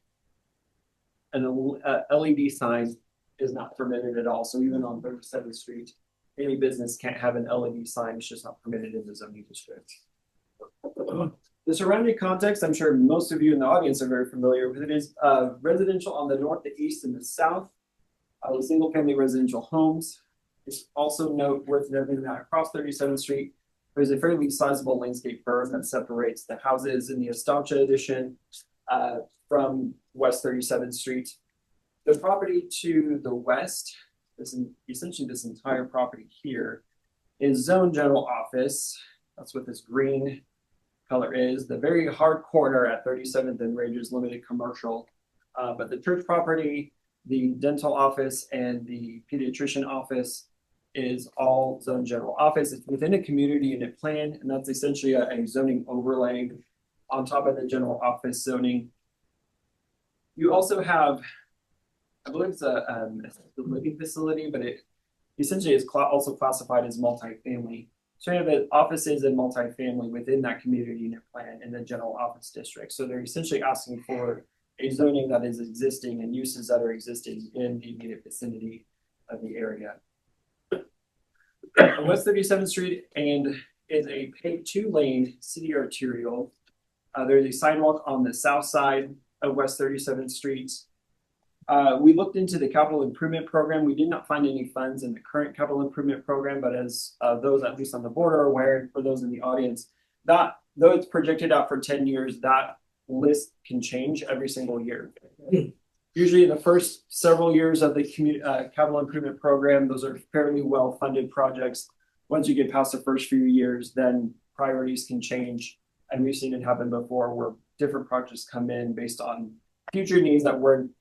[SPEAKER 4] And the LED sign is not permitted at all. So even on 37th Street, any business can't have an LED sign. It's just not permitted in the zoning district. The surrounding context, I'm sure most of you in the audience are very familiar with it, is residential on the north, the east, and the south. With single-family residential homes. It's also worth noting that across 37th Street, there's a fairly sizable landscape berm that separates the houses in the Estancia addition from West 37th Street. The property to the west, essentially this entire property here, is zone general office. That's what this green color is. The very hard corner at 37th and Ridge is limited commercial, but the church property, the dental office, and the pediatrician office is all zone general office. It's within a community unit plan, and that's essentially a zoning overlay on top of the general office zoning. You also have, I believe it's a living facility, but it essentially is also classified as multifamily. So you have the offices and multifamily within that community unit plan in the general office district. So they're essentially asking for a zoning that is existing and uses that are existing in the immediate vicinity of the area. West 37th Street and is a paved 2-lane city arterial. There's a sidewalk on the south side of West 37th Street. We looked into the capital improvement program. We did not find any funds in the current capital improvement program, but as those at least on the board are aware, and for those in the audience, that though it's projected out for 10 years, that list can change every single year. Usually in the first several years of the capital improvement program, those are fairly well-funded projects. Once you get past the first few years, then priorities can change. And we've seen it happen before where different projects come in based on future needs that weren't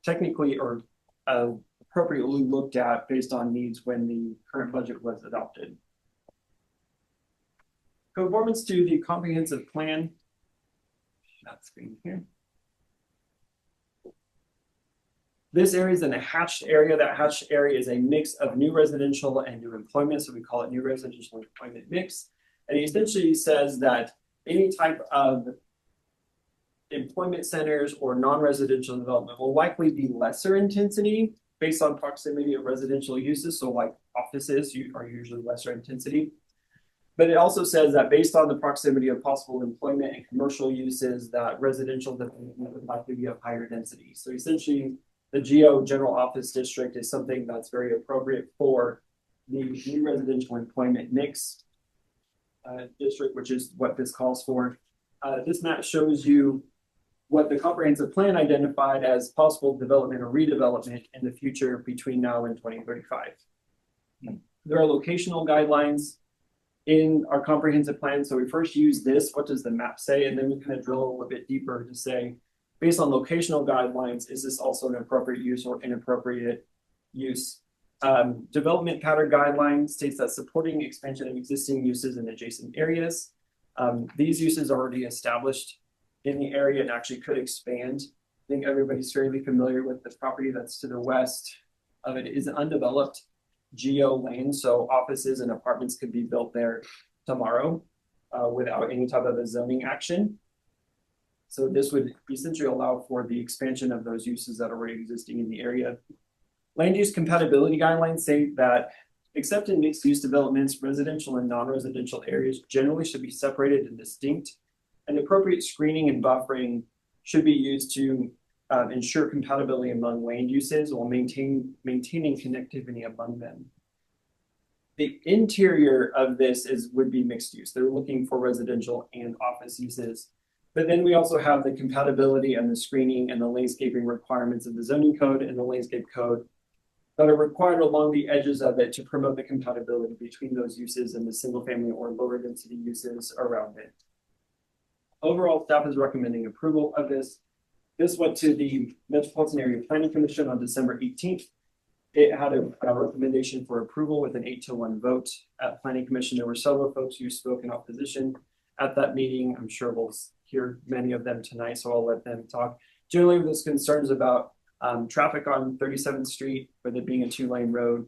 [SPEAKER 4] technically or appropriately looked at based on needs when the current budget was adopted. Conformance to the comprehensive plan. That screen here. This area is in a hatched area. That hatched area is a mix of new residential and new employment. So we call it new residential employment mix. And it essentially says that any type of employment centers or non-residential development will likely be lesser intensity based on proximity of residential uses. So like offices are usually lesser intensity. But it also says that based on the proximity of possible employment and commercial uses, that residential development would likely be of higher density. So essentially, the GO general office district is something that's very appropriate for the new residential employment mix district, which is what this calls for. This map shows you what the comprehensive plan identified as possible development or redevelopment in the future between now and 2035. There are locational guidelines in our comprehensive plan. So we first use this, what does the map say? And then we kind of drill a little bit deeper to say, based on locational guidelines, is this also an appropriate use or inappropriate use? Development pattern guidelines states that supporting expansion of existing uses in adjacent areas. These uses are already established in the area and actually could expand. I think everybody's fairly familiar with the property that's to the west of it is undeveloped GO lane. So offices and apartments could be built there tomorrow without any type of a zoning action. So this would essentially allow for the expansion of those uses that are already existing in the area. Land use compatibility guidelines say that except in mixed use developments, residential and non-residential areas generally should be separated and distinct. And appropriate screening and buffering should be used to ensure compatibility among land uses while maintaining connectivity among them. The interior of this would be mixed use. They're looking for residential and office uses. But then we also have the compatibility and the screening and the landscaping requirements of the zoning code and the landscape code that are required along the edges of it to promote the compatibility between those uses and the single family or lower density uses around it. Overall, staff is recommending approval of this. This went to the Metropolitan Area Planning Commission on December 18th. It had a recommendation for approval with an 8-1 vote at Planning Commission. There were several folks who spoke in opposition at that meeting. I'm sure we'll hear many of them tonight, so I'll let them talk. Generally, there's concerns about traffic on 37th Street, with it being a 2-lane road,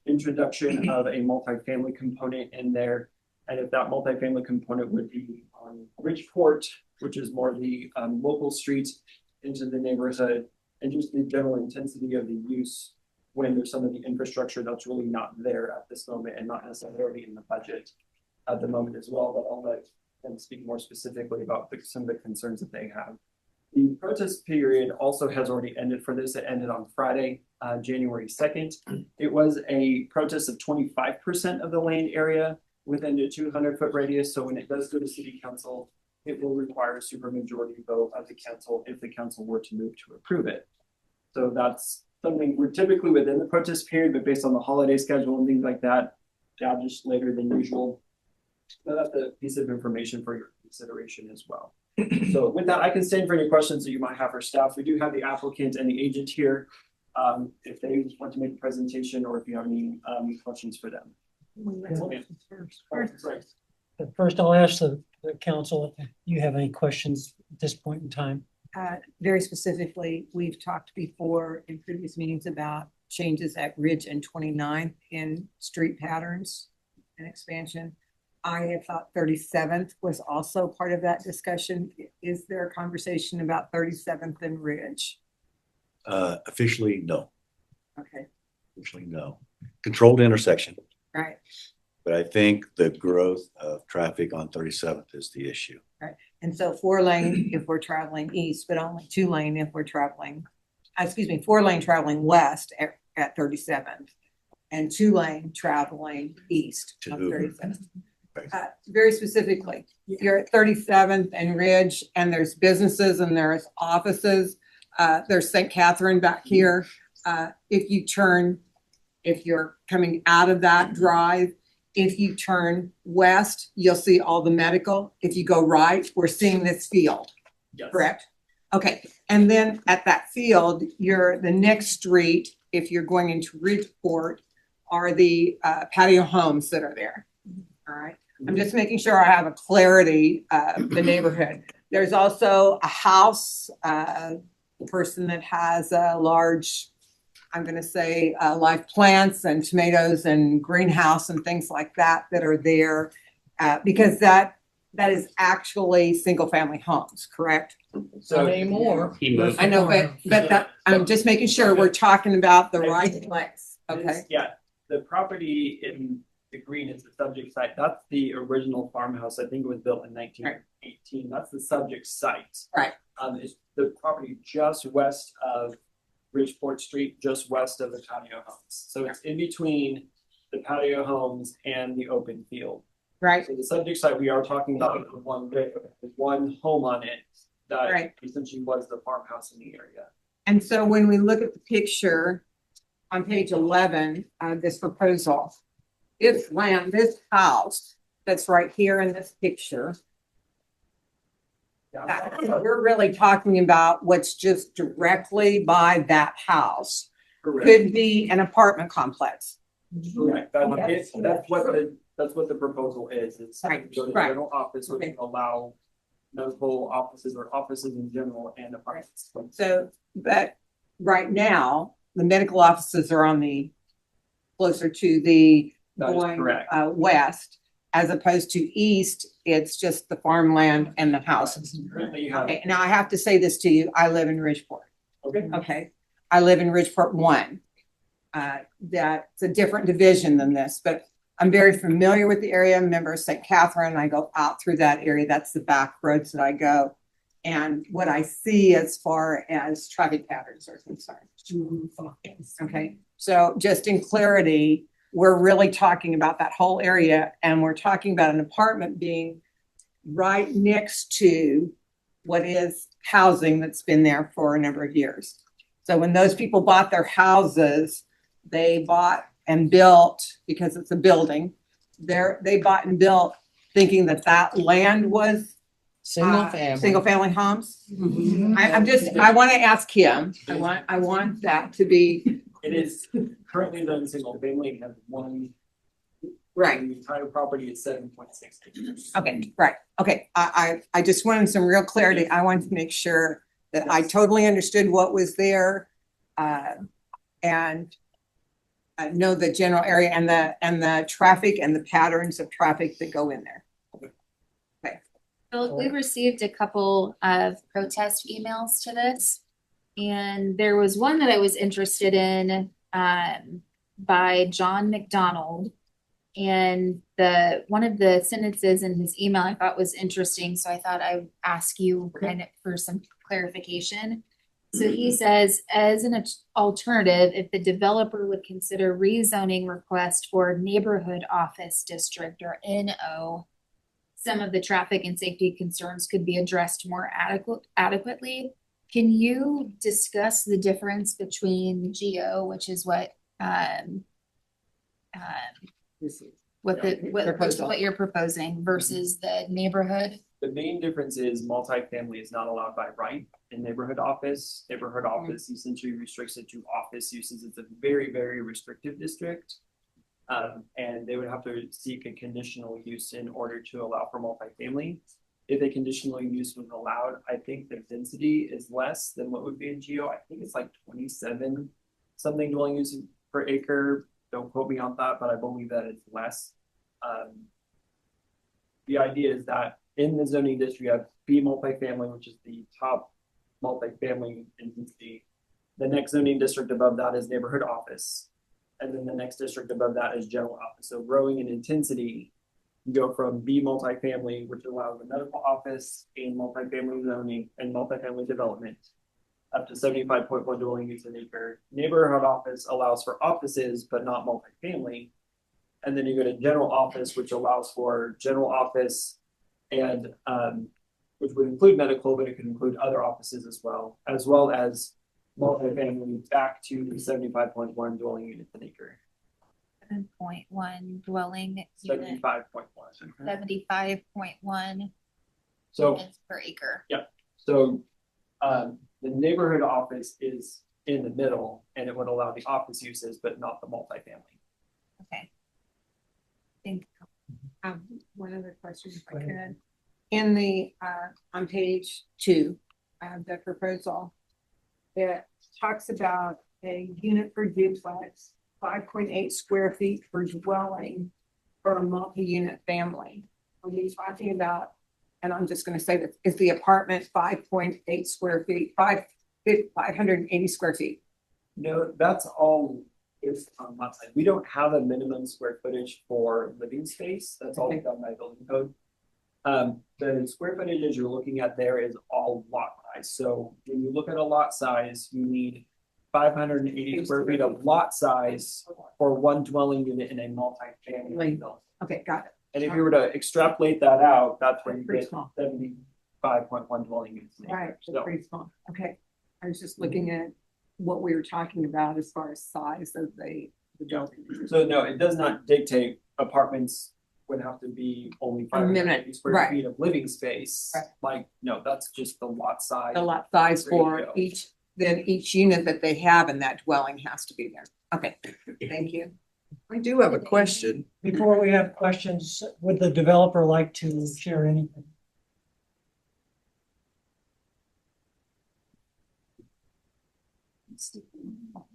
[SPEAKER 4] introduction of a multifamily component in there, and if that multifamily component would be on Bridgeport, which is more the local street into the neighborhood, and just the general intensity of the use when there's some of the infrastructure that's really not there at this moment and not necessarily in the budget at the moment as well. But I'll let them speak more specifically about some of the concerns that they have. The protest period also has already ended for this. It ended on Friday, January 2nd. It was a protest of 25% of the land area within a 200-foot radius. So when it does go to city council, it will require a supermajority vote of the council if the council were to move to approve it. So that's something we're typically within the protest period, but based on the holiday schedule and things like that, just later than usual. So that's a piece of information for your consideration as well. So with that, I can stand for any questions that you might have for staff. We do have the applicant and the agent here. If they want to make a presentation or if you have any questions for them.
[SPEAKER 1] First, I'll ask the council if you have any questions at this point in time.
[SPEAKER 12] Very specifically, we've talked before in previous meetings about changes at Ridge and 29th in street patterns and expansion. I have thought 37th was also part of that discussion. Is there a conversation about 37th and Ridge?
[SPEAKER 2] Officially, no.
[SPEAKER 12] Okay.
[SPEAKER 2] Officially, no. Controlled intersection.
[SPEAKER 12] Right.
[SPEAKER 2] But I think the growth of traffic on 37th is the issue.
[SPEAKER 12] Right. And so 4-lane if we're traveling east, but only 2-lane if we're traveling, 4-lane traveling west at 37th and 2-lane traveling east of 37th. Very specifically, you're at 37th and Ridge, and there's businesses and there's offices. There's St. Catherine back here. If you're coming out of that drive, if you turn west, you'll see all the medical. If you go right, we're seeing this field. Yes. Correct? Okay. And then at that field, the next street, if you're going into Ridgeport, are the patio homes that are there. All right. I'm just making sure I have a clarity of the neighborhood. There's also a house, person that has a large, I'm going to say live plants and tomatoes and greenhouse and things like that are there because that is actually single family homes, correct?
[SPEAKER 4] So
[SPEAKER 12] anymore. I know, but that, I'm just making sure we're talking about the right place. Okay.
[SPEAKER 4] Yeah, the property in the green is the subject site. That's the original farmhouse. I think it was built in 1918. Right. That's the subject site.
[SPEAKER 12] Right.
[SPEAKER 4] It's the property just west of Bridgeport Street, just west of the patio homes. So it's in between the patio homes and the open field.
[SPEAKER 12] Right.
[SPEAKER 4] So the subject site we are talking about one home on it that essentially was the farmhouse in the area.
[SPEAKER 12] And so when we look at the picture on page 11 of this proposal, this land, this house that's right here in this picture, we're really talking about what's just directly by that house.
[SPEAKER 4] Correct.
[SPEAKER 12] Could be an apartment complex.
[SPEAKER 4] Correct. That's what the proposal is. It's
[SPEAKER 12] right.
[SPEAKER 4] The general office would allow medical offices or offices in general and apartments.
[SPEAKER 12] So, but right now, the medical offices are on the closer to the going west, as opposed to east. It's just the farmland and the houses. Okay, now I have to say this to you. I live in Ridgeport.
[SPEAKER 4] Okay.
[SPEAKER 12] Okay. I live in Ridgeport 1. That's a different division than this, but I'm very familiar with the area. I'm a member of St. Catherine. I go out through that area. That's the back roads that I go. And what I see as far as traffic patterns are concerned. Okay. So just in clarity, we're really talking about that whole area, and we're talking about an apartment being right next to what is housing that's been there for a number of years. So when those people bought their houses, they bought and built, because it's a building, they bought and built thinking that that land was
[SPEAKER 6] Single family.
[SPEAKER 12] single family homes. I want to ask him, I want that to be.
[SPEAKER 4] It is currently done single family, and have one.
[SPEAKER 12] Right.
[SPEAKER 4] The entire property is 7.6 acres.
[SPEAKER 12] Okay, right, okay, I just wanted some real clarity, I wanted to make sure that I totally understood what was there. And I know the general area and the traffic and the patterns of traffic that go in there. Okay.
[SPEAKER 17] Philip, we received a couple of protest emails to this. And there was one that I was interested in by John McDonald. And one of the sentences in his email I thought was interesting. So I thought I would ask you kind of for some clarification. So he says, as an alternative, if the developer would consider rezoning request for neighborhood office district or NO, some of the traffic and safety concerns could be addressed more adequately. Can you discuss the difference between GO, which is what you're proposing, versus the neighborhood?
[SPEAKER 4] The main difference is multifamily is not allowed by right in neighborhood office. Neighborhood office essentially restricts it to office uses. It's a very, very restrictive district. And they would have to seek a conditional use in order to allow for multifamily. If a conditional use was allowed, I think the density is less than what would be in GO. I think it's like 27 something dwelling units per acre. Don't quote me on that, but I believe that it's less. The idea is that in the zoning district, you have B multifamily, which is the top multifamily intensity. The next zoning district above that is neighborhood office. And then the next district above that is general office. So growing in intensity, you go from B multifamily, which allows the medical office and multifamily zoning and multifamily development, up to 75.1 dwelling units an acre. Neighborhood office allows for offices, but not multifamily. And then you go to general office, which allows for general office and which would include medical, but it could include other offices as well as multifamily back to 75.1 dwelling units an acre.
[SPEAKER 17] 7.1 dwelling unit.
[SPEAKER 4] 75.1.
[SPEAKER 17] 75.1
[SPEAKER 4] So
[SPEAKER 17] units per acre.
[SPEAKER 4] Yeah. So the neighborhood office is in the middle, and it would allow the office uses, but not the multifamily.
[SPEAKER 17] Okay. Thank you.
[SPEAKER 12] One other question, if I could. In the, on page 2, the proposal, it talks about a unit per duplex, 5.8 square feet per dwelling for a multi-unit family. Are you talking about, and I'm just going to say this, is the apartment 5.8 square feet, 580 square feet?
[SPEAKER 4] No, that's all is on lot side. We don't have a minimum square footage for living space. That's all done by building code. The square footage you're looking at there is all lot size. So when you look at a lot size, you need 580 square feet of lot size for one dwelling unit in a multi-family building.
[SPEAKER 12] Okay, got it.
[SPEAKER 4] And if you were to extrapolate that out, that's where you get 75.1 dwelling units.
[SPEAKER 12] Right, so pretty small. Okay, I was just looking at what we were talking about as far as size of the building.
[SPEAKER 4] So no, it does not dictate apartments would have to be only 580 square feet of living space.
[SPEAKER 12] Right.
[SPEAKER 4] Like, no, that's just the lot size.
[SPEAKER 12] The lot size for each, then each unit that they have in that dwelling has to be there. Okay, thank you.
[SPEAKER 6] I do have a question.
[SPEAKER 1] Before we have questions, would the developer like to share anything?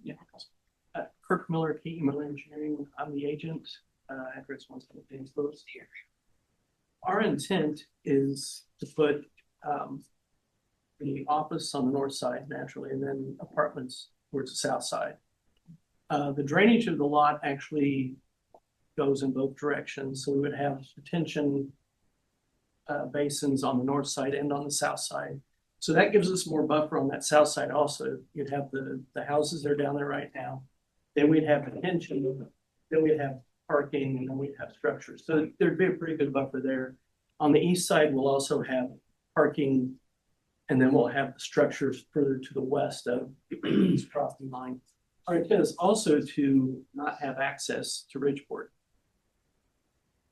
[SPEAKER 3] Yeah. Kirk Miller, KE Miller Engineering. I'm the agent. Address 117 closed here. Our intent is to put the office on the north side naturally, and then apartments towards the south side. The drainage of the lot actually goes in both directions, so we would have retention basins on the north side and on the south side. So that gives us more buffer on that south side also. You'd have the houses that are down there right now. Then we'd have retention then we'd have parking, and then we'd have structures. So there'd be a pretty good buffer there. On the east side, we'll also have parking, and then we'll have the structures further to the west of this crossing line. Our intent is also to not have access to Ridgeport.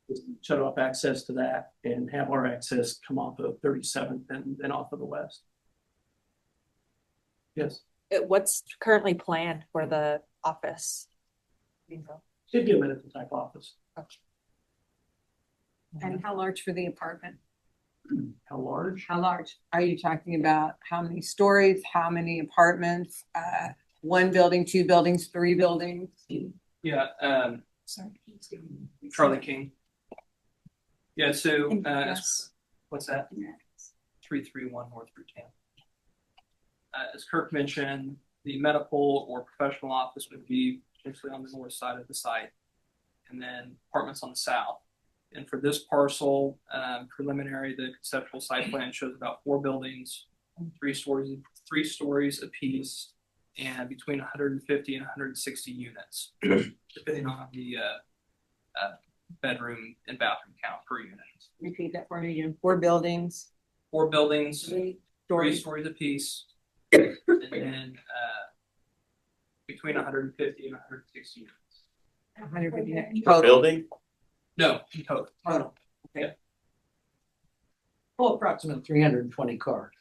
[SPEAKER 3] Just shut off access to that and have our access come off of 37th and then off of the west. Yes,
[SPEAKER 23] What's currently planned for the office?
[SPEAKER 3] should be a medical type office.
[SPEAKER 12] And how large for the apartment?
[SPEAKER 3] How large?
[SPEAKER 12] How large? Are you talking about how many stories, how many apartments, one building, two buildings, three buildings?
[SPEAKER 13] Yeah, Charlie King. Yeah, so, what's that? 331 North Route 10. As Kirk mentioned, the medical or professional office would be potentially on the north side of the site, and then apartments on the south. And for this parcel, preliminary, the conceptual site plan shows about 4 buildings, 3 stories apiece, and between 150 and 160 units, depending on the bedroom and bathroom count per unit.
[SPEAKER 12] Repeat that for me again. 4 buildings.
[SPEAKER 13] 4 buildings, 3 stories apiece, and then between 150 and 160 units.
[SPEAKER 12] 150
[SPEAKER 2] Building?
[SPEAKER 13] No, total.
[SPEAKER 12] Total.
[SPEAKER 13] Okay.
[SPEAKER 21] Well, approximately 320 cars.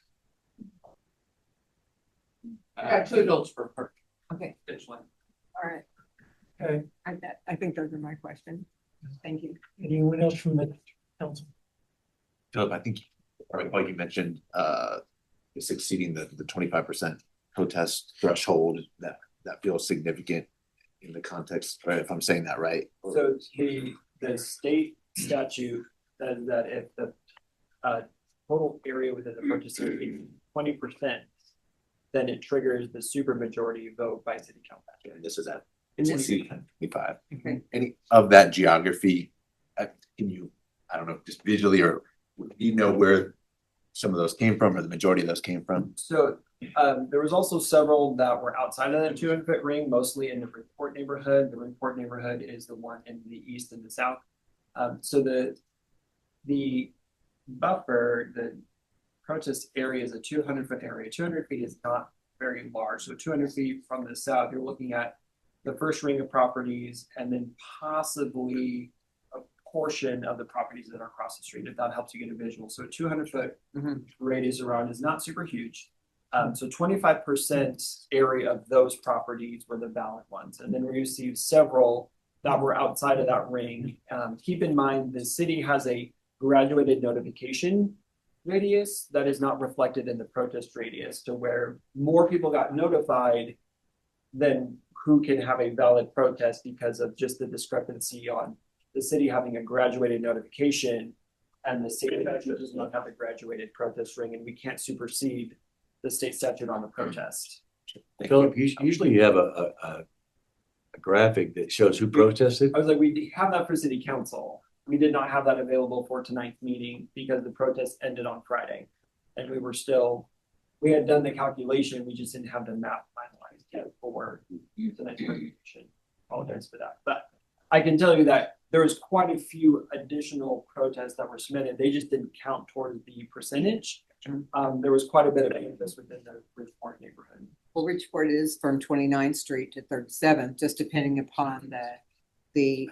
[SPEAKER 13] Uh,
[SPEAKER 21] 2 adults per person.
[SPEAKER 12] Okay,
[SPEAKER 13] Potentially.
[SPEAKER 12] all right.
[SPEAKER 1] Okay,
[SPEAKER 12] I think those are my questions. Thank you.
[SPEAKER 1] anyone else from the council?
[SPEAKER 8] Philip, I think, like you mentioned, it's exceeding the 25% protest threshold. That feels significant in the context, right? If I'm saying that right.
[SPEAKER 4] So the state statute says that if the total area within the purchase area is 20%, then it triggers the supermajority vote by city council.
[SPEAKER 8] And this is at
[SPEAKER 12] And this-
[SPEAKER 8] 25.
[SPEAKER 12] Okay.
[SPEAKER 8] Any of that geography, can you, I don't know, just visually, or you know where some of those came from, or the majority of those came from?
[SPEAKER 4] So there was also several that were outside of the 200-foot ring, mostly in the Report neighborhood. The Report neighborhood is the one in the east and the south. So the buffer, the protest area is a 200-foot area. 200 feet is not very large. So 200 feet from the south, you're looking at the first ring of properties and then possibly a portion of the properties that are across the street, if that helps you get a visual. So 200-foot radius around is not super huge. So 25% area of those properties were the valid ones. And then we received several that were outside of that ring. Keep in mind, the city has a graduated notification radius that is not reflected in the protest radius, to where more people got notified than who can have a valid protest because of just the discrepancy on the city having a graduated notification and the state statute does not have a graduated protest ring, and we can't supersede the state statute on the protest.
[SPEAKER 2] Philip, usually you have a graphic that shows who protested.
[SPEAKER 4] I was like, we have that for city council. We did not have that available for tonight's meeting because the protest ended on Friday. And we had done the calculation, we just didn't have the map finalized yet for tonight's presentation. Apologize for that. But I can tell you that there was quite a few additional protests that were submitted. They just didn't count towards the percentage. There was quite a bit of interest within the Ridgeport neighborhood.
[SPEAKER 12] Well, Ridgeport is from 29th Street to 37th, just depending upon the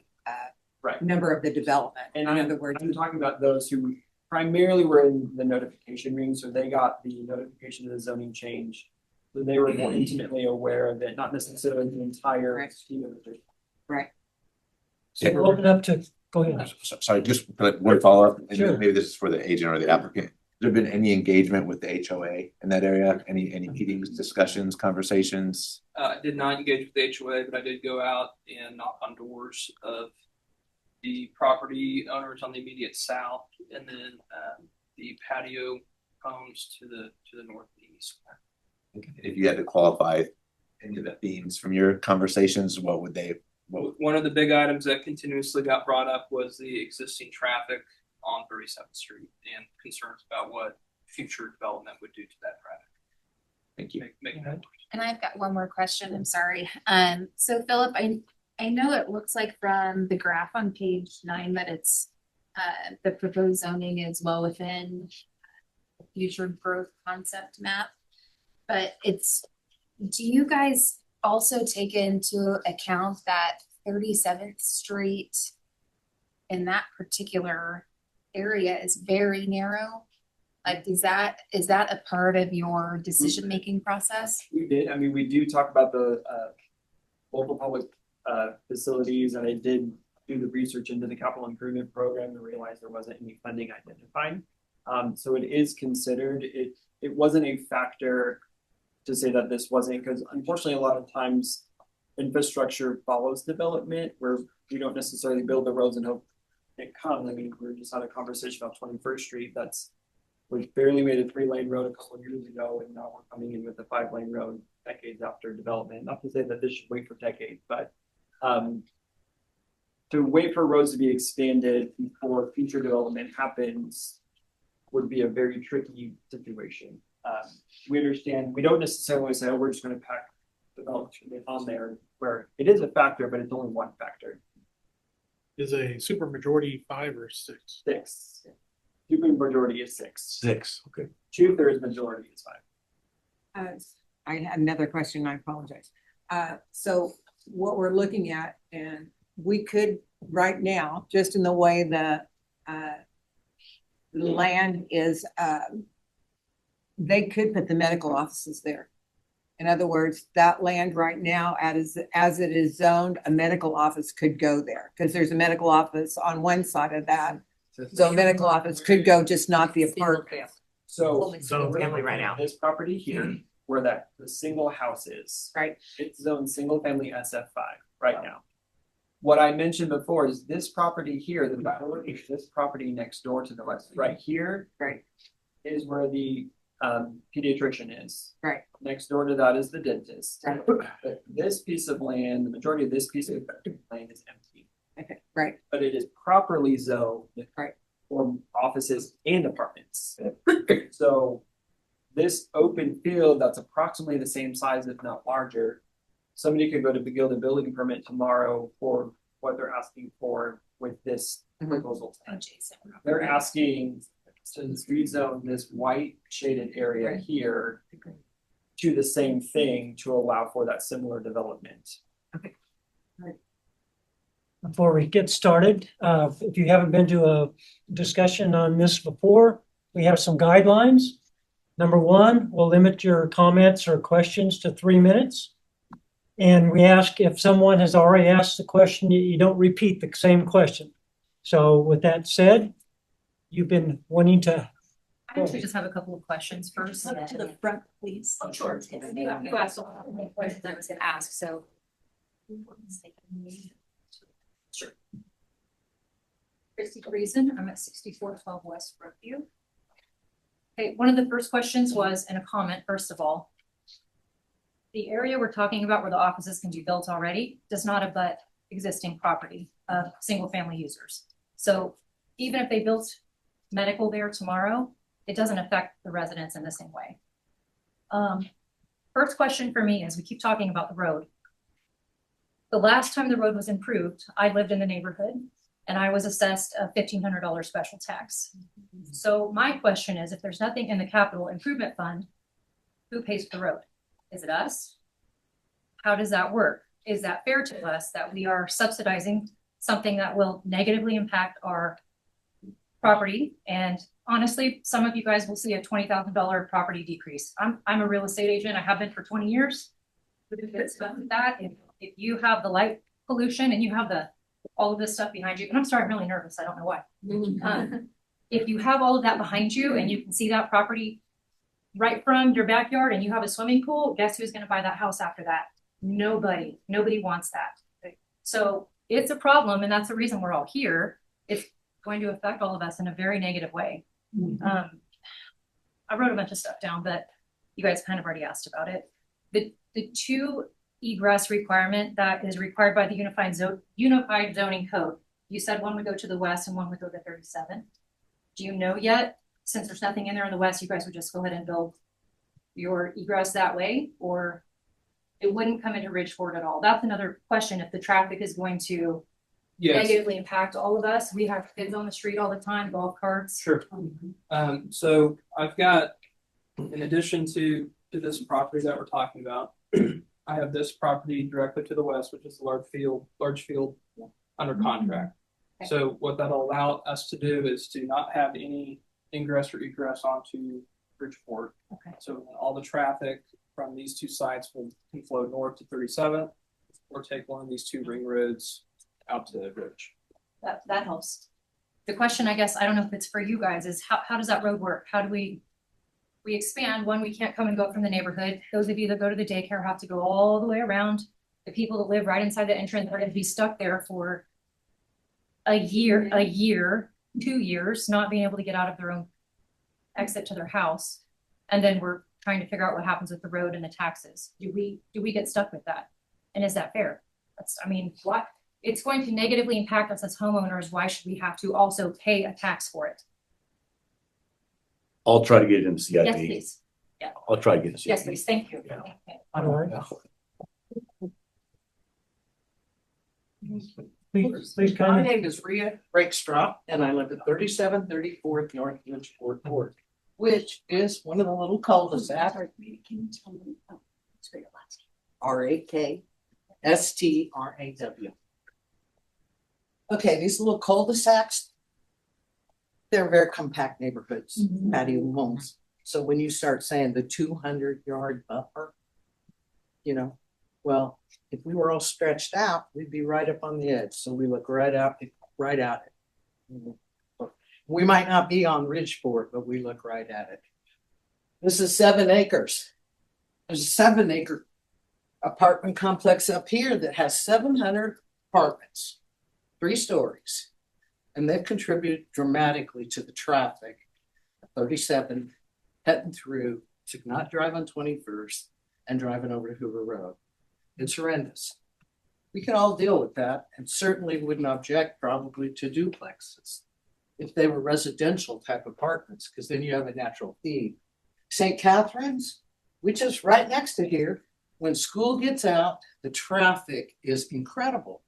[SPEAKER 12] number of the development.
[SPEAKER 4] And
[SPEAKER 12] in other words,
[SPEAKER 4] I'm talking about those who primarily were in the notification ring, so they got the notification of the zoning change. So they were more intimately aware of it, not necessarily the entire scheme of it.
[SPEAKER 12] Right.
[SPEAKER 1] So we'll open up to, go ahead.
[SPEAKER 8] Sorry, just like one follow-up, and
[SPEAKER 1] Sure.
[SPEAKER 8] maybe this is for the agent or the applicant. Has there been any engagement with the HOA in that area? Any meetings, discussions, conversations?
[SPEAKER 13] I did not engage with the HOA, but I did go out and knock on doors of the property owners on the immediate south, and then the patio homes to the northeast.
[SPEAKER 8] If you had to qualify any of the themes from your conversations, what would they?
[SPEAKER 13] One of the big items that continuously got brought up was the existing traffic on 37th Street and concerns about what future development would do to that traffic.
[SPEAKER 8] Thank you.
[SPEAKER 13] Make that.
[SPEAKER 17] And I've got one more question. I'm sorry. So Philip, I know it looks like from the graph on page 9 that it's, the proposed zoning is well within the future growth concept map. But do you guys also take into account that 37th Street in that particular area is very narrow? Like, is that a part of your decision-making process?
[SPEAKER 4] We did, I mean, we do talk about the local public facilities, and I did do the research into the capital improvement program and realized there wasn't any funding identified. So it is considered, it wasn't a factor to say that this wasn't, because unfortunately, a lot of times infrastructure follows development where we don't necessarily build the roads and hope it comes. I mean, we just had a conversation about 21st Street we barely made a 3-lane road a couple of years ago, and now we're coming in with a 5-lane road decades after development. Not to say that this should wait for decades, but to wait for roads to be expanded before future development happens would be a very tricky situation. We understand, we don't necessarily say, oh, we're just gonna pack development on there, where it is a factor, but it's only one factor.
[SPEAKER 14] Is a super majority 5 or 6?
[SPEAKER 4] 6. Super majority is 6.
[SPEAKER 2] 6, okay.
[SPEAKER 4] 2/3 majority is 5.
[SPEAKER 12] I had another question, I apologize. So what we're looking at, and we could right now, just in the way the land is, they could put the medical offices there. In other words, that land right now, as it is zoned, a medical office could go there, because there's a medical office on one side of that. So a medical office could go, just not the apartment.
[SPEAKER 4] So
[SPEAKER 12] family right now.
[SPEAKER 4] This property here, where the single house is.
[SPEAKER 12] Right.
[SPEAKER 4] It's zoned single family SF5 right now. What I mentioned before is this property here, this property next door to the west, right here.
[SPEAKER 12] Right.
[SPEAKER 4] Is where the pediatrician is.
[SPEAKER 12] Right.
[SPEAKER 4] Next door to that is the dentist.
[SPEAKER 12] Right.
[SPEAKER 4] But this piece of land, the majority of this piece of land is empty.
[SPEAKER 12] Okay, right.
[SPEAKER 4] But it is properly zoned.
[SPEAKER 12] Right.
[SPEAKER 4] For offices and apartments. So this open field that's approximately the same size, if not larger, somebody could go to build a building permit tomorrow for what they're asking for with this proposal. They're asking to rezone this white shaded area here to the same thing to allow for that similar development.
[SPEAKER 12] Okay. Right.
[SPEAKER 1] Before we get started, if you haven't been to a discussion on this before, we have some guidelines. Number 1, we'll limit your comments or questions to 3 minutes. And we ask if someone has already asked the question, you don't repeat the same question. So with that said, you've been wanting to.
[SPEAKER 16] I actually just have a couple of questions first.
[SPEAKER 20] To the front, please.
[SPEAKER 16] Oh, sure. You asked all the questions I was gonna ask, so. Sure. Christy Reason, I'm at 6412 West Brookview. Okay, one of the first questions was, and a comment, first of all. The area we're talking about where the offices can be built already does not abut existing property of single family users. So even if they built medical there tomorrow, it doesn't affect the residents in the same way. First question for me is, we keep talking about the road. The last time the road was improved, I lived in the neighborhood and I was assessed a $1,500 special tax. So my question is, if there's nothing in the capital improvement fund, who pays for the road? Is it us? How does that work? Is that fair to us that we are subsidizing something that will negatively impact our property? And honestly, some of you guys will see a $20,000 property decrease. I'm a real estate agent. I have been for 20 years. If you have the light pollution and you have all of this stuff behind you, and I'm sorry, I'm really nervous. I don't know why. If you have all of that behind you and you can see that property right from your backyard and you have a swimming pool, guess who's going to buy that house after that? Nobody wants that. So it's a problem, and that's the reason we're all here. It's going to affect all of us in a very negative way. I wrote a bunch of stuff down, but you guys kind of already asked about it. The 2 egress requirement that is required by the Unified Zoning Code. You said one would go to the west and one would go to 37. Do you know yet? Since there's nothing in there in the west, you guys would just go ahead and build your egress that way, or It wouldn't come into Ridgeport at all. That's another question. If the traffic is going to
[SPEAKER 13] Yes.
[SPEAKER 16] negatively impact all of us, we have kids on the street all the time, golf carts.
[SPEAKER 13] Sure. So I've got, in addition to this property that we're talking about, I have this property directly to the west, which is the large field under contract.
[SPEAKER 16] Okay.
[SPEAKER 13] So what that'll allow us to do is to not have any ingress or egress onto Bridgeport.
[SPEAKER 16] Okay.
[SPEAKER 13] So all the traffic from these two sites can flow north to 37th or take one of these two ring roads out to the bridge.
[SPEAKER 16] That helps. The question, I guess, I don't know if it's for you guys, is how does that road work? How do we expand? One, we can't come and go from the neighborhood. Those of you that go to the daycare have to go all the way around. The people that live right inside the entrance are gonna be stuck there for a year, 2 years, not being able to get out of their own exit to their house. And then we're trying to figure out what happens with the road and the taxes. Do we get stuck with that? And is that fair? What? It's going to negatively impact us as homeowners. Why should we have to also pay a tax for it?
[SPEAKER 2] I'll try to get it in the CIP.
[SPEAKER 16] Yes, please. Yeah.
[SPEAKER 2] I'll try to get it in the CIP.
[SPEAKER 16] Yes, please. Thank you. Okay.
[SPEAKER 1] All right. Please
[SPEAKER 5] My
[SPEAKER 1] comment.
[SPEAKER 5] name is Rhea Rakestraw, and I live at 3734 North Ridgeport Court, which is one of the little cul-de-sacs. RAKSTRAW. Okay, these little cul-de-sacs, they're very compact neighborhoods, patio homes. So when you start saying the 200-yard buffer, well, if we were all stretched out, we'd be right up on the edge. So we look right at it. We might not be on Ridgeport, but we look right at it. This is 7 acres. There's a 7-acre apartment complex up here that has 700 apartments, 3 stories. And they've contributed dramatically to the traffic. 37 heading through to not drive on 21st and driving over to Hoover Road. It's horrendous. We can all deal with that and certainly wouldn't object probably to duplexes if they were residential type apartments, because then you have a natural feed. St. Catherine's, which is right next to here, when school gets out, the traffic is incredible.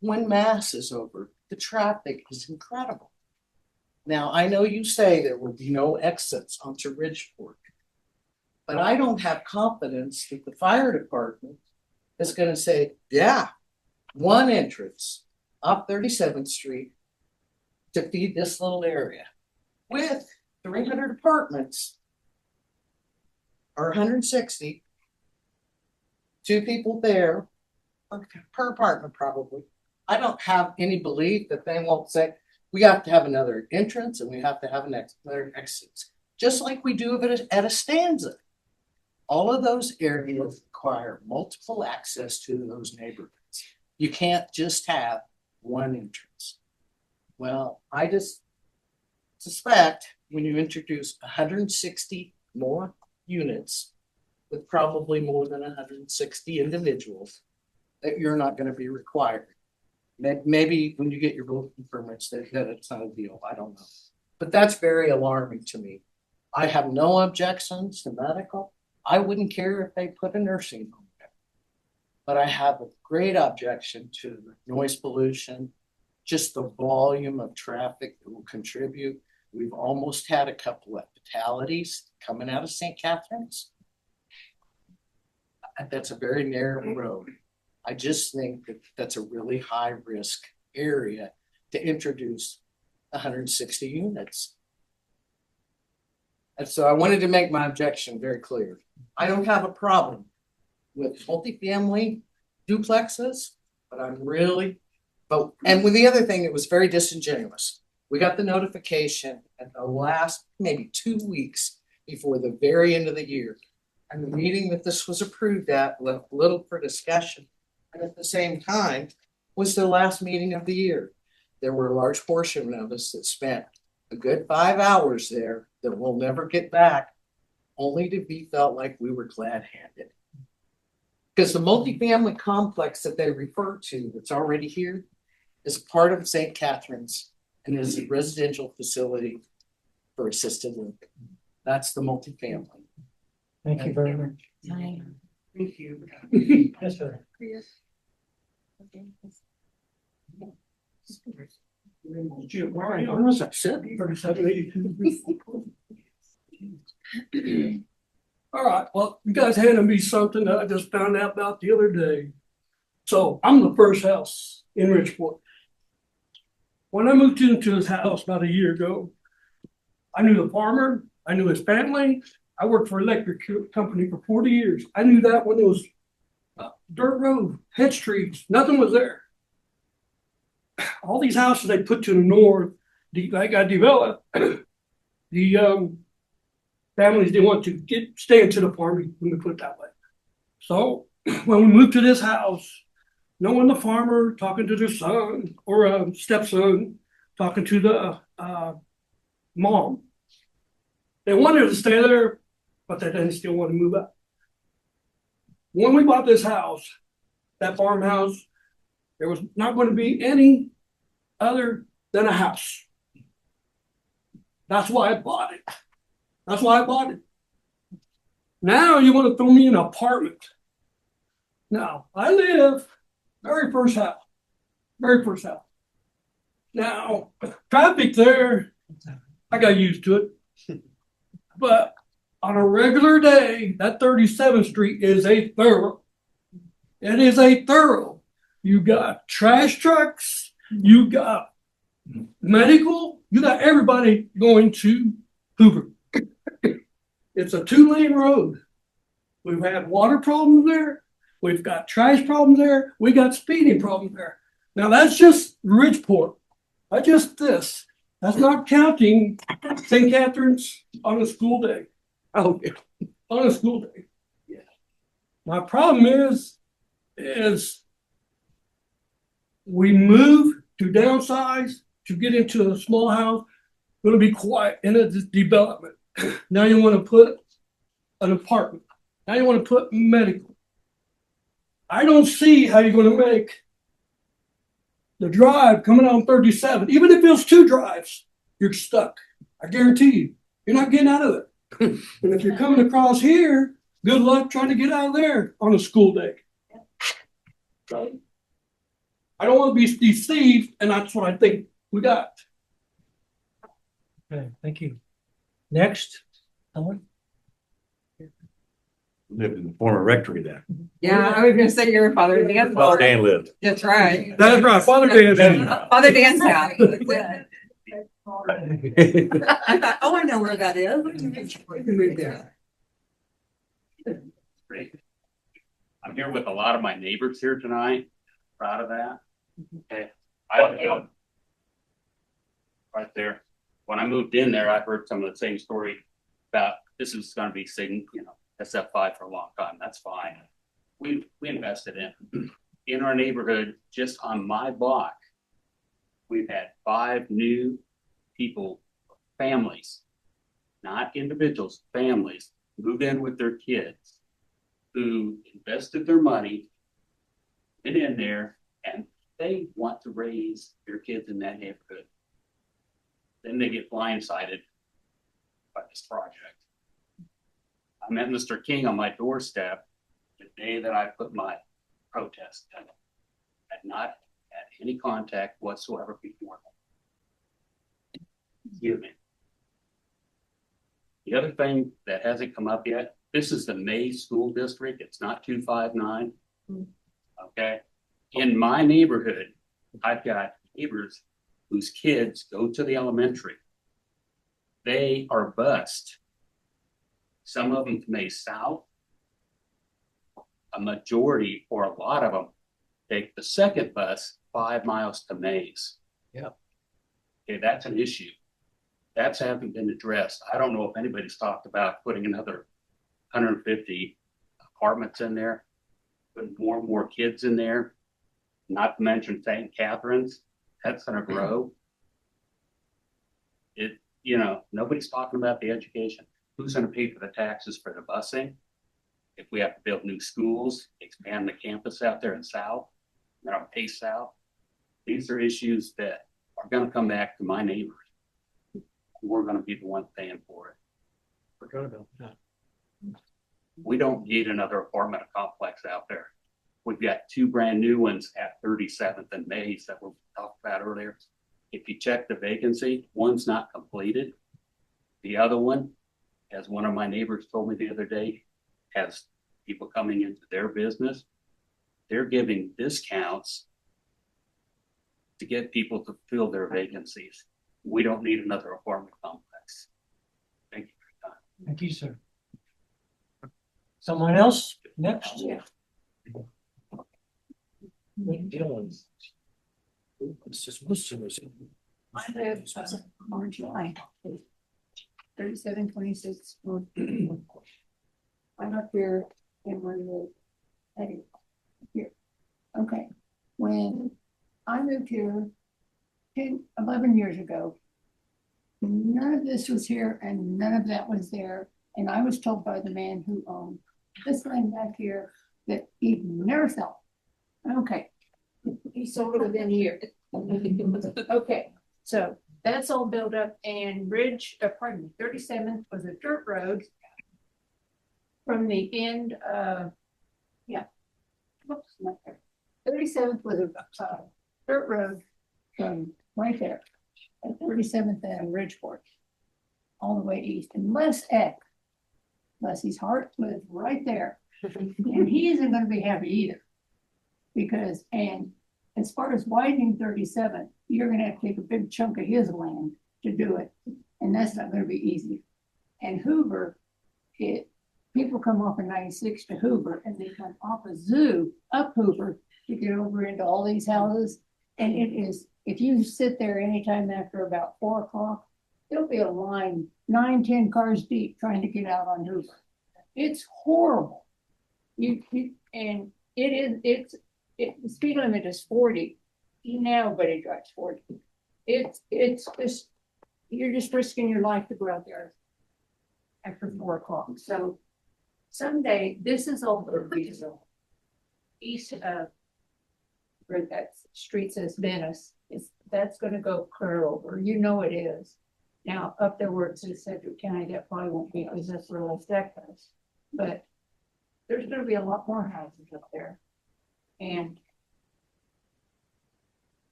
[SPEAKER 5] When Mass is over, the traffic is incredible. Now, I know you say there will be no exits onto Ridgeport, but I don't have confidence that the fire department is going to say, yeah, one entrance off 37th Street to feed this little area with 300 apartments or 160, 2 people there per apartment probably. I don't have any belief that they won't say, we have to have another entrance and we have to have another exit, just like we do at a stanza. All of those areas require multiple access to those neighborhoods. You can't just have one entrance. Well, I just suspect when you introduce 160 more units with probably more than 160 individuals, that you're not going to be required. Maybe when you get your building permits, that it's not a deal. I don't know. But that's very alarming to me. I have no objections to medical. I wouldn't care if they put a nursing home there. But I have a great objection to noise pollution, just the volume of traffic that will contribute. We've almost had a couple of fatalities coming out of St. Catherine's. That's a very narrow road. I just think that that's a really high risk area to introduce 160 units. And so I wanted to make my objection very clear. I don't have a problem with multifamily duplexes, but and with the other thing, it was very disingenuous. We got the notification at the last maybe 2 weeks before the very end of the year. And the meeting that this was approved at left little for discussion. And at the same time was the last meeting of the year. There were a large portion of us that spent a good 5 hours there that we'll never get back, only to be felt like we were glad-handed. Because the multifamily complex that they refer to that's already here is part of St. Catherine's and is a residential facility for assisted living. That's the multifamily.
[SPEAKER 1] Thank you very much.
[SPEAKER 11] Thank you.
[SPEAKER 1] Yes, sir.
[SPEAKER 11] Jim, where are you? What was that, 37, 82? All right, well, you guys handed me something that I just found out about the other day. So I'm the first house in Ridgeport. When I moved into this house about a year ago, I knew the farmer, I knew his family. I worked for an electric company for 40 years. I knew that when it was dirt road, hedge trees, nothing was there. All these houses they put to the north, they got developed. The families didn't want to stay into the farming, let me put it that way. So when we moved to this house, knowing the farmer, talking to their son or stepson, talking to the mom, they wanted to stay there, but they didn't still want to move up. When we bought this house, that farmhouse, there was not going to be any other than a house. That's why I bought it. That's why I bought it. Now you want to throw me in an apartment. Now, I live very first house. Very first house. Now, traffic there, I got used to it. But on a regular day, that 37th Street is a thorough. It is a thorough. You got trash trucks, you got medical, you got everybody going to Hoover. It's a 2-lane road. We've had water problems there. We've got trash problems there. We got speeding problems there. Now that's just Ridgeport. That's just this. That's not counting St. Catherine's on a school day. Oh, yeah. On a school day. Yeah. My problem is we move to downsize to get into a small house. Going to be quiet in a development. Now you want to put an apartment. Now you want to put medical. I don't see how you're going to make the drive coming on 37. Even if it's 2 drives, you're stuck. I guarantee you, you're not getting out of it. And if you're coming across here, good luck trying to get out of there on a school day. So, I don't want to be deceived, and that's what I think we got.
[SPEAKER 1] Okay, thank you. Next, Helen.
[SPEAKER 2] Lived in the former rectory then.
[SPEAKER 12] Yeah, I was gonna say your father Dan.
[SPEAKER 2] Well, Dan lived.
[SPEAKER 12] That's right.
[SPEAKER 11] That's right, Father Dan.
[SPEAKER 12] Father Dan's house. I thought, oh, I know where that is. We can move there.
[SPEAKER 18] Great. I'm here with a lot of my neighbors here tonight. Proud of that. Okay. Right there. When I moved in there, I heard some of the same story about this is going to be SF5 for a long time. That's fine. We invested in our neighborhood. Just on my block, we've had 5 new people, families, not individuals, families, moved in with their kids who invested their money in there, and they want to raise their kids in that neighborhood. Then they get blindsided by this project. I met Mr. King on my doorstep the day that I put my protest in. I had not had any contact whatsoever before that. Excuse me. The other thing that hasn't come up yet, this is the May School District. It's not 259. Okay. In my neighborhood, I've got neighbors whose kids go to the elementary. They are bused. Some of them to May South. A majority or a lot of them take the second bus 5 miles to Mays.
[SPEAKER 5] Yep.
[SPEAKER 18] Okay, that's an issue. That's haven't been addressed. I don't know if anybody's talked about putting another 150 apartments in there, putting more and more kids in there, not to mention St. Catherine's. That's going to grow. Nobody's talking about the education. Who's going to pay for the taxes for the busing? If we have to build new schools, expand the campus out there in South, Pace South, these are issues that are going to come back to my neighbors. We're going to be the ones paying for it.
[SPEAKER 1] Forgot about that.
[SPEAKER 18] We don't need another apartment complex out there. We've got two brand new ones at 37th and Mays that we talked about earlier. If you check the vacancy, one's not completed. The other one, as one of my neighbors told me the other day, has people coming into their business. They're giving discounts to get people to fill their vacancies. We don't need another apartment complex. Thank you for your time.
[SPEAKER 1] Thank you, sir. Someone else next?
[SPEAKER 20] I live Orange Line, 3726. I'm up here in Monroe. Hey, here. Okay. When I moved here 11 years ago, none of this was here and none of that was there. And I was told by the man who owned this land back here that he'd never sell. Okay. He sold it within a year. Okay. So that's all built up, and 37th was a dirt road from the end of, 37th was a dirt road from right there at 37th and Ridgeport, all the way east. And Les Eck, Leslie's heart lived right there. And he isn't going to be happy either. Because, and as far as widening 37, you're going to have to take a big chunk of his land to do it. And that's not going to be easy. And Hoover, people come off of 96 to Hoover, and they come off of Zoo up Hoover to get over into all these houses. And it is, if you sit there anytime after about 4 o'clock, there'll be a line 9-10 cars deep trying to get out on Hoover. It's horrible. And the speed limit is 40. Nobody drives 40. It's just, you're just risking your life to go out there after 4 o'clock. So someday, this is all the reason east of where that street says Venice, that's going to go clear over. You know it is. Now up there where it says Sedgwick County, that probably won't be, because that's where Les Deck is. But there's going to be a lot more houses up there. And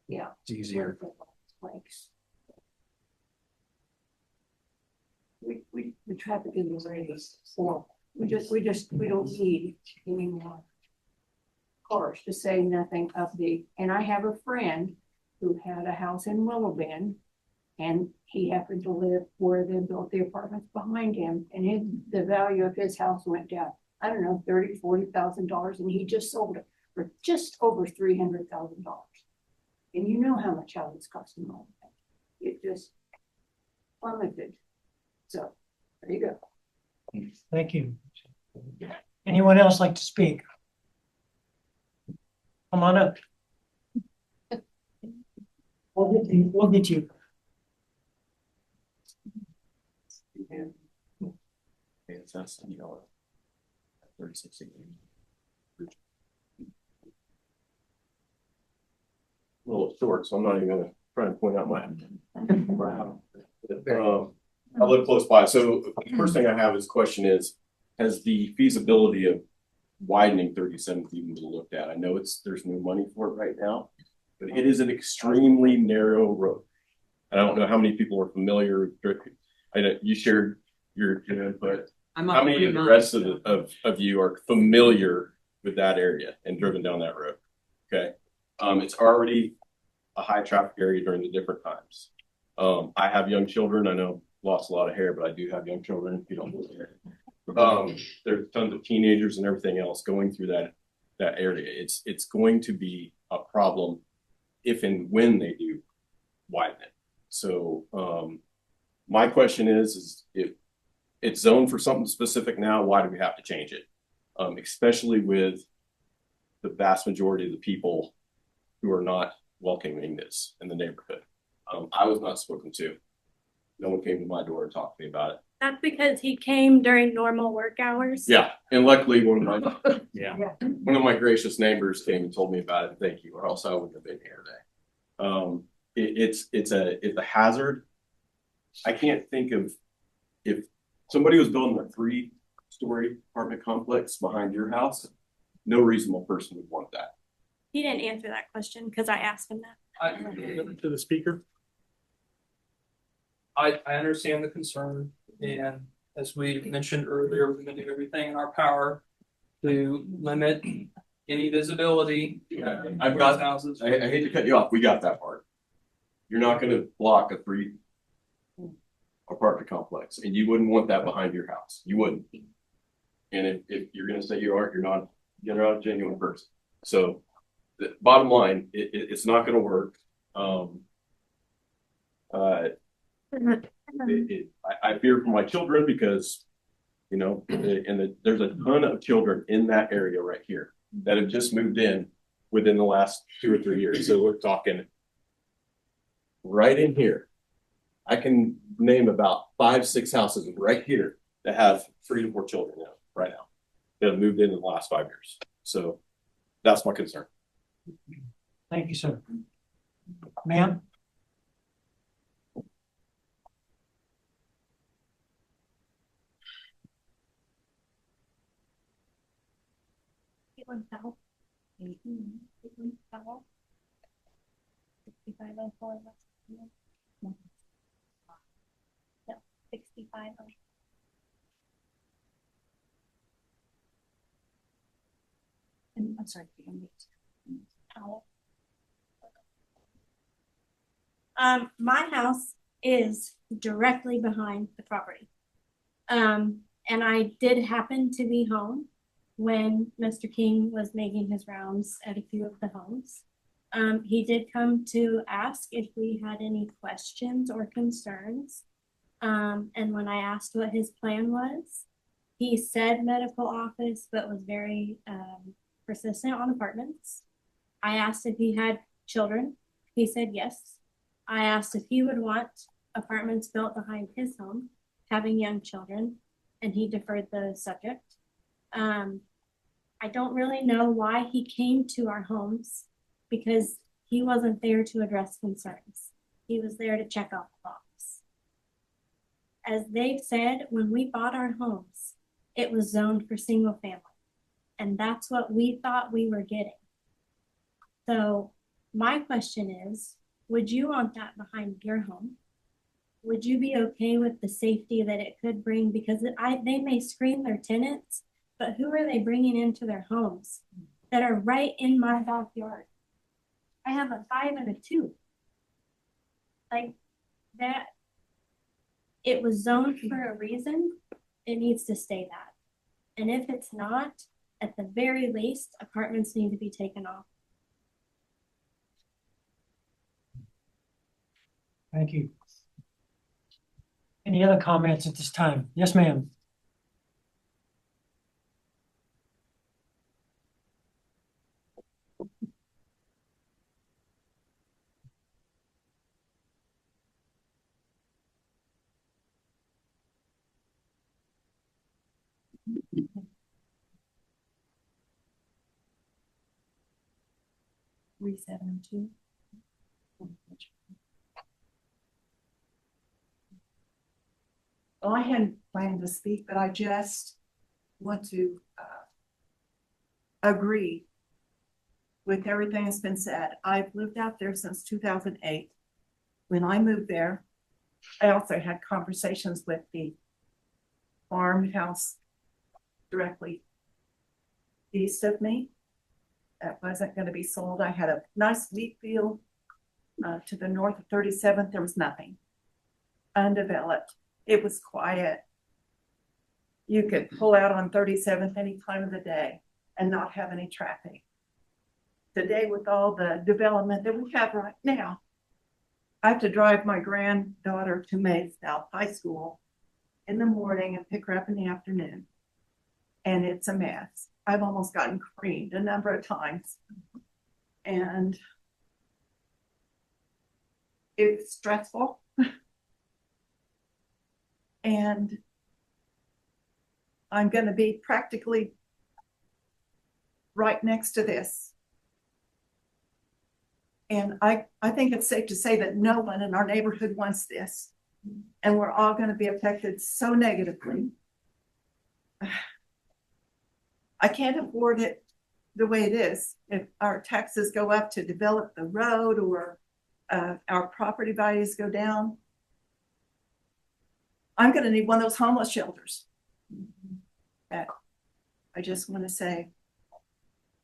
[SPEAKER 20] yeah,
[SPEAKER 8] It's easier.
[SPEAKER 20] The traffic in this area is horrible. We don't need any more cars, to say nothing of and I have a friend who had a house in Willow Bend, and he happened to live where they built the apartments behind him, and the value of his house went down, I don't know, $30,000-$40,000, and he just sold it for just over $300,000. And you know how much houses cost in all that. It just plummeted. So there you go.
[SPEAKER 1] Thank you. Anyone else like to speak? Come on up. We'll get you.
[SPEAKER 8] That's, you know, 36.
[SPEAKER 9] A little short, so I'm not even gonna try and point out my. I live close by, so the first thing I have is question is, has the feasibility of widening 37th even been looked at? I know there's no money for it right now, but it is an extremely narrow road. I don't know how many people are familiar. I know you shared your input. How many of the rest of you are familiar with that area and driven down that road? Okay. It's already a high traffic area during the different times. I have young children. I know lost a lot of hair, but I do have young children. If you don't live here, there's tons of teenagers and everything else going through that area. It's going to be a problem if and when they do widen it. So my question is if it's zoned for something specific now, why do we have to change it? Especially with the vast majority of the people who are not welcoming this in the neighborhood. I was not spoken to. No one came to my door and talked to me about it.
[SPEAKER 19] That's because he came during normal work hours.
[SPEAKER 9] Yeah, and luckily one of my gracious neighbors came and told me about it. Thank you, or else I wouldn't have been here today. It's a hazard. I can't think of if somebody was building a story apartment complex behind your house, no reasonable person would want that.
[SPEAKER 19] He didn't answer that question because I asked him that.
[SPEAKER 14] To the speaker.
[SPEAKER 13] I understand the concern, and as we mentioned earlier, we're gonna do everything in our power to limit any visibility.
[SPEAKER 9] I've got houses. I hate to cut you off. We got that part. You're not gonna block a 3 apartment complex, and you wouldn't want that behind your house. You wouldn't. And if you're gonna say you aren't, you're not a genuine person. So the bottom line, it's not gonna work. I fear for my children because, you know, there's a ton of children in that area right here that have just moved in within the last 2 or 3 years. So we're talking right in here. I can name about 5, 6 houses right here that have 3 to 4 children in right now that have moved in the last 5 years. So that's my concern.
[SPEAKER 1] Thank you, sir. Ma'am?
[SPEAKER 19] Caitlin Powell. Caitlin Powell. 6504 West. No, 65. I'm sorry. Powell. My house is directly behind the property. And I did happen to be home when Mr. King was making his rounds at a few of the homes. He did come to ask if we had any questions or concerns. And when I asked what his plan was, he said medical office, but was very persistent on apartments. I asked if he had children. He said yes. I asked if he would want apartments built behind his home, having young children, and he deferred the subject. I don't really know why he came to our homes because he wasn't there to address concerns. He was there to check off the box. As they've said, when we bought our homes, it was zoned for single family. And that's what we thought we were getting. So my question is, would you want that behind your home? Would you be okay with the safety that it could bring? Because they may screen their tenants, but who are they bringing into their homes that are right in my backyard? I have a 5 and a 2. Like that, it was zoned for a reason. It needs to stay that. And if it's not, at the very least, apartments need to be taken off.
[SPEAKER 1] Thank you. Any other comments at this time? Yes, ma'am.
[SPEAKER 6] Reset them too. Well, I hadn't planned to speak, but I just want to agree with everything that's been said. I've lived out there since 2008. When I moved there, I also had conversations with the farmhouse directly east of me. That wasn't going to be sold. I had a nice wheat field to the north of 37th. There was nothing undeveloped. It was quiet. You could pull out on 37th any time of the day and not have any traffic. Today, with all the development that we have right now, I have to drive my granddaughter to Maysville High School in the morning and pick her up in the afternoon. And it's a mess. I've almost gotten creamed a number of times. And it's stressful. And I'm going to be practically right next to this. And I think it's safe to say that no one in our neighborhood wants this. And we're all going to be affected so negatively.
[SPEAKER 5] I can't afford it the way it is. If our taxes go up to develop the road or our property values go down, I'm gonna need one of those homeless shelters. But I just want to say,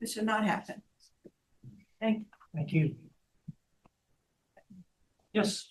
[SPEAKER 5] this should not happen. Thank
[SPEAKER 1] Thank you. Yes.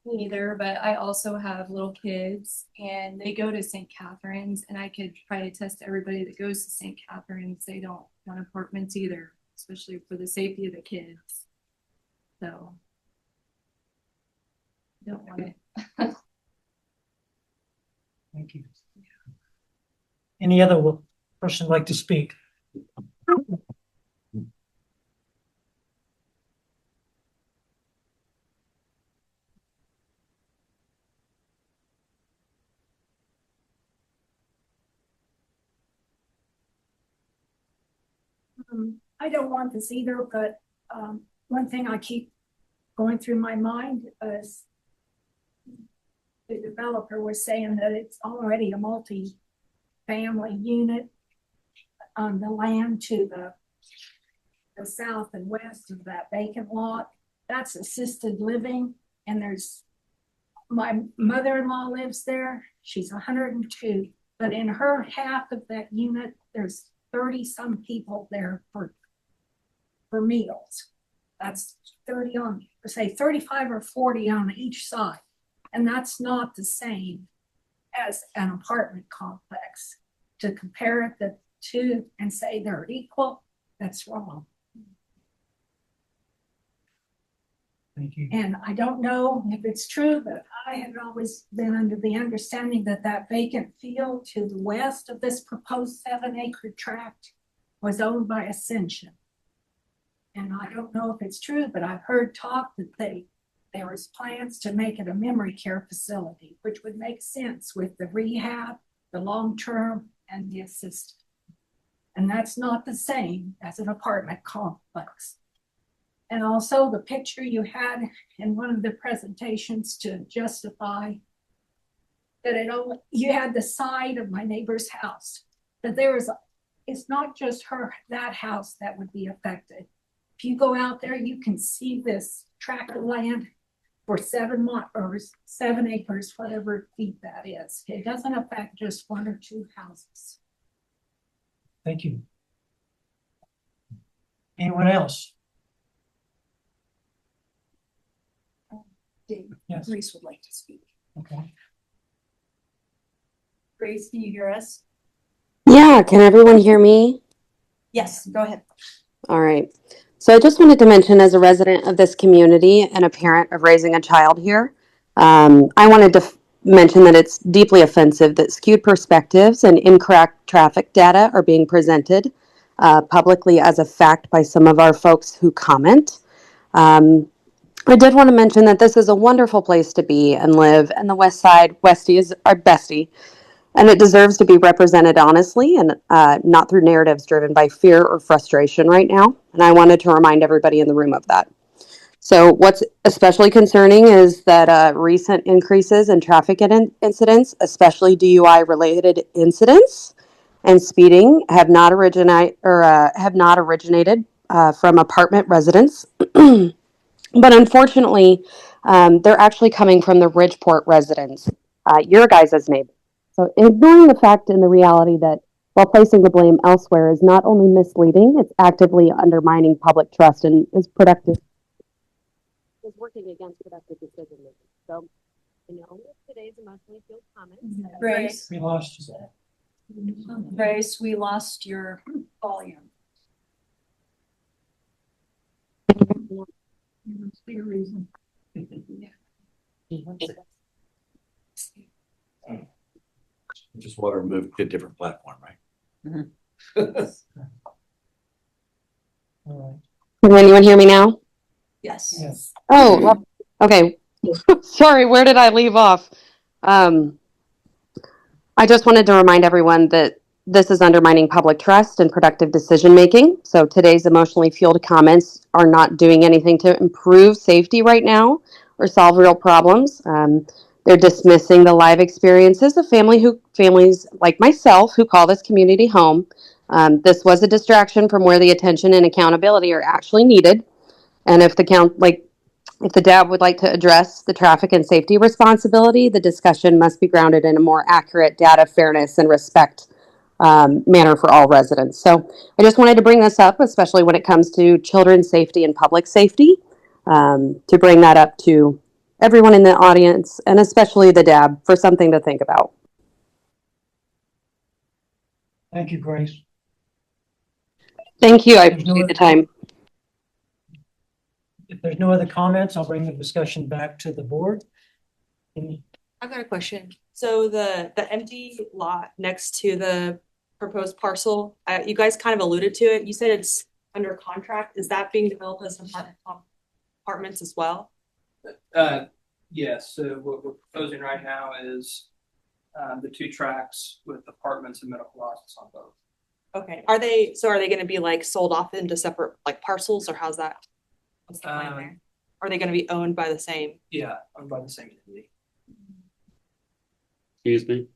[SPEAKER 16] Neither, but I also have little kids and they go to St. Catherine's, and I could probably attest to everybody that goes to St. Catherine's, they don't want apartments either, especially for the safety of the kids. So. Don't want it.
[SPEAKER 1] Thank you. Any other person like to speak?
[SPEAKER 20] I don't want this either, but one thing I keep going through my mind is the developer was saying that it's already a multi-family unit on the land to the south and west of that vacant lot. That's assisted living, and there's my mother-in-law lives there. She's 102, but in her half of that unit, there's 30 some people there for meals. That's 30 on, say 35 or 40 on each side. And that's not the same as an apartment complex. To compare the two and say they're equal, that's wrong.
[SPEAKER 1] Thank you.
[SPEAKER 20] And I don't know if it's true, but I had always been under the understanding that that vacant field to the west of this proposed 7-acre tract was owned by Ascension. And I don't know if it's true, but I've heard talk that there was plans to make it a memory care facility, which would make sense with the rehab, the long-term, and the assisted. And that's not the same as an apartment complex. And also the picture you had in one of the presentations to justify that you had the side of my neighbor's house, that it's not just that house that would be affected. If you go out there, you can see this tract of land for 7 acres, whatever feet that is. It doesn't affect just 1 or 2 houses.
[SPEAKER 1] Thank you. Anyone else? Yes.
[SPEAKER 20] Grace would like to speak.
[SPEAKER 1] Okay.
[SPEAKER 20] Grace, can you hear us?
[SPEAKER 7] Yeah, can everyone hear me?
[SPEAKER 20] Yes, go ahead.
[SPEAKER 7] All right. So I just wanted to mention, as a resident of this community and a parent of raising a child here, I wanted to mention that it's deeply offensive that skewed perspectives and incorrect traffic data are being presented publicly as a fact by some of our folks who comment. I did want to mention that this is a wonderful place to be and live, and the West Side, Westie is our bestie, and it deserves to be represented honestly and not through narratives driven by fear or frustration right now. And I wanted to remind everybody in the room of that. So what's especially concerning is that recent increases in traffic incidents, especially DUI-related incidents and speeding, have not originated from apartment residents. But unfortunately, they're actually coming from the Ridgeport residents, your guys' neighbors. So ignoring the fact and the reality that while placing the blame elsewhere is not only misleading, it's actively undermining public trust and is working against productive decision making. So, today's emotionally fueled comments.
[SPEAKER 20] Grace.
[SPEAKER 1] We lost you.
[SPEAKER 20] Grace, we lost your volume.
[SPEAKER 1] Clear reason.
[SPEAKER 2] Just want to move to a different platform, right?
[SPEAKER 1] All
[SPEAKER 7] Can anyone hear me now?
[SPEAKER 11] Yes.
[SPEAKER 1] Yes.
[SPEAKER 7] Oh, okay. Sorry, where did I leave off? I just wanted to remind everyone that this is undermining public trust and productive decision making. So today's emotionally fueled comments are not doing anything to improve safety right now or solve real problems. They're dismissing the live experiences of families like myself who call this community home. This was a distraction from where the attention and accountability are actually needed. And if the DAB would like to address the traffic and safety responsibility, the discussion must be grounded in a more accurate data fairness and respect manner for all residents. So I just wanted to bring this up, especially when it comes to children's safety and public safety, to bring that up to everyone in the audience and especially the DAB for something to think about.
[SPEAKER 1] Thank you, Grace.
[SPEAKER 7] Thank you. I appreciate the time.
[SPEAKER 1] If there's no other comments, I'll bring the discussion back to the board.
[SPEAKER 23] I've got a question. So the empty lot next to the proposed parcel, you guys kind of alluded to it. You said it's under contract. Is that being developed as apartments as well?
[SPEAKER 13] Yes, so what we're proposing right now is the 2 tracks with apartments and medical office on both.
[SPEAKER 23] Okay. Are they gonna be like sold off into separate like parcels, or how's that? What's the plan there? Are they gonna be owned by the same?
[SPEAKER 13] Yeah, owned by the same entity.
[SPEAKER 18] Excuse me?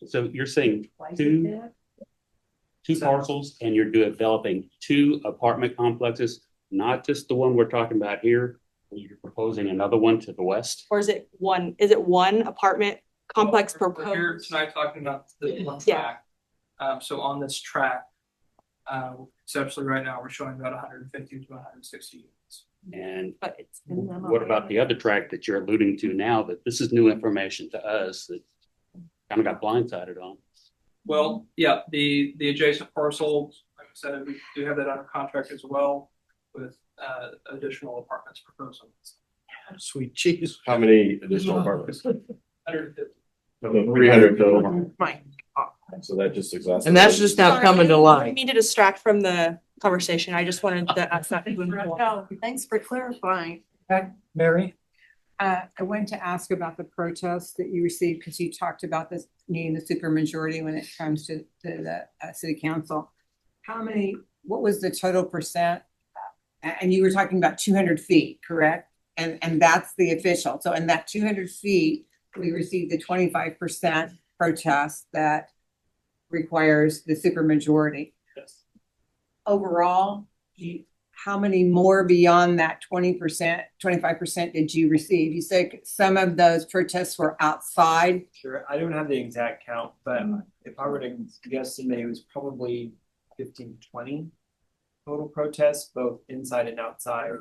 [SPEAKER 18] So you're saying two parcels and you're developing 2 apartment complexes, not just the one we're talking about here? You're proposing another one to the west?
[SPEAKER 23] Or is it one apartment complex
[SPEAKER 13] We're here
[SPEAKER 23] proposed?
[SPEAKER 13] tonight talking about the one
[SPEAKER 23] Yeah.
[SPEAKER 13] track. So on this track, conceptually right now, we're showing about 150 to 160 units.
[SPEAKER 18] And
[SPEAKER 23] But it's
[SPEAKER 18] what about the other track that you're alluding to now, that this is new information to us that kind of got blindsided on?
[SPEAKER 13] Well, yeah, the adjacent parcels, like I said, we do have that under contract as well with additional apartments proposed.
[SPEAKER 2] Sweet cheese.
[SPEAKER 9] How many additional apartments?
[SPEAKER 13] 150.
[SPEAKER 9] 300 total.
[SPEAKER 5] Right.
[SPEAKER 9] So that just exactly.
[SPEAKER 5] And that's just now coming to
[SPEAKER 23] I
[SPEAKER 5] light.
[SPEAKER 23] didn't mean to distract from the conversation. I just wanted to ask that.
[SPEAKER 5] No, thanks for clarifying.
[SPEAKER 1] Mary?
[SPEAKER 12] I wanted to ask about the protests that you received, because you talked about this needing the supermajority when it comes to the city council. What was the total percent? And you were talking about 200 feet, correct? And that's the official. So in that 200 feet, we received the 25% protest that requires the supermajority.
[SPEAKER 13] Yes.
[SPEAKER 12] Overall, how many more beyond that 20%, 25% did you receive? You said some of those protests were outside.
[SPEAKER 4] Sure, I don't have the exact count, but if I were to guesstimate, it was probably 15 to 20 total protests, both inside and outside.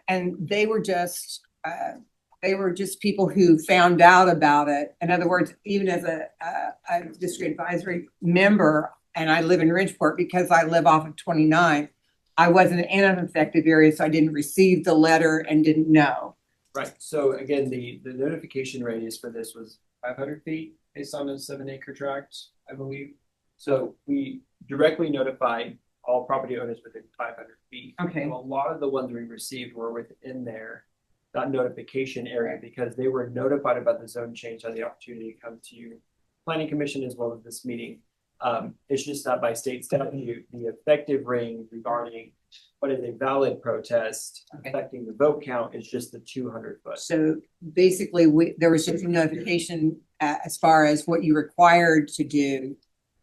[SPEAKER 12] And they were just people who found out about it. In other words, even as a district advisory member, and I live in Ridgeport, because I live off of 29, I wasn't in an affected area, so I didn't receive the letter and didn't know.
[SPEAKER 4] Right, so again, the notification radius for this was 500 feet based on a 7-acre tract, I believe. So we directly notified all property owners within 500 feet.
[SPEAKER 12] Okay.
[SPEAKER 4] So a lot of the ones we received were within that notification area, because they were notified about the zone change, had the opportunity to come to planning commission as well as this meeting. It's just that by state statute, the effective range regarding what is a valid protest affecting the vote count is just the 200 foot.
[SPEAKER 12] So basically, there was just a notification as far as what you required to do.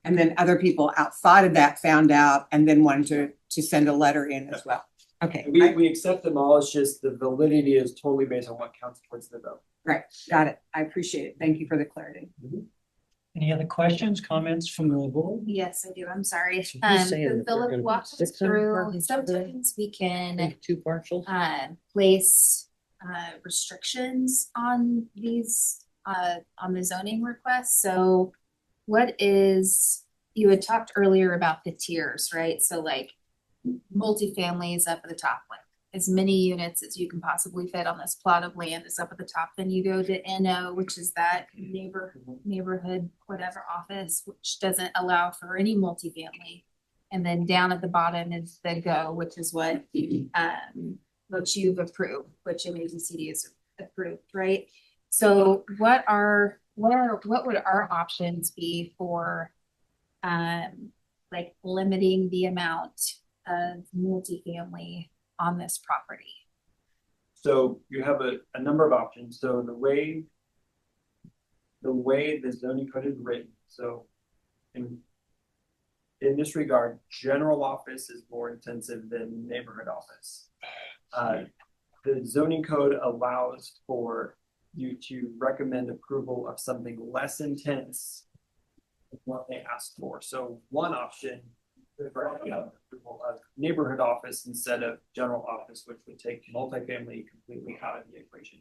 [SPEAKER 12] And then other people outside of that found out and then wanted to send a letter in as well. Okay.
[SPEAKER 4] We accept them all. It's just the validity is totally based on what counts towards the vote.
[SPEAKER 12] Right. Got it. I appreciate it. Thank you for the clarity.
[SPEAKER 1] Any other questions, comments from the board?
[SPEAKER 17] Yes, I do. I'm sorry.
[SPEAKER 1] So you're saying
[SPEAKER 17] So
[SPEAKER 1] that they're
[SPEAKER 17] Philip
[SPEAKER 1] gonna
[SPEAKER 17] walked
[SPEAKER 1] put
[SPEAKER 17] us
[SPEAKER 1] 600
[SPEAKER 17] through,
[SPEAKER 1] apartments over there?
[SPEAKER 17] sometimes we can
[SPEAKER 5] Two parcels.
[SPEAKER 17] place restrictions on these on the zoning requests. So you had talked earlier about the tiers, right? So like multifamily is up at the top, like as many units as you can possibly fit on this plot of land is up at the top. Then you go to NO, which is that neighborhood, whatever office, which doesn't allow for any multifamily. And then down at the bottom is the GO, which is what you've approved, which MABCD has approved, right? So what would our options be for like limiting the amount of multifamily on this property?
[SPEAKER 4] So you have a number of options. So the way the zoning code is written, so in this regard, general office is more intensive than neighborhood office. The zoning code allows for you to recommend approval of something less intense than what they asked for. So one option is approval of neighborhood office instead of general office, which would take multifamily completely out of the equation.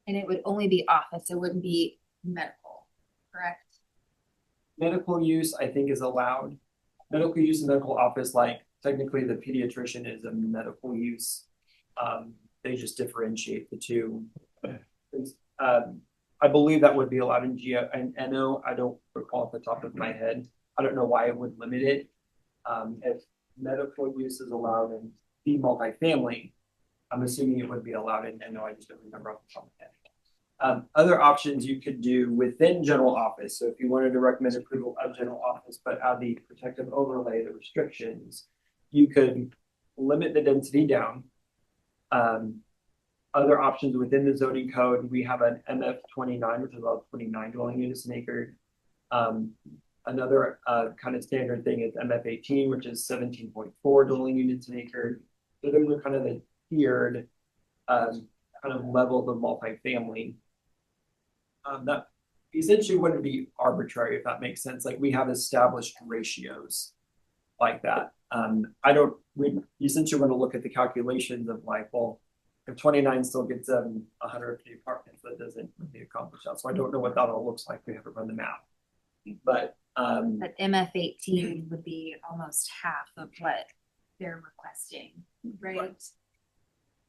[SPEAKER 17] And it would only be office, it wouldn't be medical, correct?
[SPEAKER 4] Medical use, I think, is allowed. Medical use and medical office, like technically the pediatrician is a medical use. They just differentiate the two. I believe that would be allowed in GO and NO. I don't recall off the top of my head. I don't know why it would limit it. If medical use is allowed in the multifamily, I'm assuming it would be allowed in NO. I just don't remember off the top of my head. Other options you could do within general office. So if you wanted to recommend approval of general office, but add the protective overlay, the restrictions, you could limit the density down. Other options within the zoning code, we have an MF 29, which is about 29 dwelling units an acre. Another kind of standard thing is MF 18, which is 17.4 dwelling units an acre. So those are kind of the tiered kind of levels of multifamily. That essentially wouldn't be arbitrary, if that makes sense. Like we have established ratios like that. We essentially want to look at the calculations of like, well, if 29 still gets 150 apartments, that doesn't really accomplish that. So I don't know what that all looks like. We haven't run the math. But
[SPEAKER 17] MF 18 would be almost half of what they're requesting, right?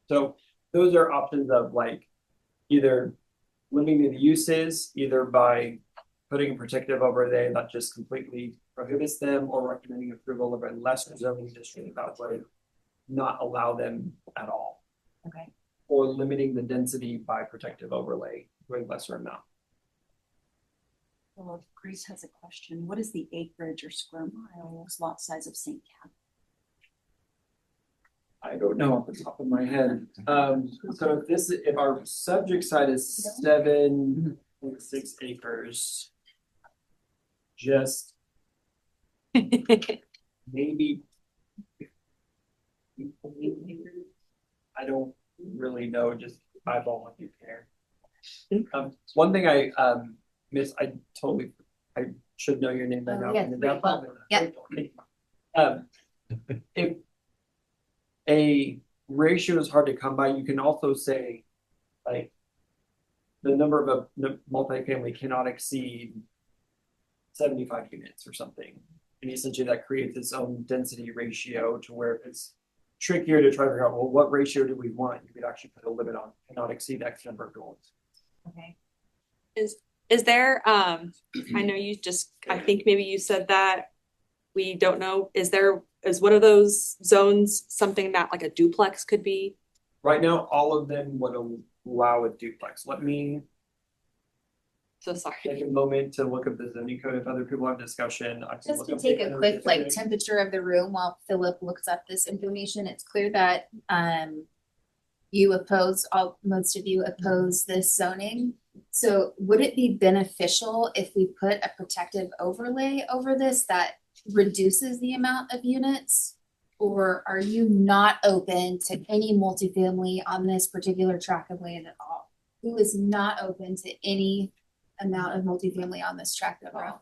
[SPEAKER 4] So those are options of like either limiting the uses, either by putting a protective overlay that just completely prohibits them, or recommending approval of a lesser zoning district that would not allow them at all.
[SPEAKER 17] Okay.
[SPEAKER 4] Or limiting the density by protective overlay to a lesser amount.
[SPEAKER 20] Well, Grace has a question. What is the acreage or square miles lot size of St. Cat?
[SPEAKER 4] I don't know off the top of my head. So if our subject site is 7.6 acres, just maybe I don't really know, just eyeball what you care. One thing I missed, I should know your name by now.
[SPEAKER 17] Yeah.
[SPEAKER 4] If a ratio is hard to come by, you can also say like the number of a multifamily cannot exceed 75 units or something. And essentially that creates its own density ratio to where it's trickier to try to figure out, well, what ratio do we want? You could actually put a limit on, cannot exceed X number of dwellings.
[SPEAKER 17] Okay.
[SPEAKER 23] Is there, I know you just, I think maybe you said that, we don't know, is one of those zones something that like a duplex could be?
[SPEAKER 4] Right now, all of them would allow a duplex. Let me
[SPEAKER 23] so sorry.
[SPEAKER 4] Take a moment to look up the zoning code. If other people have discussion, I can
[SPEAKER 17] Just
[SPEAKER 4] look
[SPEAKER 17] to
[SPEAKER 4] up
[SPEAKER 17] take
[SPEAKER 4] the
[SPEAKER 17] a quick like
[SPEAKER 4] code.
[SPEAKER 17] temperature of the room while Philip looks up this information, it's clear that most of you oppose this zoning. So would it be beneficial if we put a protective overlay over this that reduces the amount of units? Or are you not open to any multifamily on this particular tract of land at all? Who is not open to any amount of multifamily on this tract of land?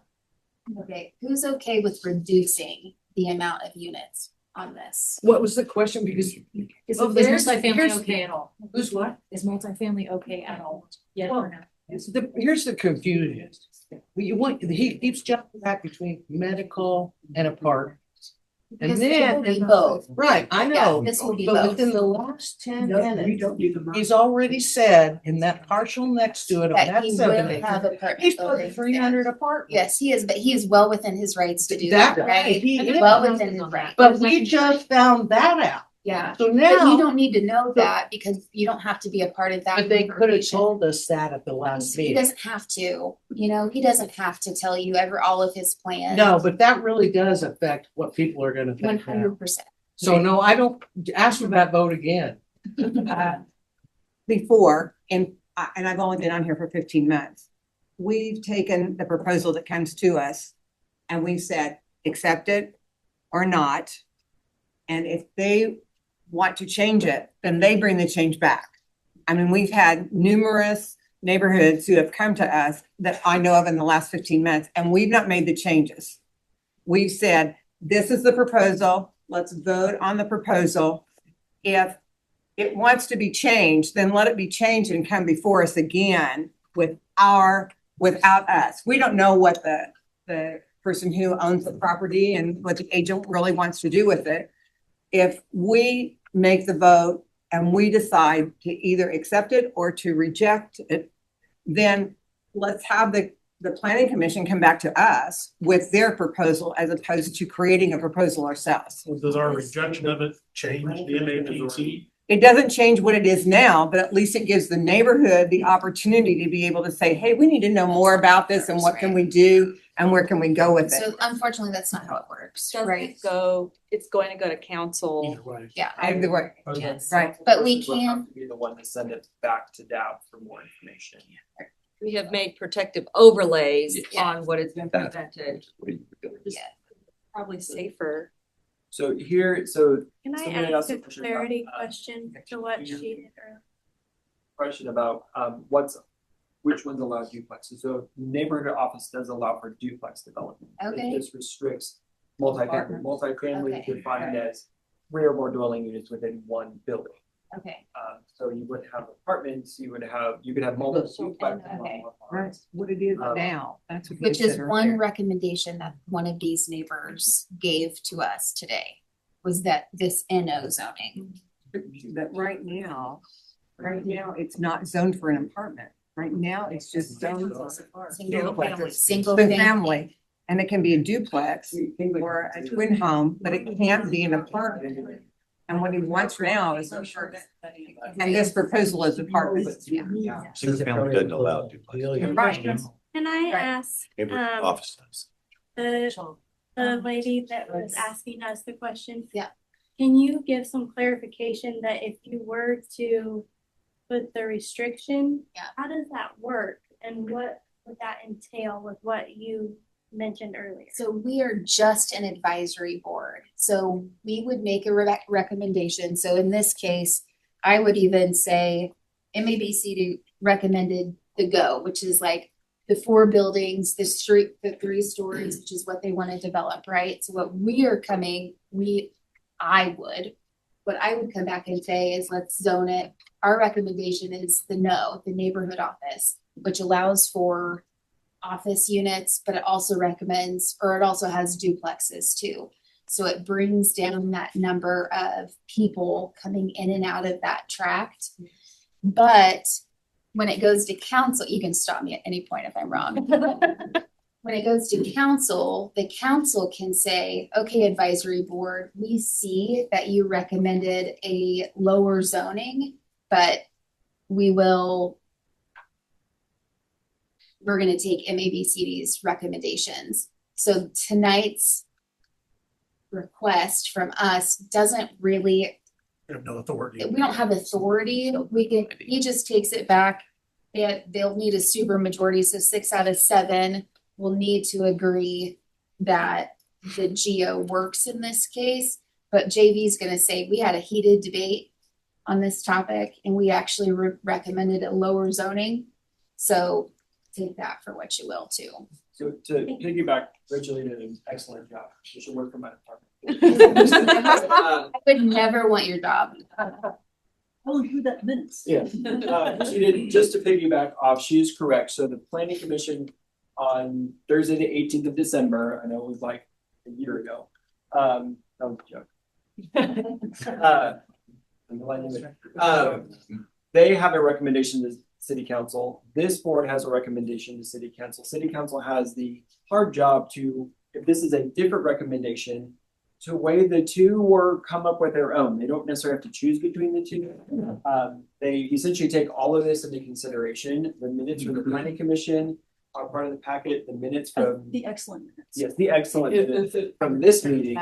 [SPEAKER 17] Okay, who's okay with reducing the amount of units on this?
[SPEAKER 5] What was the question? Because
[SPEAKER 16] Is
[SPEAKER 5] here's-
[SPEAKER 16] multifamily
[SPEAKER 5] here's-
[SPEAKER 16] okay at all?
[SPEAKER 5] Who's what?
[SPEAKER 16] Is multifamily okay at all? Yes
[SPEAKER 5] Well,
[SPEAKER 16] or no?
[SPEAKER 5] Here's the confusion. He keeps jumping back between medical and apartments. And
[SPEAKER 17] Because this
[SPEAKER 5] then,
[SPEAKER 17] will be both.
[SPEAKER 5] right, I know,
[SPEAKER 17] Yeah, this will be
[SPEAKER 5] but
[SPEAKER 17] both.
[SPEAKER 5] within the last 10
[SPEAKER 21] No, we
[SPEAKER 5] minutes,
[SPEAKER 21] don't need the.
[SPEAKER 5] he's already said in that parcel next to it on
[SPEAKER 17] That
[SPEAKER 5] that
[SPEAKER 17] he will
[SPEAKER 5] 7
[SPEAKER 17] have
[SPEAKER 5] acres,
[SPEAKER 17] apartment
[SPEAKER 5] he's put
[SPEAKER 17] buildings
[SPEAKER 5] 300 apartments.
[SPEAKER 17] Yes, he is, but he is well within his rights to do
[SPEAKER 5] That's
[SPEAKER 17] that,
[SPEAKER 5] right,
[SPEAKER 17] right?
[SPEAKER 5] he is.
[SPEAKER 17] Well within his right.
[SPEAKER 5] But we just found that out.
[SPEAKER 17] Yeah,
[SPEAKER 5] So
[SPEAKER 17] but
[SPEAKER 5] now.
[SPEAKER 17] you don't need to know that because you don't have to be a part of that.
[SPEAKER 5] But they could have
[SPEAKER 17] conversation.
[SPEAKER 5] told us that at the last
[SPEAKER 17] He
[SPEAKER 5] meeting.
[SPEAKER 17] doesn't have to, he doesn't have to tell you all of his plans.
[SPEAKER 5] No, but that really does affect what people are gonna think now.
[SPEAKER 17] 100%.
[SPEAKER 5] So no, I don't, ask for that vote again.
[SPEAKER 12] Before, and I've only been on here for 15 months. We've taken the proposal that comes to us and we've said, accept it or not. And if they want to change it, then they bring the change back. I mean, we've had numerous neighborhoods who have come to us that I know of in the last 15 months, and we've not made the changes. We've said, this is the proposal, let's vote on the proposal. If it wants to be changed, then let it be changed and come before us again without us. We don't know what the person who owns the property and what the agent really wants to do with it. If we make the vote and we decide to either accept it or to reject it, then let's have the planning commission come back to us with their proposal as opposed to creating a proposal ourselves.
[SPEAKER 14] Does our rejection of it change the MAPC?
[SPEAKER 12] It doesn't change what it is now, but at least it gives the neighborhood the opportunity to be able to say, hey, we need to know more about this and what can we do and where can we go with it?
[SPEAKER 17] So unfortunately, that's not how it works, right?
[SPEAKER 23] It's going to go to council.
[SPEAKER 17] Yeah.
[SPEAKER 12] Either way.
[SPEAKER 17] Yes.
[SPEAKER 12] Right.
[SPEAKER 17] But we
[SPEAKER 4] We'll have
[SPEAKER 17] can,
[SPEAKER 4] to be the one to send it back to DAP for more information.
[SPEAKER 10] We have made protective overlays
[SPEAKER 17] Yeah.
[SPEAKER 10] on what has been presented.
[SPEAKER 17] yeah.
[SPEAKER 23] Probably safer.
[SPEAKER 4] So
[SPEAKER 19] Can I
[SPEAKER 4] somebody
[SPEAKER 19] ask
[SPEAKER 4] asked
[SPEAKER 19] a
[SPEAKER 4] a question
[SPEAKER 19] clarity
[SPEAKER 4] about,
[SPEAKER 19] question to what she did earlier?
[SPEAKER 4] question about which ones allow duplexes. So neighborhood office does allow for duplex development.
[SPEAKER 17] Okay.
[SPEAKER 4] It just restricts multifamily. Multifamily
[SPEAKER 17] Okay.
[SPEAKER 4] is defined as three or more dwelling units within one building.
[SPEAKER 17] Okay.
[SPEAKER 4] So you would have apartments, you could have multiple duplexes on
[SPEAKER 17] Okay.
[SPEAKER 4] one
[SPEAKER 12] Right,
[SPEAKER 4] lot.
[SPEAKER 12] what it is now, that's what.
[SPEAKER 17] Which
[SPEAKER 12] they
[SPEAKER 17] is
[SPEAKER 12] said
[SPEAKER 17] one
[SPEAKER 12] earlier.
[SPEAKER 17] recommendation that one of these neighbors gave to us today, was that this NO zoning.
[SPEAKER 12] That right now, it's not zoned for an apartment. Right now, it's just zoned for
[SPEAKER 17] Single family,
[SPEAKER 12] duplexes.
[SPEAKER 17] single
[SPEAKER 12] The
[SPEAKER 17] family.
[SPEAKER 12] family, and it can be a duplex or a twin home, but it can't be an apartment. And what he wants now is, and this proposal is apartments.
[SPEAKER 2] Single family doesn't allow duplex.
[SPEAKER 12] Right.
[SPEAKER 19] Can I ask,
[SPEAKER 2] Neighborhood office does.
[SPEAKER 19] the lady that was asking us the question?
[SPEAKER 17] Yeah.
[SPEAKER 19] Can you give some clarification that if you were to put the restriction?
[SPEAKER 17] Yeah.
[SPEAKER 19] How does that work and what would that entail with what you mentioned earlier?
[SPEAKER 17] So we are just an advisory board. So we would make a recommendation. So in this case, I would even say MABC recommended the GO, which is like the 4 buildings, the 3 stories, which is what they want to develop, right? So what I would come back and say is let's zone it. Our recommendation is the neighborhood office, which allows for office units, but it also has duplexes too. So it brings down that number of people coming in and out of that tract. But when it goes to council, you can stop me at any point if I'm wrong. When it goes to council, the council can say, okay, advisory board, we see that you recommended a lower zoning, but we're gonna take MABCD's recommendations. So tonight's request from us doesn't really,
[SPEAKER 14] We have no authority.
[SPEAKER 17] we don't have authority. He just takes it back. They'll need a super majority, so 6 out of 7 will need to agree that the GO works in this case. But JV's gonna say, we had a heated debate on this topic and we actually recommended a lower zoning. So take that for what you will too.
[SPEAKER 4] So to piggyback, Rachel did an excellent job. She should work for my department.
[SPEAKER 17] I would never want your job.
[SPEAKER 11] Oh, you that minutes.
[SPEAKER 4] Yeah, she did, just to piggyback off, she is correct. So the planning commission on Thursday, the 18th of December, I know it was like a year ago, was a joke. They have a recommendation to city council. This board has a recommendation to city council. City council has the hard job to, if this is a different recommendation, to weigh the two or come up with their own. They don't necessarily have to choose between the two. They essentially take all of this into consideration. The minutes from the planning commission are part of the packet, the minutes from.
[SPEAKER 11] The excellent minutes.
[SPEAKER 4] Yes, the excellent minutes from this meeting